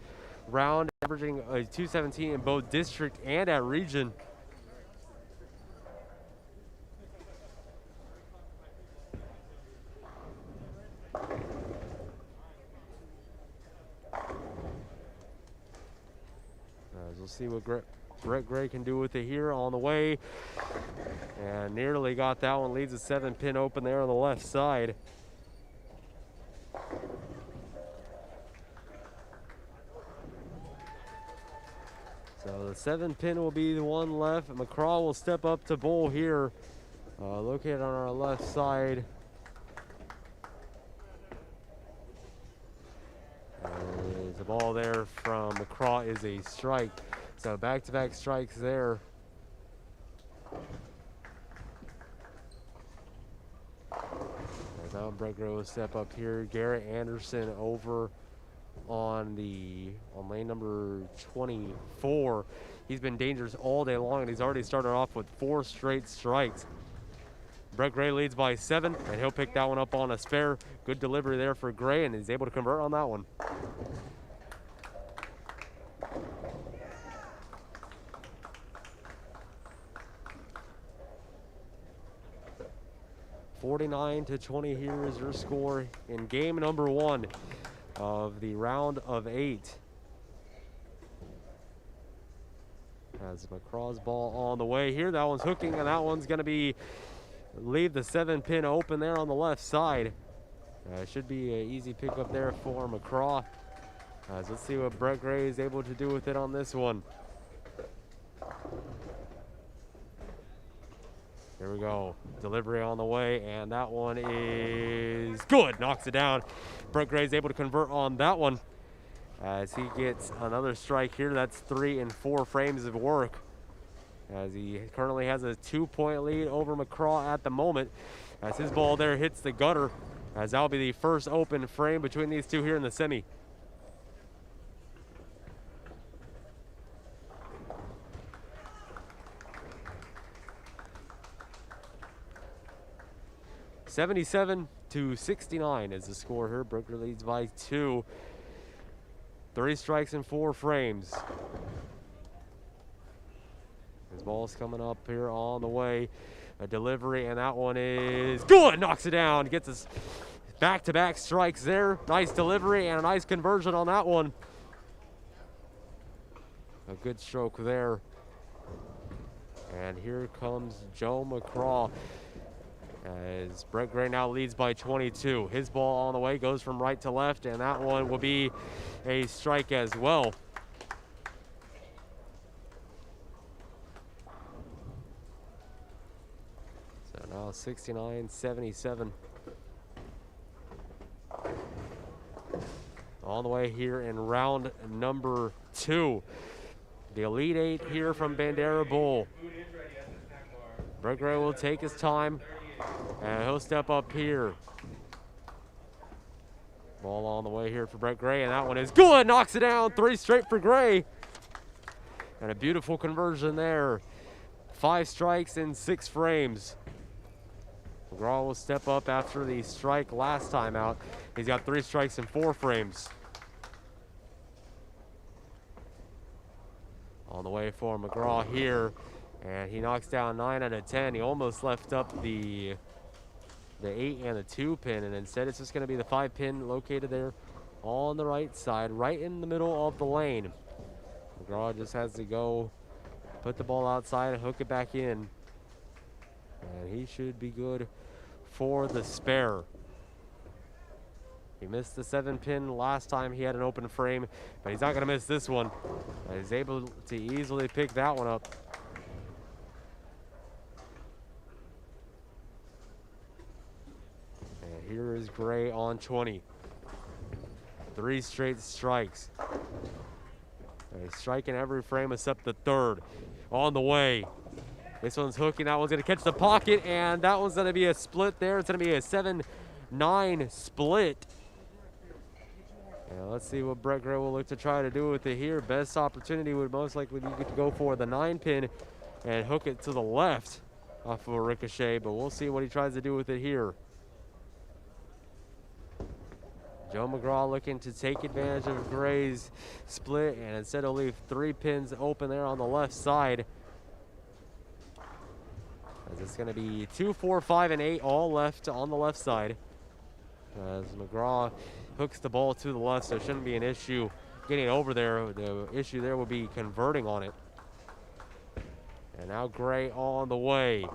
Speaker 1: round, averaging a 217 in both district and at region. We'll see what Brett Gray can do with it here on the way. And nearly got that one. Leaves a 7-pin open there on the left side. So the 7-pin will be the one left. McCraw will step up to bowl here, located on our left side. And the ball there from McCraw is a strike. So back-to-back strikes there. And now Brett Gray will step up here. Garrett Anderson over on lane number 24. He's been dangerous all day long, and he's already started off with 4 straight strikes. Brett Gray leads by 7, and he'll pick that one up on a spare. Good delivery there for Gray, and he's able to convert on that one. (49-20) here is your score in game number 1 of the round of 8. As McCraw's ball on the way here, that one's hooking, and that one's going to leave the 7-pin open there on the left side. Should be an easy pickup there for McCraw. Let's see what Brett Gray is able to do with it on this one. Here we go. Delivery on the way, and that one is good. Knocks it down. Brett Gray is able to convert on that one as he gets another strike here. That's 3 and 4 frames of work, as he currently has a 2-point lead over McCraw at the moment, as his ball there hits the gutter, as that'll be the first open frame between these two here in the semi. (77-69) is the score here. Brooker leads by 2. 3 strikes and 4 frames. His ball's coming up here on the way. A delivery, and that one is good. Knocks it down. Gets his back-to-back strikes there. Nice delivery and a nice conversion on that one. A good stroke there. And here comes Joe McCraw, as Brett Gray now leads by 22. His ball on the way goes from right to left, and that one will be a strike as well. So now 69-77. On the way here in round number 2. The Elite 8 here from Bandera Bowl. Brett Gray will take his time, and he'll step up here. Ball on the way here for Brett Gray, and that one is good. Knocks it down. 3 straight for Gray. And a beautiful conversion there. 5 strikes in 6 frames. McGraw will step up after the strike last time out. He's got 3 strikes in 4 frames. On the way for McGraw here, and he knocks down 9 out of 10. He almost left up the 8 and the 2 pin, and instead it's just going to be the 5 pin located there on the right side, right in the middle of the lane. McGraw just has to go put the ball outside and hook it back in, and he should be good for the spare. He missed the 7 pin last time he had an open frame, but he's not going to miss this one. He's able to easily pick that one up. here is Gray on 20. 3 straight strikes. He's striking every frame except the third. On the way. This one's hooking. That one's going to catch the pocket, and that one's going to be a split there. It's going to be a 7-9 split. And let's see what Brett Gray will look to try to do with it here. Best opportunity would most likely be to go for the 9-pin and hook it to the left off of a ricochet, but we'll see what he tries to do with it here. Joe McGraw looking to take advantage of Gray's split, and instead he'll leave 3 pins open there on the left side. As it's going to be 2, 4, 5, and 8 all left on the left side. As McGraw hooks the ball to the left, so it shouldn't be an issue getting over there. The issue there will be converting on it. And now Gray on the way.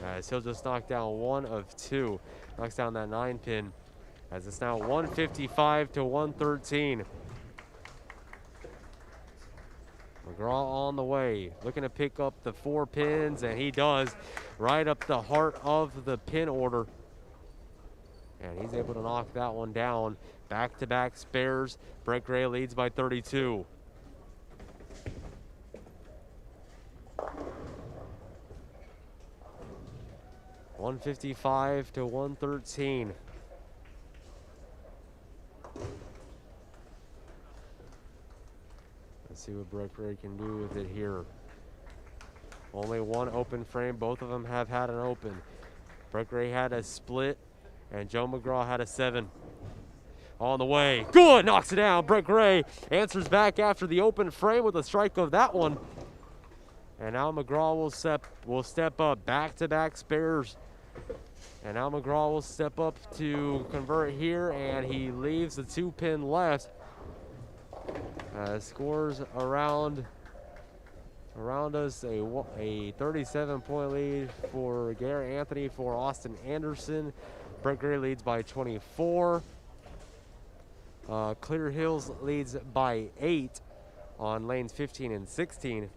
Speaker 1: As he'll just knock down 1 of 2. Knocks down that 9-pin. As it's now 155 to 113. McGraw on the way, looking to pick up the 4 pins, and he does, right up the heart of the pin order. And he's able to knock that one down. Back-to-back spares. Brett Gray leads by 32. $155 to 113. Let's see what Brett Gray can do with it here. Only 1 open frame. Both of them have had an open. Brett Gray had a split, and Joe McGraw had a 7. On the way. Good! Knocks it down. Brett Gray answers back after the open frame with a strike of that one. And now McGraw will step up. Back-to-back spares. And now McGraw will step up to convert here, and he leaves the 2-pin left. Scores around us a 37-point lead for Garrett Anthony for Austin Anderson. Brett Gray leads by 24. Clear Hills leads by 8 on lanes 15 and 16.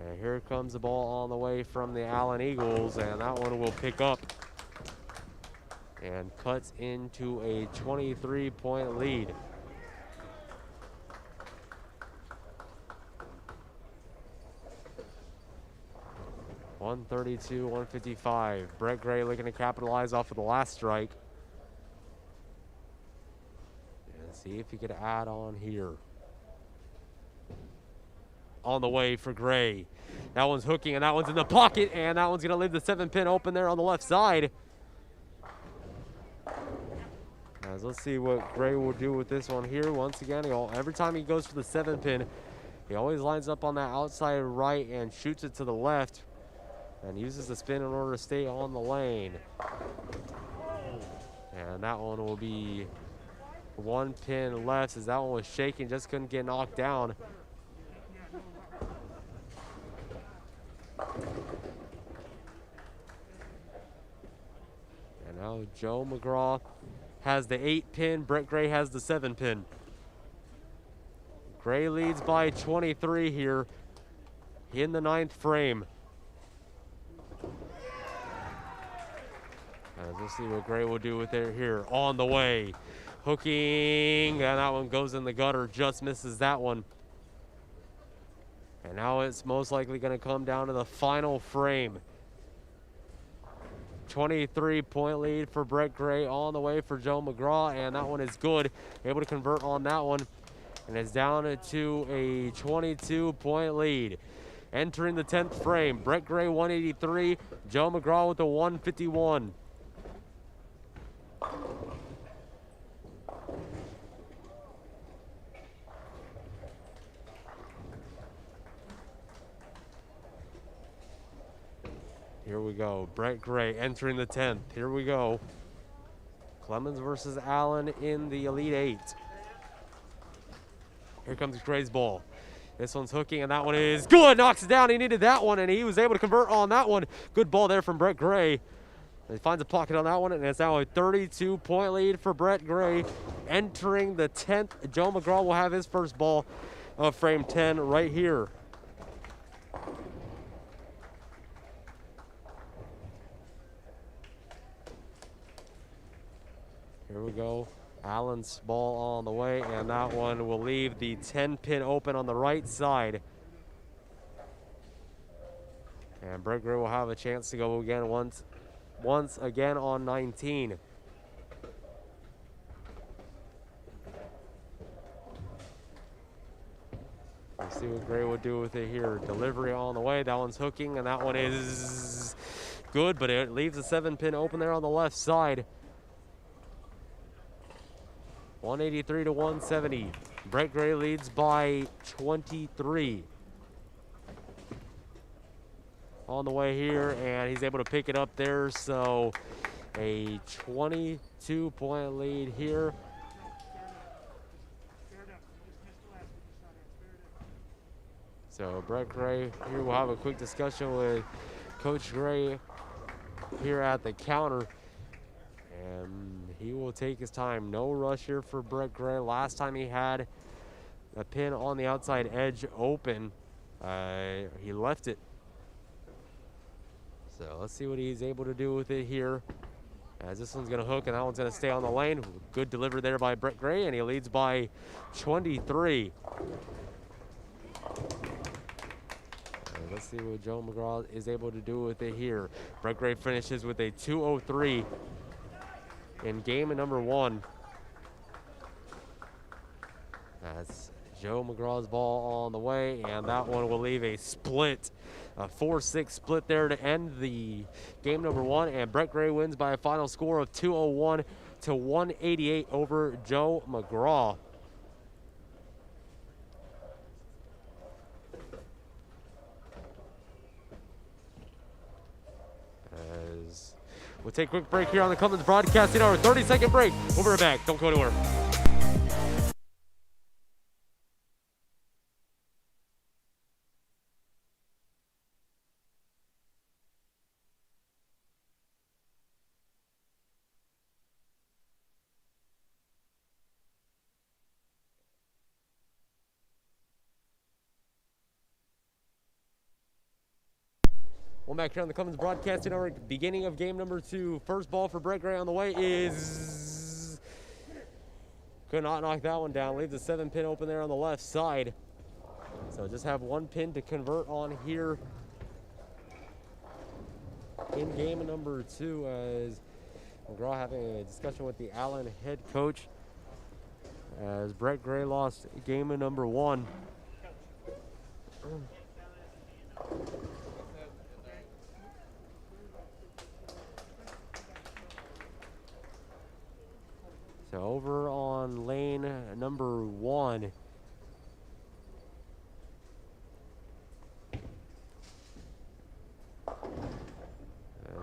Speaker 1: And here comes the ball on the way from the Allen Eagles, and that one will pick up and cuts into a 23-point lead. $132, $155. Brett Gray looking to capitalize off of the last strike. And see if he could add on here. On the way for Gray. That one's hooking, and that one's in the pocket, and that one's going to leave the 7-pin open there on the left side. As let's see what Gray will do with this one here. Once again, every time he goes for the 7-pin, he always lines up on that outside right and shoots it to the left and uses the spin in order to stay on the lane. And that one will be 1 pin left, as that one was shaking, just couldn't get knocked down. And now Joe McGraw has the 8-pin. Brett Gray has the 7-pin. Gray leads by 23 here in the 9th frame. As we'll see what Gray will do with it here. On the way. Hooking, and that one goes in the gutter. Just misses that one. And now it's most likely going to come down to the final frame. 23-point lead for Brett Gray on the way for Joe McGraw, and that one is good. Able to convert on that one, and it's down to a 22-point lead. Entering the 10th frame, Brett Gray 183, Joe McGraw with a 151. Here we go. Brett Gray entering the 10th. Here we go. Clemens versus Allen in the Elite 8. Here comes Gray's ball. This one's hooking, and that one is good. Knocks it down. He needed that one, and he was able to convert on that one. Good ball there from Brett Gray. He finds a pocket on that one, and it's now a 32-point lead for Brett Gray. Entering the 10th, Joe McGraw will have his first ball of frame 10 right here. Allen's ball on the way, and that one will leave the 10-pin open on the right side. And Brett Gray will have a chance to go again once again on 19. Let's see what Gray will do with it here. Delivery on the way. That one's hooking, and that one is good, but it leaves a 7-pin open there on the left side. 183 to 170. Brett Gray leads by 23. On the way here, and he's able to pick it up there, so a 22-point lead here. So Brett Gray here will have a quick discussion with Coach Gray here at the counter, and he will take his time. No rush here for Brett Gray. Last time he had a pin on the outside edge open, he left it. So let's see what he's able to do with it here. As this one's going to hook, and that one's going to stay on the lane. Good delivery there by Brett Gray, and he leads by 23. Let's see what Joe McGraw is able to do with it here. Brett Gray finishes with a 203 in game number 1. That's Joe McGraw's ball on the way, and that one will leave a split, a 4-6 split there to end the game number 1, and Brett Gray wins by a final score of 201 to 188 over Joe McGraw. We'll take a quick break here on the Clemens Broadcasting Hour. 30-second break. We'll be right back. Don't go anywhere. We're back here on the Clemens Broadcasting Hour, beginning of game number 2. First ball for Brett Gray on the way is... Could not knock that one down. Leaves a 7-pin open there on the left side. So just have 1 pin to convert on here in game number 2, as McGraw having a discussion with the Allen head coach, as Brett Gray lost game number 1. So over on lane number 1.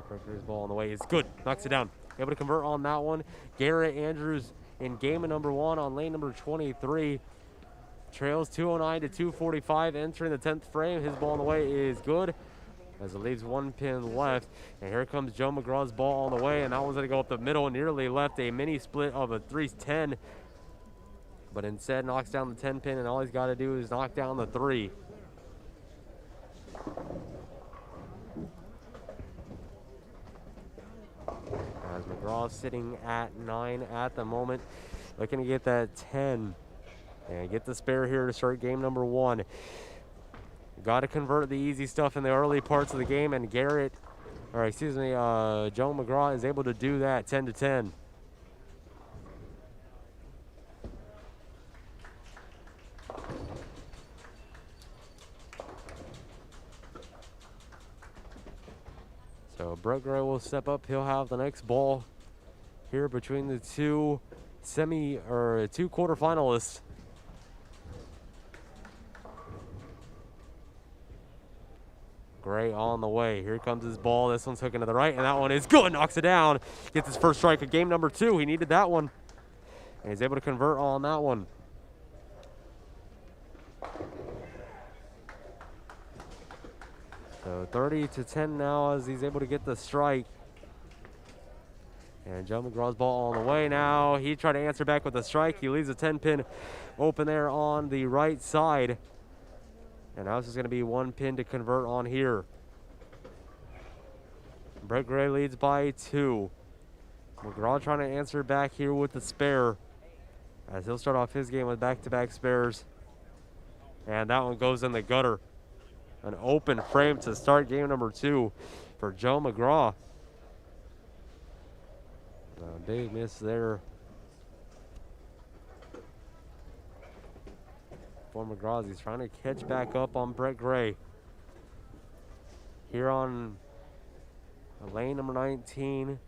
Speaker 1: Brooker's ball on the way is good. Knocks it down. Able to convert on that one. Garrett Andrews in game number 1 on lane number 23. Trails 209 to 245 entering the 10th frame. His ball on the way is good, as it leaves 1 pin left. And here comes Joe McGraw's ball on the way, and that one's going to go up the middle and nearly left a mini split of a 310. But instead knocks down the 10 pin, and all he's got to do is knock down the 3. As McGraw's sitting at 9 at the moment, looking to get that 10 and get the spare here to start game number 1. Got to convert the easy stuff in the early parts of the game, and Joe McGraw is able to do that. 10 to 10. So Brett Gray will step up. He'll have the next ball here between the two quarterfinalists. Gray on the way. Here comes his ball. This one's hooking to the right, and that one is good. Knocks it down. Gets his first strike of game number 2. He needed that one, and he's able to convert on that one. So 30 to 10 now, as he's able to get the strike. And Joe McGraw's ball on the way now. He tried to answer back with a strike. He leaves a 10-pin open there on the right side. And now this is going to be 1 pin to convert on here. Brett Gray leads by 2. McGraw trying to answer back here with the spare. as he'll start off his game with back-to-back spares. And that one goes in the gutter. An open frame to start game number 2 for Joe McGraw. A big miss there for McGraw as he's trying to catch back up on Brett Gray. Here on lane number 19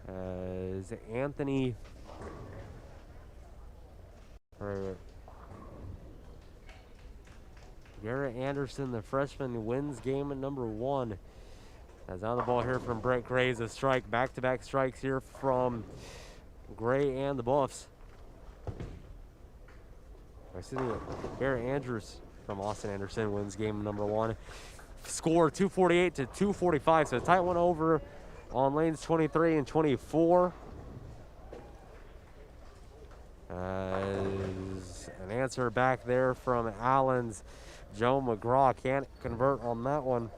Speaker 1: as Anthony Garrett Anderson, the freshman, wins game at number 1. As on the ball here from Brett Gray is a strike. Back-to-back strikes here from Gray and the Buffs. Excuse me, Garrett Andrews from Austin Anderson wins game number 1. Score 248 to 245, so a tight one over on lanes 23 and 24. As an answer back there from Allen's Joe McGraw can't convert on that one.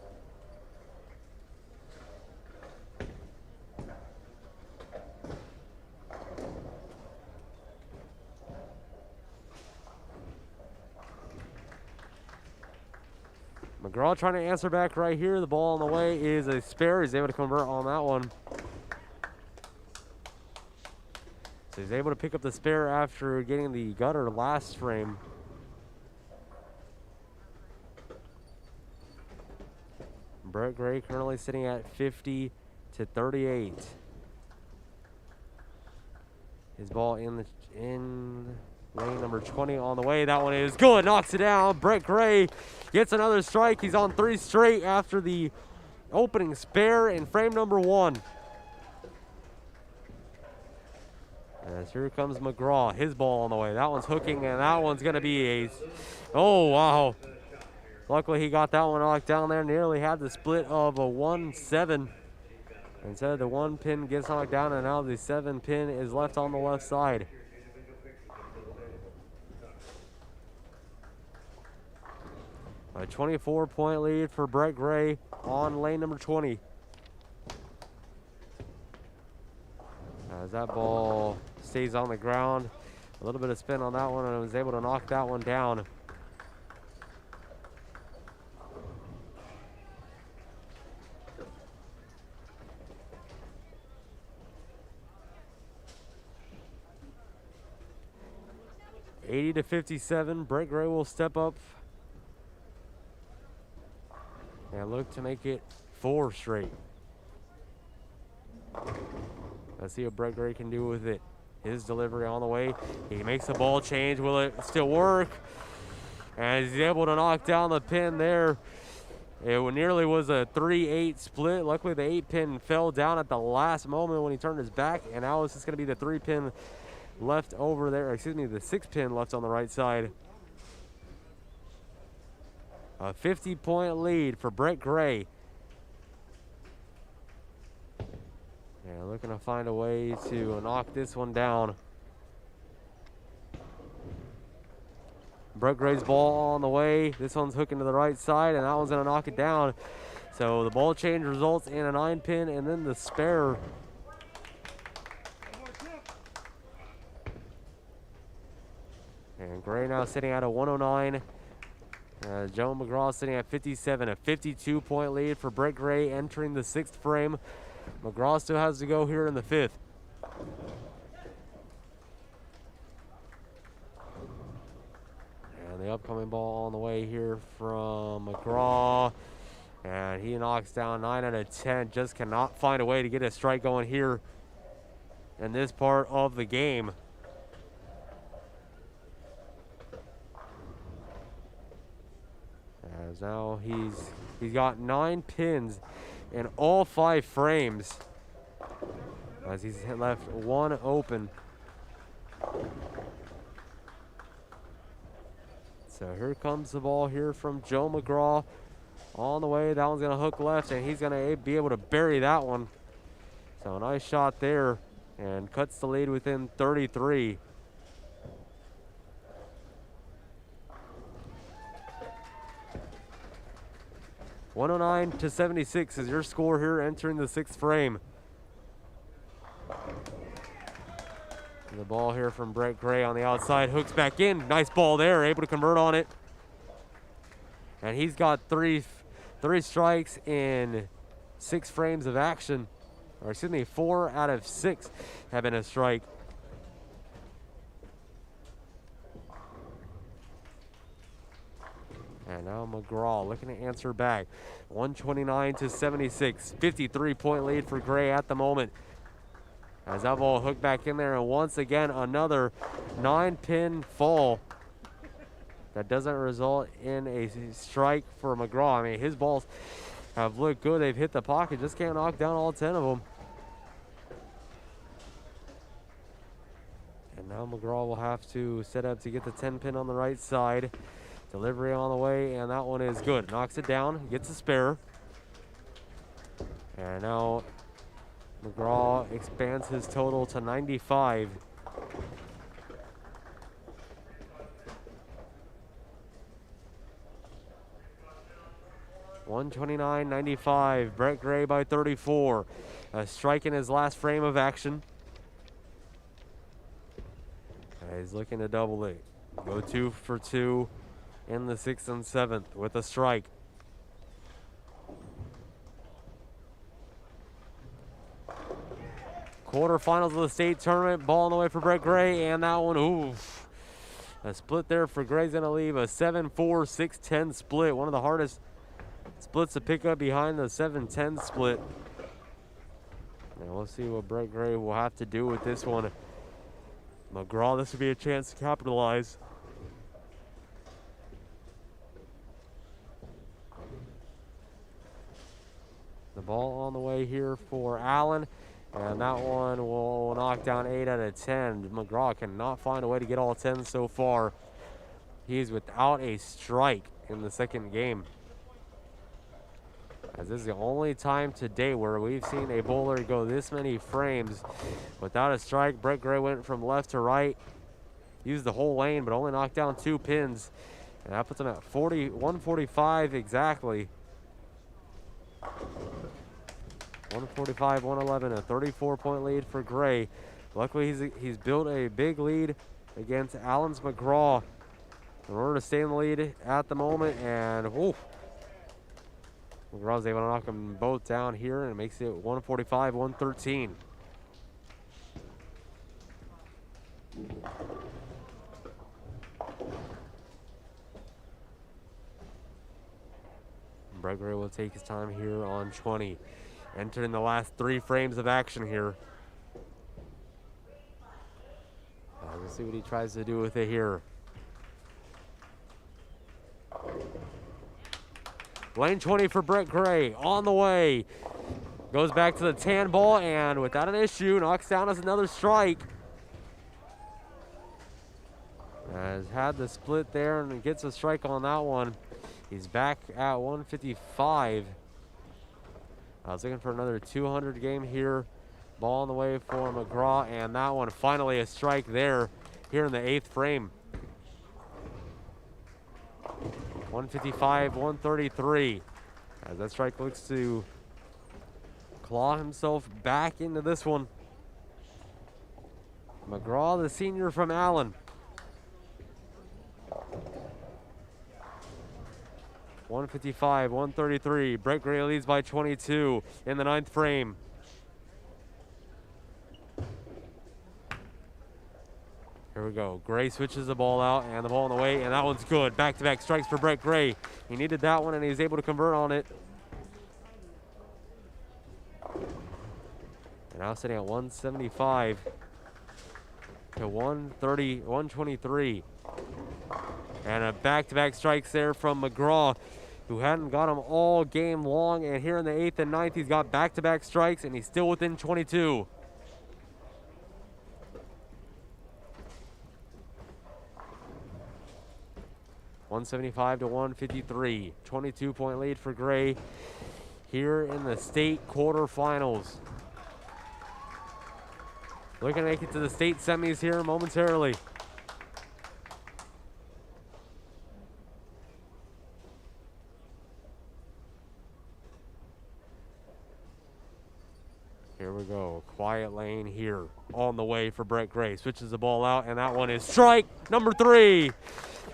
Speaker 1: McGraw trying to answer back right here. The ball on the way is a spare. He's able to convert on that one. So he's able to pick up the spare after getting the gutter last frame. Brett Gray currently sitting at 50 to 38. His ball in lane number 20 on the way. That one is good. Knocks it down. Brett Gray gets another strike. He's on 3 straight after the opening spare in frame number 1. As here comes McGraw. His ball on the way. That one's hooking, and that one's going to be a... Oh, wow. Luckily, he got that one knocked down there. Nearly had the split of a 1-7. Instead, the 1 pin gets knocked down, and now the 7 pin is left on the left side. A 24-point lead for Brett Gray on lane number 20. As that ball stays on the ground, a little bit of spin on that one, and was able to knock that one down. $80 to 57. Brett Gray will step up and look to make it 4 straight. Let's see what Brett Gray can do with it. His delivery on the way. He makes the ball change. Will it still work? And he's able to knock down the pin there. It nearly was a 3-8 split. Luckily, the 8 pin fell down at the last moment when he turned his back. And now it's just going to be the 3 pin left over there. Excuse me, the 6 pin left on the right side. A 50-point lead for Brett Gray. And looking to find a way to knock this one down. Brett Gray's ball on the way. This one's hooking to the right side, and that one's going to knock it down. So the ball change results in a 9 pin and then the spare. And Gray now sitting at a 109. Joe McGraw sitting at 57. A 52-point lead for Brett Gray entering the 6th frame. McGraw still has to go here in the 5th. And the upcoming ball on the way here from McGraw. And he knocks down 9 out of 10. Just cannot find a way to get a strike going here in this part of the game. As now he's got 9 pins in all 5 frames, as he's left 1 open. So here comes the ball here from Joe McGraw on the way. That one's going to hook left, and he's going to be able to bury that one. So a nice shot there, and cuts the lead within 33. $109 to 76 is your score here entering the 6th frame. The ball here from Brett Gray on the outside. Hooks back in. Nice ball there. Able to convert on it. And he's got three strikes in 6 frames of action. Or excuse me, 4 out of 6 have been a strike. And now McGraw looking to answer back. 129-76. 53-point lead for Gray at the moment. As that ball hooked back in there, and once again, another 9-pin fall. That doesn't result in a strike for McGraw. I mean, his balls have looked good. They've hit the pocket. Just can't knock down all 10 of them. And now McGraw will have to set up to get the 10-pin on the right side. Delivery on the way, and that one is good. Knocks it down, gets a spare. And now McGraw expands his total to 95. $129.95. Brett Gray by 34. A strike in his last frame of action. He's looking to double it. Go 2 for 2 in the 6th and 7th with a strike. Quarterfinals of the state tournament. Ball on the way for Brett Gray, and that one, oof. A split there for Gray's gonna leave a 7-4, 6-10 split. One of the hardest splits to pick up behind the 7-10 split. And we'll see what Brett Gray will have to do with this one. McGraw, this would be a chance to capitalize. The ball on the way here for Allen, and that one will knock down 8 out of 10. McGraw cannot find a way to get all 10 so far. He's without a strike in the second game. As this is the only time today where we've seen a bowler go this many frames without a strike. Brett Gray went from left to right, used the whole lane, but only knocked down 2 pins. And that puts him at 145 exactly. 145, 111, a 34-point lead for Gray. Luckily, he's built a big lead against Allen's McGraw in order to stay in the lead at the moment. And McGraw's able to knock them both down here, and it makes it 145, 113. Brett Gray will take his time here on 20. Entering the last 3 frames of action here. We'll see what he tries to do with it here. Lane 20 for Brett Gray on the way. Goes back to the tan ball, and without an issue, knocks down as another strike. Has had the split there and gets a strike on that one. He's back at 155. I was looking for another 200 game here. Ball on the way for McGraw, and that one finally a strike there here in the 8th frame. 155, 133. As that strike looks to claw himself back into this one. McGraw, the senior from Allen. 155, 133. Brett Gray leads by 22 in the 9th frame. Here we go. Gray switches the ball out, and the ball on the way, and that one's good. Back-to-back strikes for Brett Gray. He needed that one, and he was able to convert on it. And now sitting at 175 to 130, 123. And a back-to-back strikes there from McGraw, who hadn't got him all game long. And here in the 8th and 9th, he's got back-to-back strikes, and he's still within 22. $175 to 153. 22-point lead for Gray here in the state quarterfinals. Looking to make it to the state semis here momentarily. Here we go. Quiet lane here on the way for Brett Gray. Switches the ball out, and that one is strike number 3.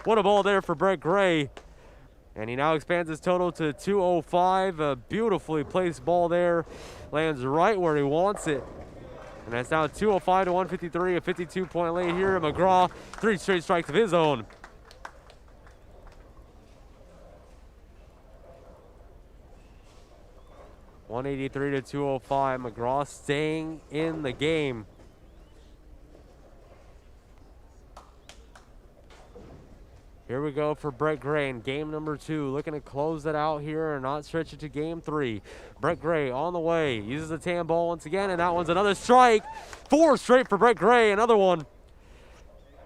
Speaker 1: What a ball there for Brett Gray. And he now expands his total to 205. A beautifully placed ball there. Lands right where he wants it. And that's now 205 to 153. A 52-point lead here. McGraw, 3 straight strikes of his own. $183 to 205. McGraw staying in the game. Here we go for Brett Gray in game number 2. Looking to close it out here and not stretch it to game 3. Brett Gray on the way. Uses the tan ball once again, and that one's another strike. 4 straight for Brett Gray. Another one.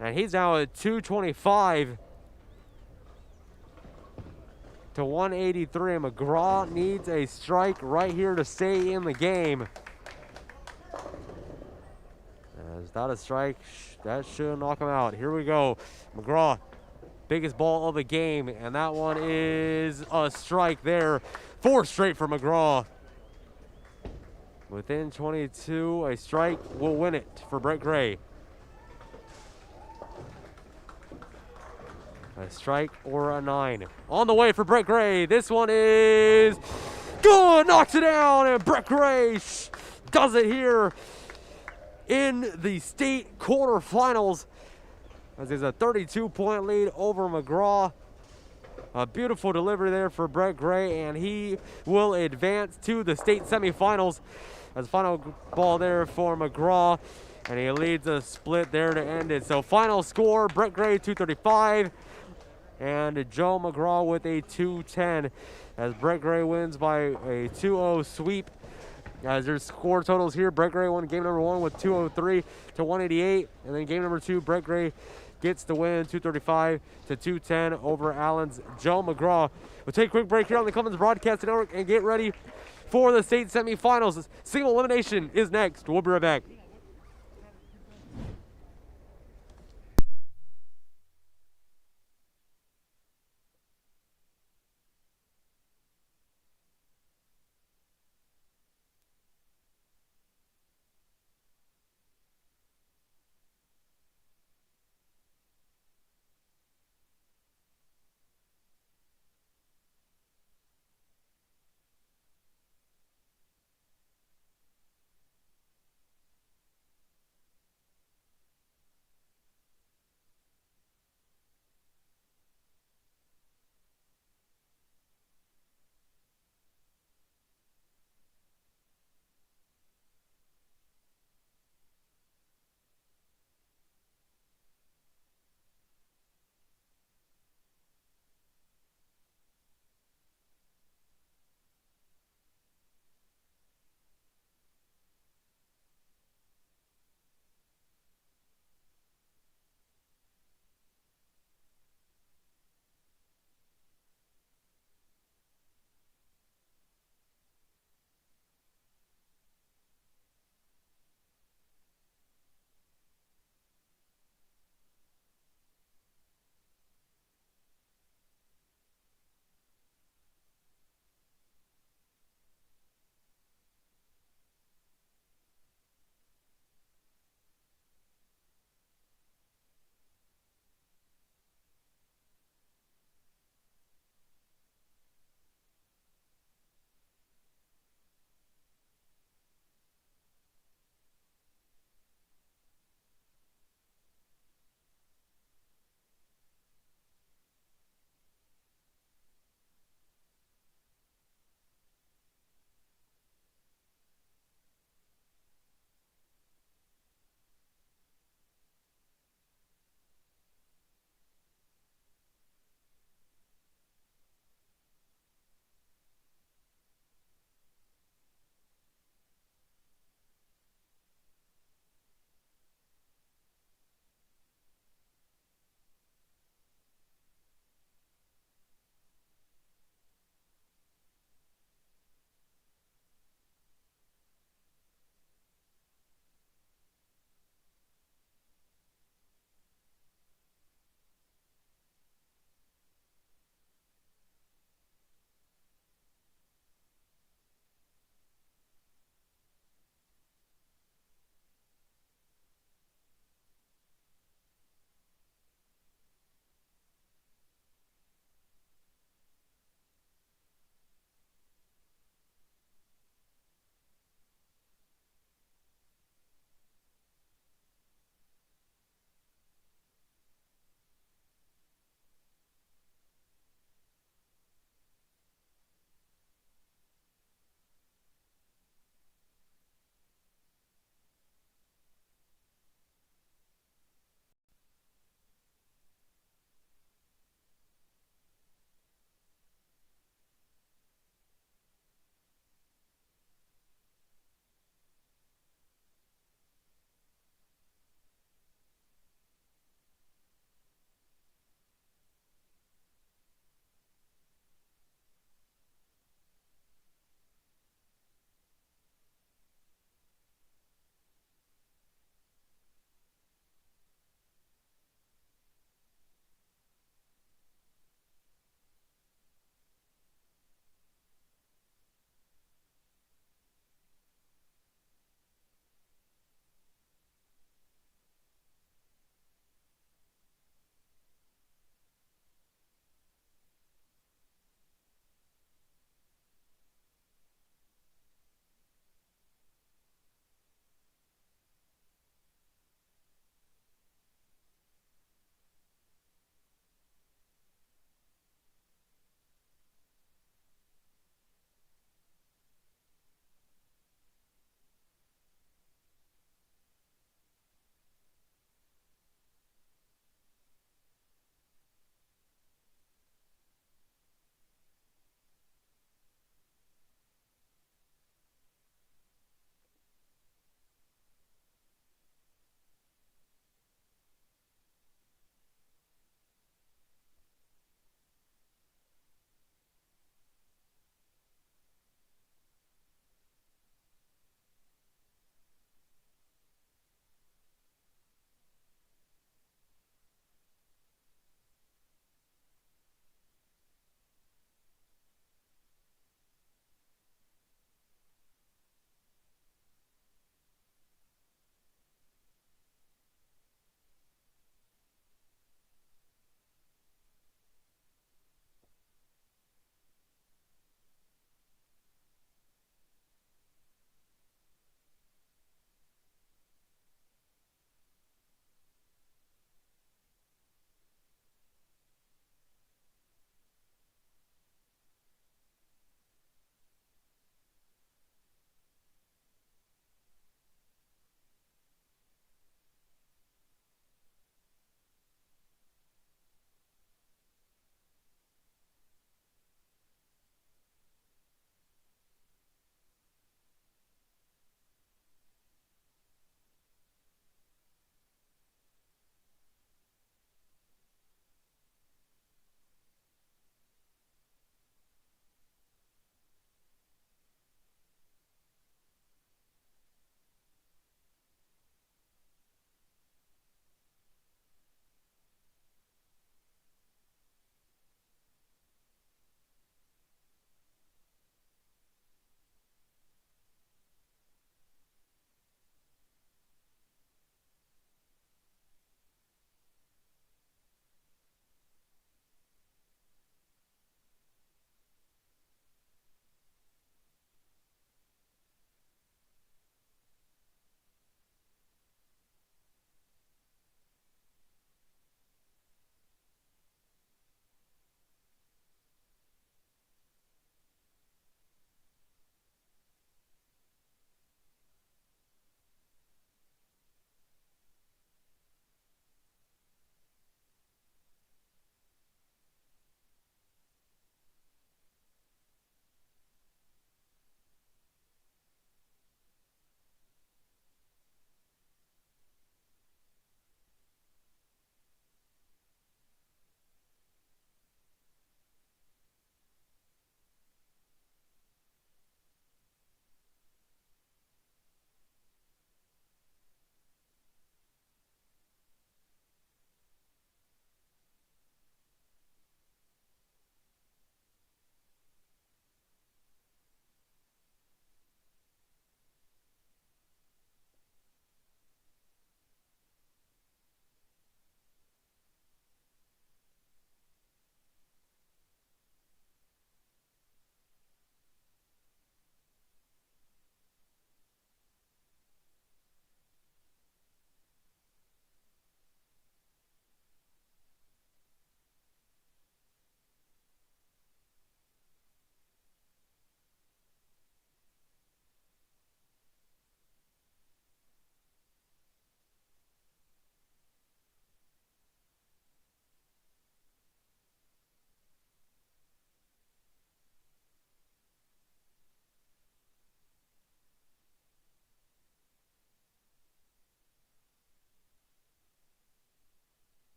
Speaker 1: And he's now at 225 to 183. McGraw needs a strike right here to stay in the game. Is that a strike? That should knock him out. Here we go. McGraw. Biggest ball of the game, and that one is a strike there. 4 straight for McGraw. Within 22, a strike will win it for Brett Gray. A strike or a 9. On the way for Brett Gray. This one is good. Knocks it down, and Brett Gray does it here in the state quarterfinals. As there's a 32-point lead over McGraw. A beautiful delivery there for Brett Gray, and he will advance to the state semifinals. As final ball there for McGraw, and he leads a split there to end it. So final score, Brett Gray 235, and Joe McGraw with a 210. As Brett Gray wins by a 2-0 sweep. As there's score totals here, Brett Gray won game number 1 with 203 to 188, and then game number 2, Brett Gray gets the win, 235 to 210 over Allen's Joe McGraw. We'll take a quick break here on the Clemens Broadcasting Network and get ready for the state semifinals. Single elimination is next. We'll be right back.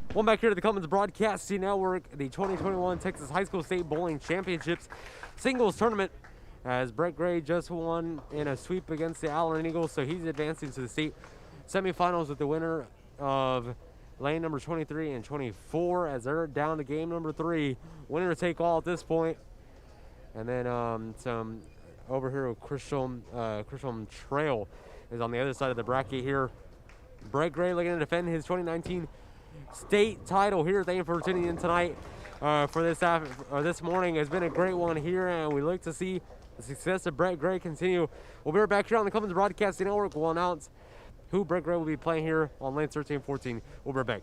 Speaker 1: Welcome back here to the Clemens Broadcasting Network, the 2021 Texas High School State Bowling Championships Singles Tournament. As Brett Gray just won in a sweep against the Allen Eagles, so he's advancing to the state semifinals with the winner of lane number 23 and 24, as they're down to game number 3. Winner take all at this point. And then some over here with Christian Trail is on the other side of the bracket here. Brett Gray looking to defend his 2019 state title here. Thank you for tuning in tonight for this morning. Has been a great one here, and we look to see the success of Brett Gray continue. We'll be right back here on the Clemens Broadcasting Network. We'll announce who Brett Gray will be playing here on lanes 13 and 14. We'll be right back.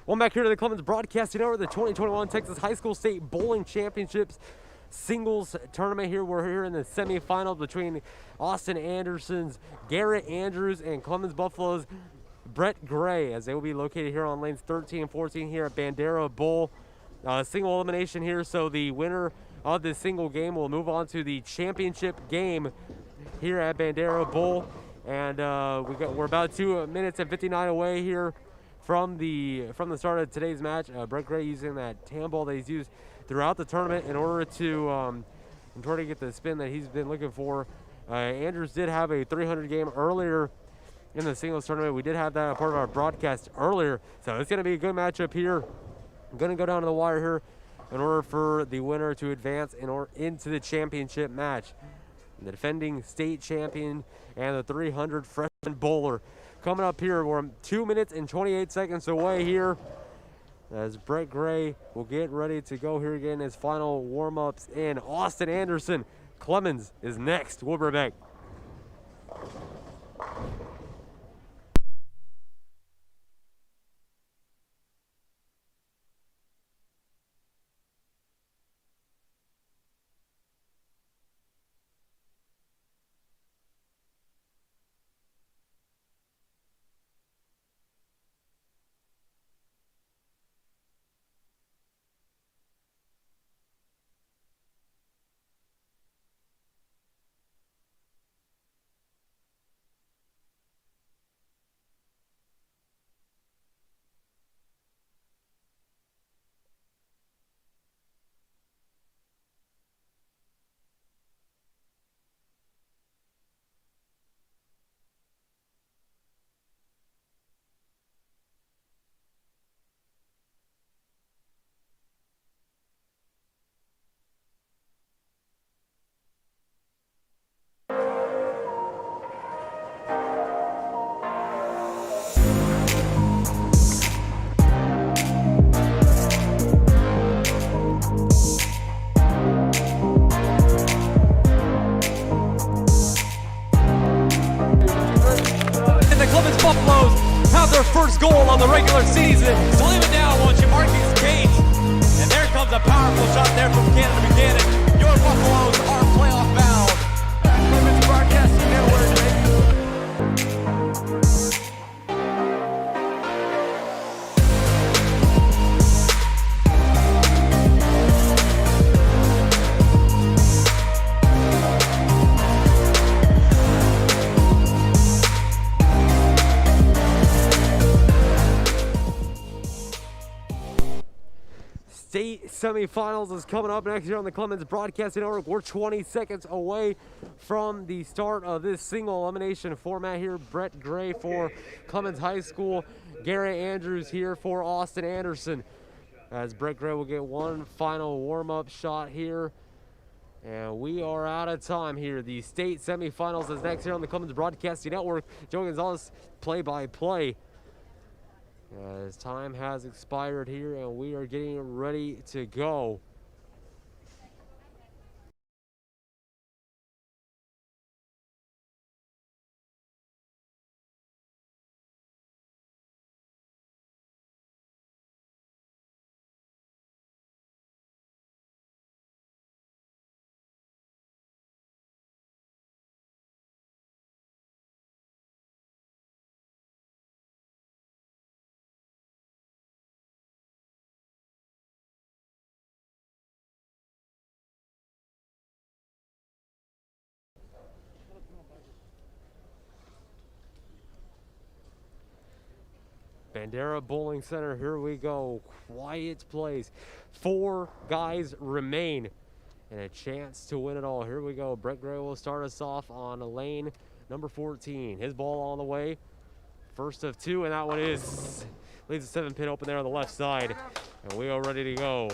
Speaker 1: Welcome back here to the Clemens Broadcasting Network, the 2021 Texas High School State Bowling Championships singles tournament here. We're here in the semifinal between Austin Anderson's Garrett Andrews and Clemens Buffalo's Brett Gray, as they will be located here on lanes 13 and 14 here at Bandera Bowl. Single elimination here, so the winner of this single game will move on to the championship game here at Bandera Bowl. And we're about 2 minutes and 59 away here from the start of today's match. Brett Gray using that tan ball that he's used throughout the tournament in order to get the spin that he's been looking for. Andrews did have a 300 game earlier in the singles tournament. We did have that part of our broadcast earlier, so it's going to be a good matchup here. I'm going to go down to the wire here in order for the winner to advance into the championship match. The defending state champion and the 300 freshman bowler. Coming up here, we're 2 minutes and 28 seconds away here as Brett Gray will get ready to go here again. His final warm-ups in. Austin Anderson. Clemens is next. We'll be right back. Buffaloes have their first goal on the regular season. So leave it down once you mark these gates. And there comes a powerful shot there from Canada Buchanan. Your Buffaloes are playoff bound. Clemens Broadcasting Network, State semifinals is coming up next here on the Clemens Broadcasting Network. We're 20 seconds away from the start of this single elimination format here. Brett Gray for Clemens High School, Garrett Andrews here for Austin Anderson. As Brett Gray will get one final warm-up shot here. And we are out of time here. The state semifinals is next here on the Clemens Broadcasting Network. Joe Gonzalez, play-by-play. As time has expired here and we are getting ready to go. Bandera Bowling Center, here we go. Quiet place. 4 guys remain and a chance to win it all. Here we go. Brett Gray will start us off on lane number 14. His ball on the way. First of 2, and that one leaves a 7-pin open there on the left side. And we are ready to go.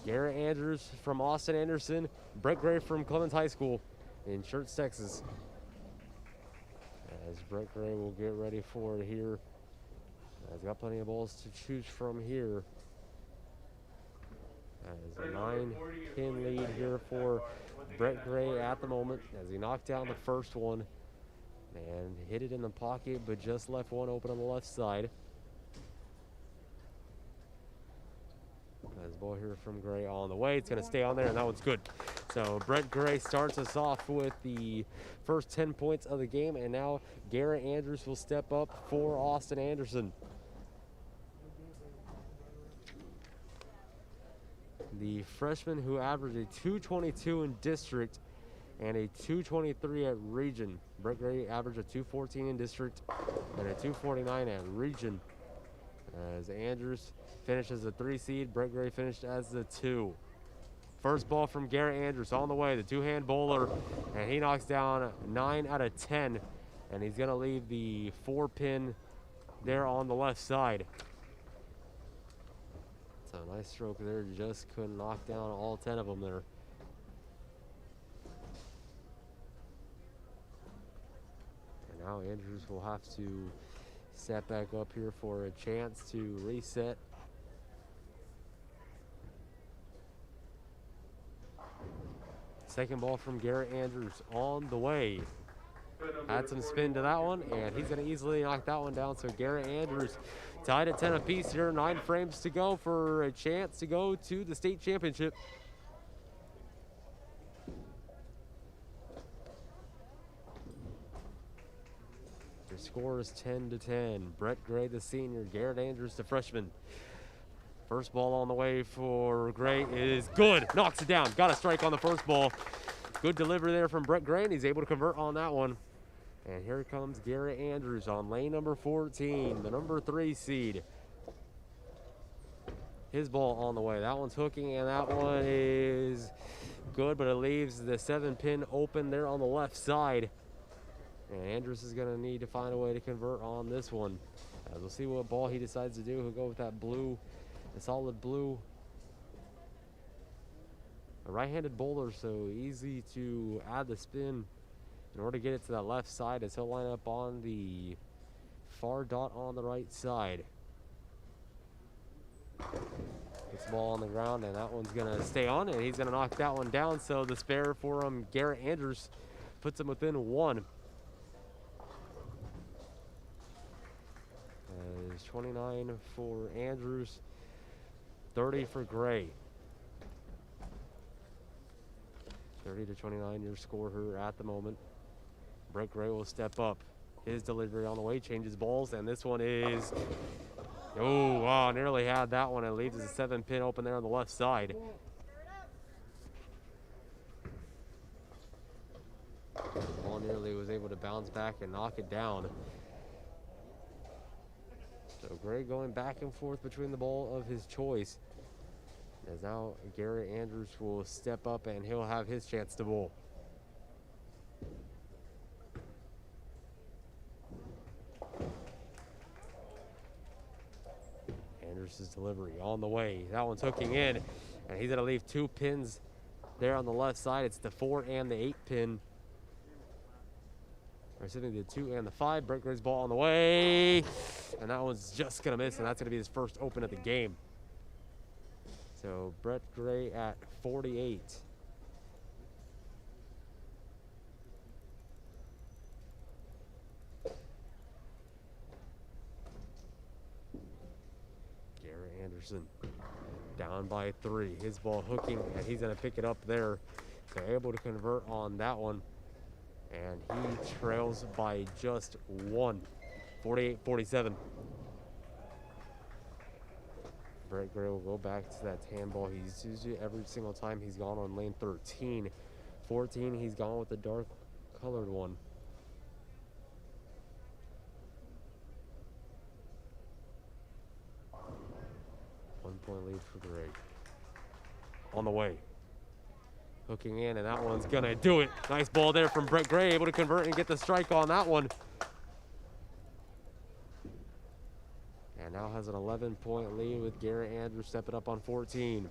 Speaker 1: Garrett Andrews from Austin Anderson. Brett Gray from Clemens High School in Schertz, Texas. As Brett Gray will get ready for it here. He's got plenty of balls to choose from here. As a 9-pin lead here for Brett Gray at the moment as he knocked down the first one. And hit it in the pocket, but just left one open on the left side. Nice ball here from Gray on the way. It's going to stay on there, and that one's good. So Brett Gray starts us off with the first 10 points of the game, and now Garrett Andrews will step up for Austin Anderson. The freshman who averaged a 222 in district and a 223 at region. Brett Gray averaged a 214 in district and a 249 at region. As Andrews finishes the 3 seed, Brett Gray finished as the 2. First ball from Garrett Andrews on the way, the two-hand bowler, and he knocks down 9 out of 10, and he's going to leave the 4-pin there on the left side. So nice stroke there, just couldn't knock down all 10 of them there. And now Andrews will have to step back up here for a chance to reset. Second ball from Garrett Andrews on the way. Had some spin to that one, and he's going to easily knock that one down. So Garrett Andrews tied at 10 apiece here, 9 frames to go for a chance to go to the state championship. The score is 10-10. Brett Gray, the senior, Garrett Andrews, the freshman. First ball on the way for Gray is good. Knocks it down. Got a strike on the first ball. Good delivery there from Brett Gray, and he's able to convert on that one. And here comes Garrett Andrews on lane number 14, the number 3 seed. His ball on the way. That one's hooking, and that one is good, but it leaves the 7-pin open there on the left side. And Andrews is going to need to find a way to convert on this one. We'll see what ball he decides to do. He'll go with that blue, the solid blue. A right-handed bowler, so easy to add the spin in order to get it to that left side, as he'll line up on the far dot on the right side. Gets the ball on the ground, and that one's going to stay on, and he's going to knock that one down. So the spare for Garrett Andrews puts him within 1. It's 29 for Andrews, 30 for Gray. 30-29 your score here at the moment. Brett Gray will step up. His delivery on the way changes balls, and this one is, oh wow, nearly had that one. It leaves a 7-pin open there on the left side. Ball nearly was able to bounce back and knock it down. So Gray going back and forth between the ball of his choice. As now Garrett Andrews will step up, and he'll have his chance to bowl. Andrews' delivery on the way. That one's hooking in, and he's going to leave 2 pins there on the left side. It's the 4 and the 8 pin. Or excuse me, the 2 and the 5. Brett Gray's ball on the way, and that one's just going to miss, and that's going to be his first open of the game. So Brett Gray at 48. Garrett Anderson down by 3. His ball hooking, and he's going to pick it up there. So able to convert on that one. And he trails by just 1, 48-47. Brett Gray will go back to that handball. He's used it every single time he's gone on lane 13. 14, he's gone with the dark colored one. One-point lead for Gray. On the way. Hooking in, and that one's gonna do it. Nice ball there from Brett Gray, able to convert and get the strike on that one. And now has an 11-point lead with Garrett Andrews stepping up on 14.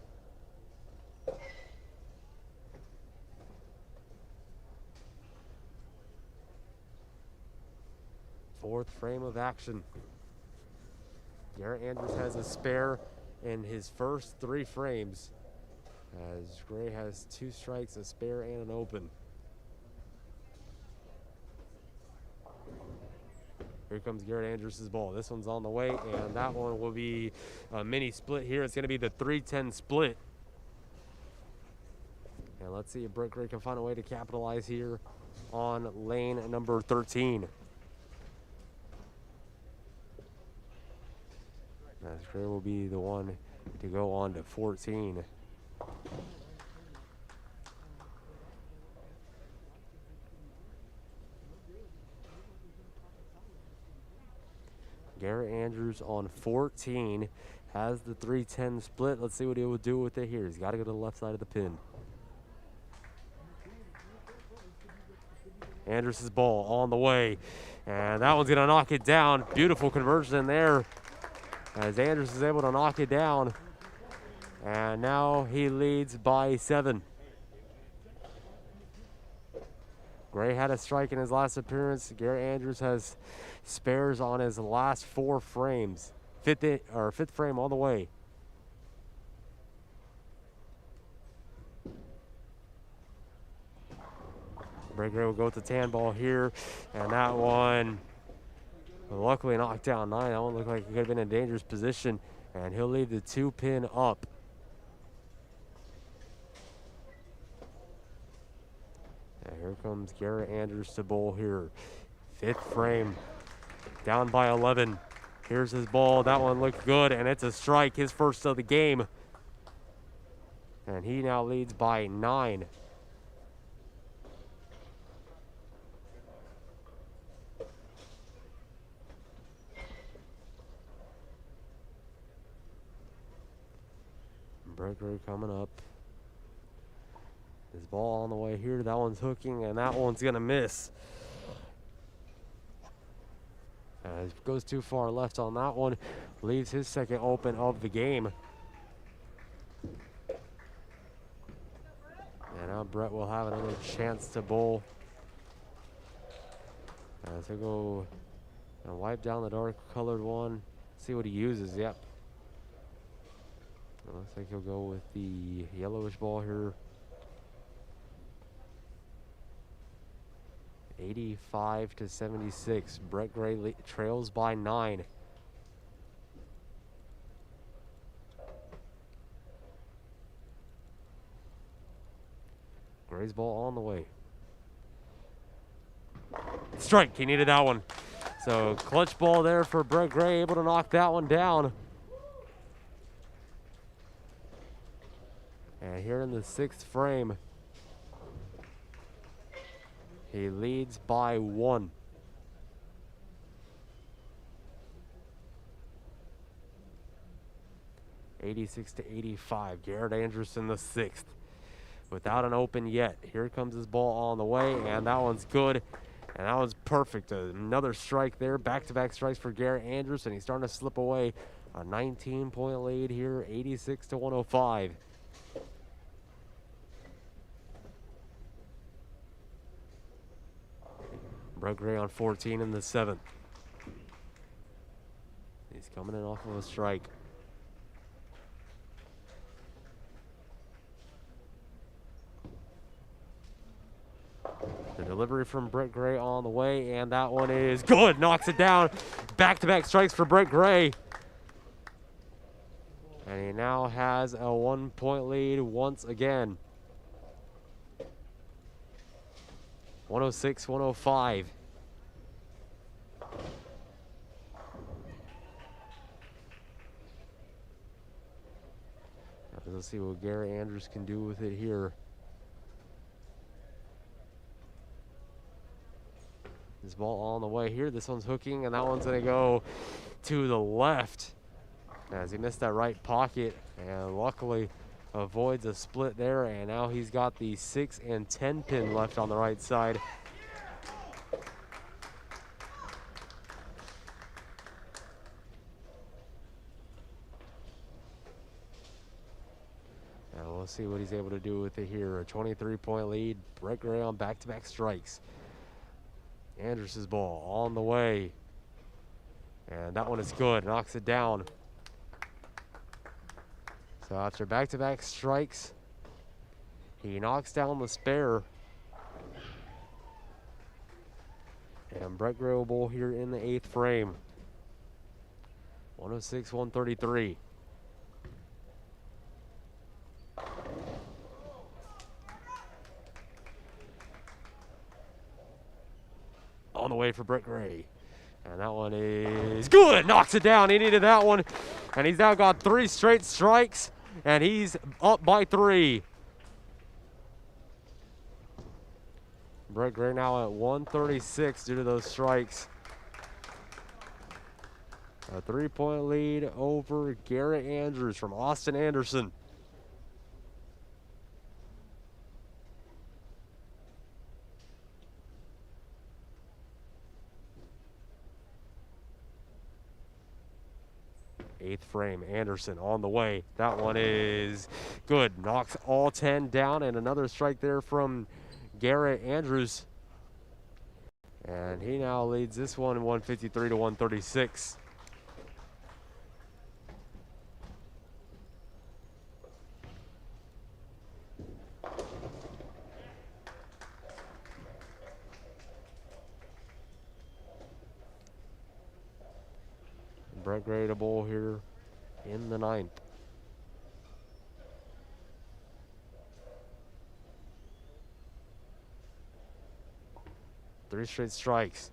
Speaker 1: Fourth frame of action. Garrett Andrews has a spare in his first 3 frames, as Gray has 2 strikes, a spare, and an open. Here comes Garrett Andrews' ball. This one's on the way, and that one will be a mini split here. It's going to be the 3-10 split. And let's see if Brett Gray can find a way to capitalize here on lane number 13. As Gray will be the one to go on to 14. Garrett Andrews on 14 has the 3-10 split. Let's see what he will do with it here. He's got to go to the left side of the pin. Andrews' ball on the way, and that one's going to knock it down. Beautiful conversion there as Andrews is able to knock it down, and now he leads by 7. Gray had a strike in his last appearance. Garrett Andrews has spares on his last 4 frames. Fifth frame on the way. Brett Gray will go with the tan ball here, and that one luckily knocked down 9. That one looked like it could have been in a dangerous position, and he'll leave the 2-pin up. And here comes Garrett Andrews to bowl here. 5th frame, down by 11. Here's his ball. That one looked good, and it's a strike, his first of the game. And he now leads by 9. Brett Gray coming up. His ball on the way here. That one's hooking, and that one's going to miss. It goes too far left on that one. Leaves his second open of the game. And now Brett will have another chance to bowl. So go and wipe down the dark colored one. See what he uses. Yep. It looks like he'll go with the yellowish ball here. 85-76. Brett Gray trails by 9. Gray's ball on the way. Strike. He needed that one. So clutch ball there for Brett Gray, able to knock that one down. And here in the 6th frame, he leads by 1. (86-85). Garrett Andrews in the 6th, without an open yet. Here comes his ball on the way, and that one's good, and that one's perfect. Another strike there. Back-to-back strikes for Garrett Andrews, and he's starting to slip away. A 19-point lead here, 86-105. Brett Gray on 14 in the 7th. He's coming in off of a strike. The delivery from Brett Gray on the way, and that one is good. Knocks it down. Back-to-back strikes for Brett Gray. And he now has a 1-point lead once again. 106-105. Let's see what Garrett Andrews can do with it here. This ball on the way here. This one's hooking, and that one's going to go to the left as he missed that right pocket, and luckily avoids a split there, and now he's got the 6 and 10 pin left on the right side. And we'll see what he's able to do with it here. A 23-point lead. Brett Gray on back-to-back strikes. Andrews' ball on the way, and that one is good. Knocks it down. So after back-to-back strikes, he knocks down the spare. And Brett Gray will bowl here in the 8th frame. 106, 133. On the way for Brett Gray. And that one is good. Knocks it down. He needed that one. And he's now got 3 straight strikes. And he's up by 3. Brett Gray now at 136 due to those strikes. A 3-point lead over Garrett Andrews from Austin Anderson. Eighth frame, Anderson on the way. That one is good. Knocks all 10 down, and another strike there from Garrett Andrews. And he now leads this one 153 to 136. Brett Gray to bowl here in the 9th. Three straight strikes.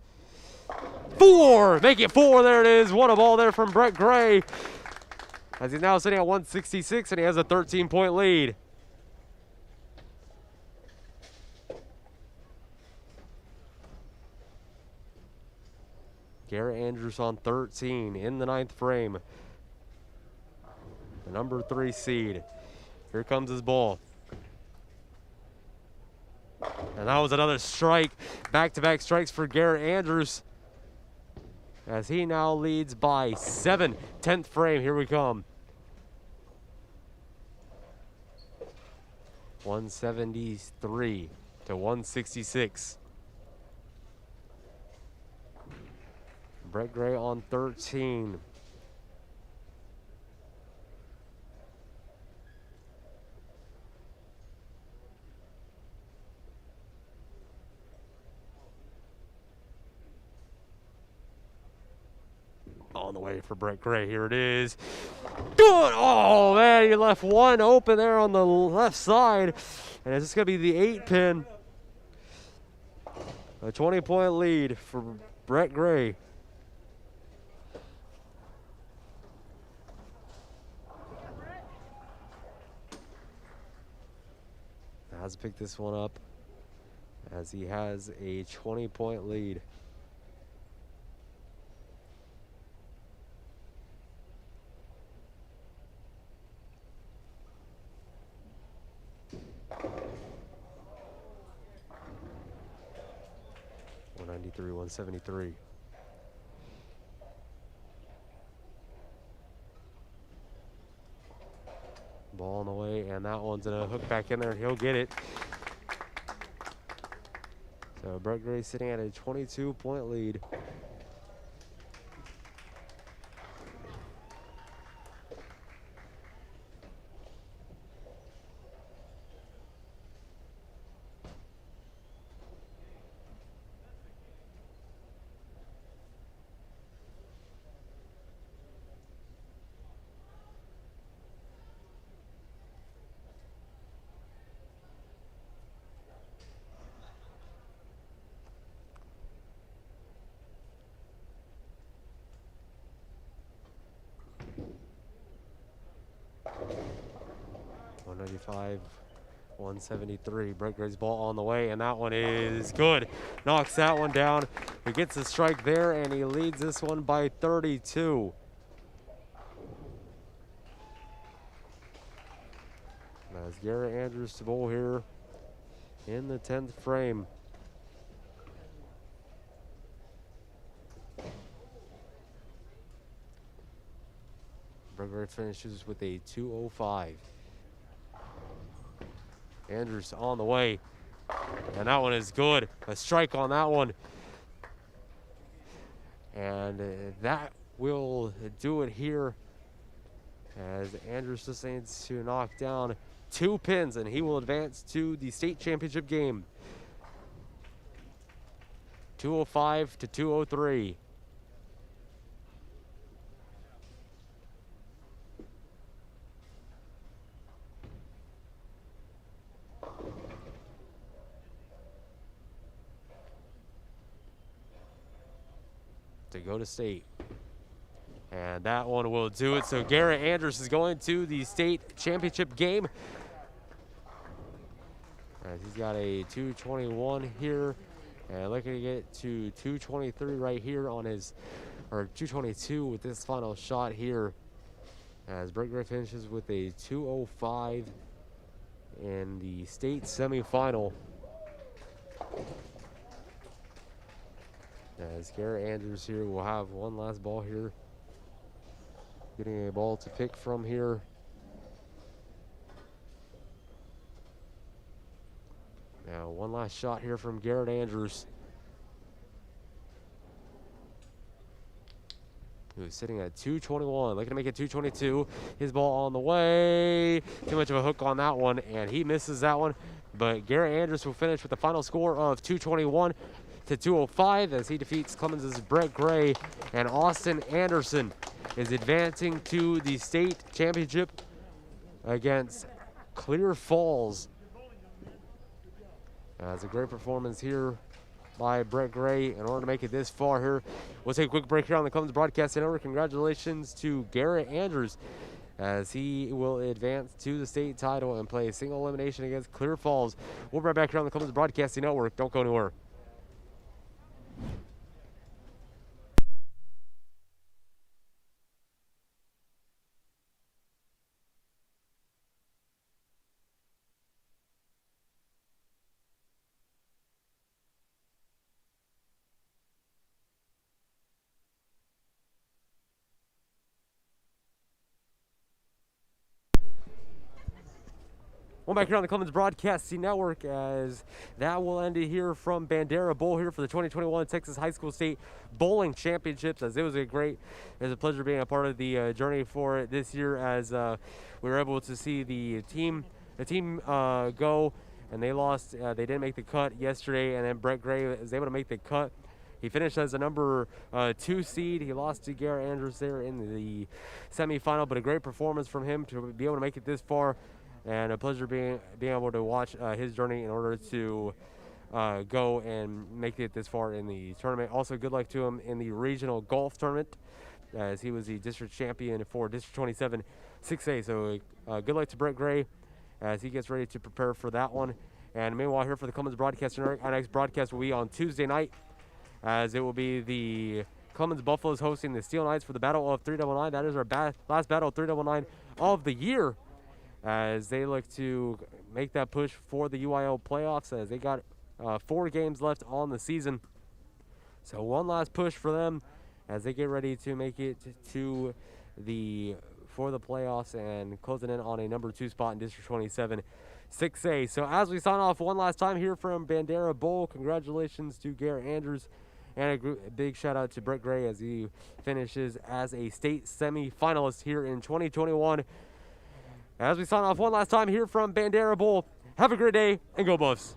Speaker 1: 4! Make it 4. There it is. What a ball there from Brett Gray. As he's now sitting at 166 and he has a 13-point lead. Garrett Andrews on 13 in the 9th frame. The number 3 seed. Here comes his ball. And that was another strike. Back-to-back strikes for Garrett Andrews. As he now leads by 7. 10th frame, here we come. 173 to 166. Brett Gray on 13. On the way for Brett Gray. Here it is. Good. Oh, man, he left one open there on the left side. And it's just going to be the 8-pin. A 20-point lead for Brett Gray. Has to pick this one up as he has a 20-point lead. $193, $173. Ball on the way, and that one's gonna hook back in there, and he'll get it. So Brett Gray sitting at a 22-point lead. $195, $173. Brett Gray's ball on the way, and that one is good. Knocks that one down. He gets a strike there, and he leads this one by 32. As Garrett Andrews to bowl here in the 10th frame. Brett Gray finishes with a 205. Andrews on the way, and that one is good. A strike on that one. And that will do it here as Andrews just needs to knock down 2 pins, and he will advance to the state championship game. 205 to 203. To go to state. And that one will do it. So Garrett Andrews is going to the state championship game. As he's got a 221 here. And looking to get to 223 right here on his, or 222 with this final shot here. As Brett Gray finishes with a 205 in the state semifinal. As Garrett Andrews here will have one last ball here. Getting a ball to pick from here. Now one last shot here from Garrett Andrews. Who's sitting at 221, looking to make it 222. His ball on the way. Too much of a hook on that one, and he misses that one. But Garrett Andrews will finish with the final score of 221 to 205 as he defeats Clemens' Brett Gray, and Austin Anderson is advancing to the state championship against Clear Falls. That's a great performance here by Brett Gray in order to make it this far here. We'll take a quick break here on the Clemens Broadcast Network. Congratulations to Garrett Andrews as he will advance to the state title and play a single elimination against Clear Falls. We'll be right back here on the Clemens Broadcasting Network. Don't go anywhere. Well, back here on the Clemens Broadcasting Network, as that will end it here from Bandera Bowl here for the 2021 Texas High School State Bowling Championships. As it was a pleasure being a part of the journey for it this year, as we were able to see the team go, and they lost. They didn't make the cut yesterday, and then Brett Gray was able to make the cut. He finished as a number 2 seed. He lost to Garrett Andrews there in the semifinal, but a great performance from him to be able to make it this far. And a pleasure being able to watch his journey in order to go and make it this far in the tournament. Also, good luck to him in the regional golf tournament, as he was the district champion for District 27 6A. So good luck to Brett Gray as he gets ready to prepare for that one. And meanwhile, here for the Clemens Broadcast Network, our next broadcast will be on Tuesday night, as it will be the Clemens Buffaloes hosting the Steel Knights for the Battle of 399. That is our last Battle of 399 of the year, as they look to make that push for the UIL playoffs, as they got 4 games left on the season. So one last push for them as they get ready to make it to the playoffs and closing in on a number 2 spot in District 27 6A. So as we sign off one last time here from Bandera Bowl, congratulations to Garrett Andrews, and a big shout out to Brett Gray as he finishes as a state semi-finalist here in 2021. As we sign off one last time here from Bandera Bowl, have a great day and go Buffs.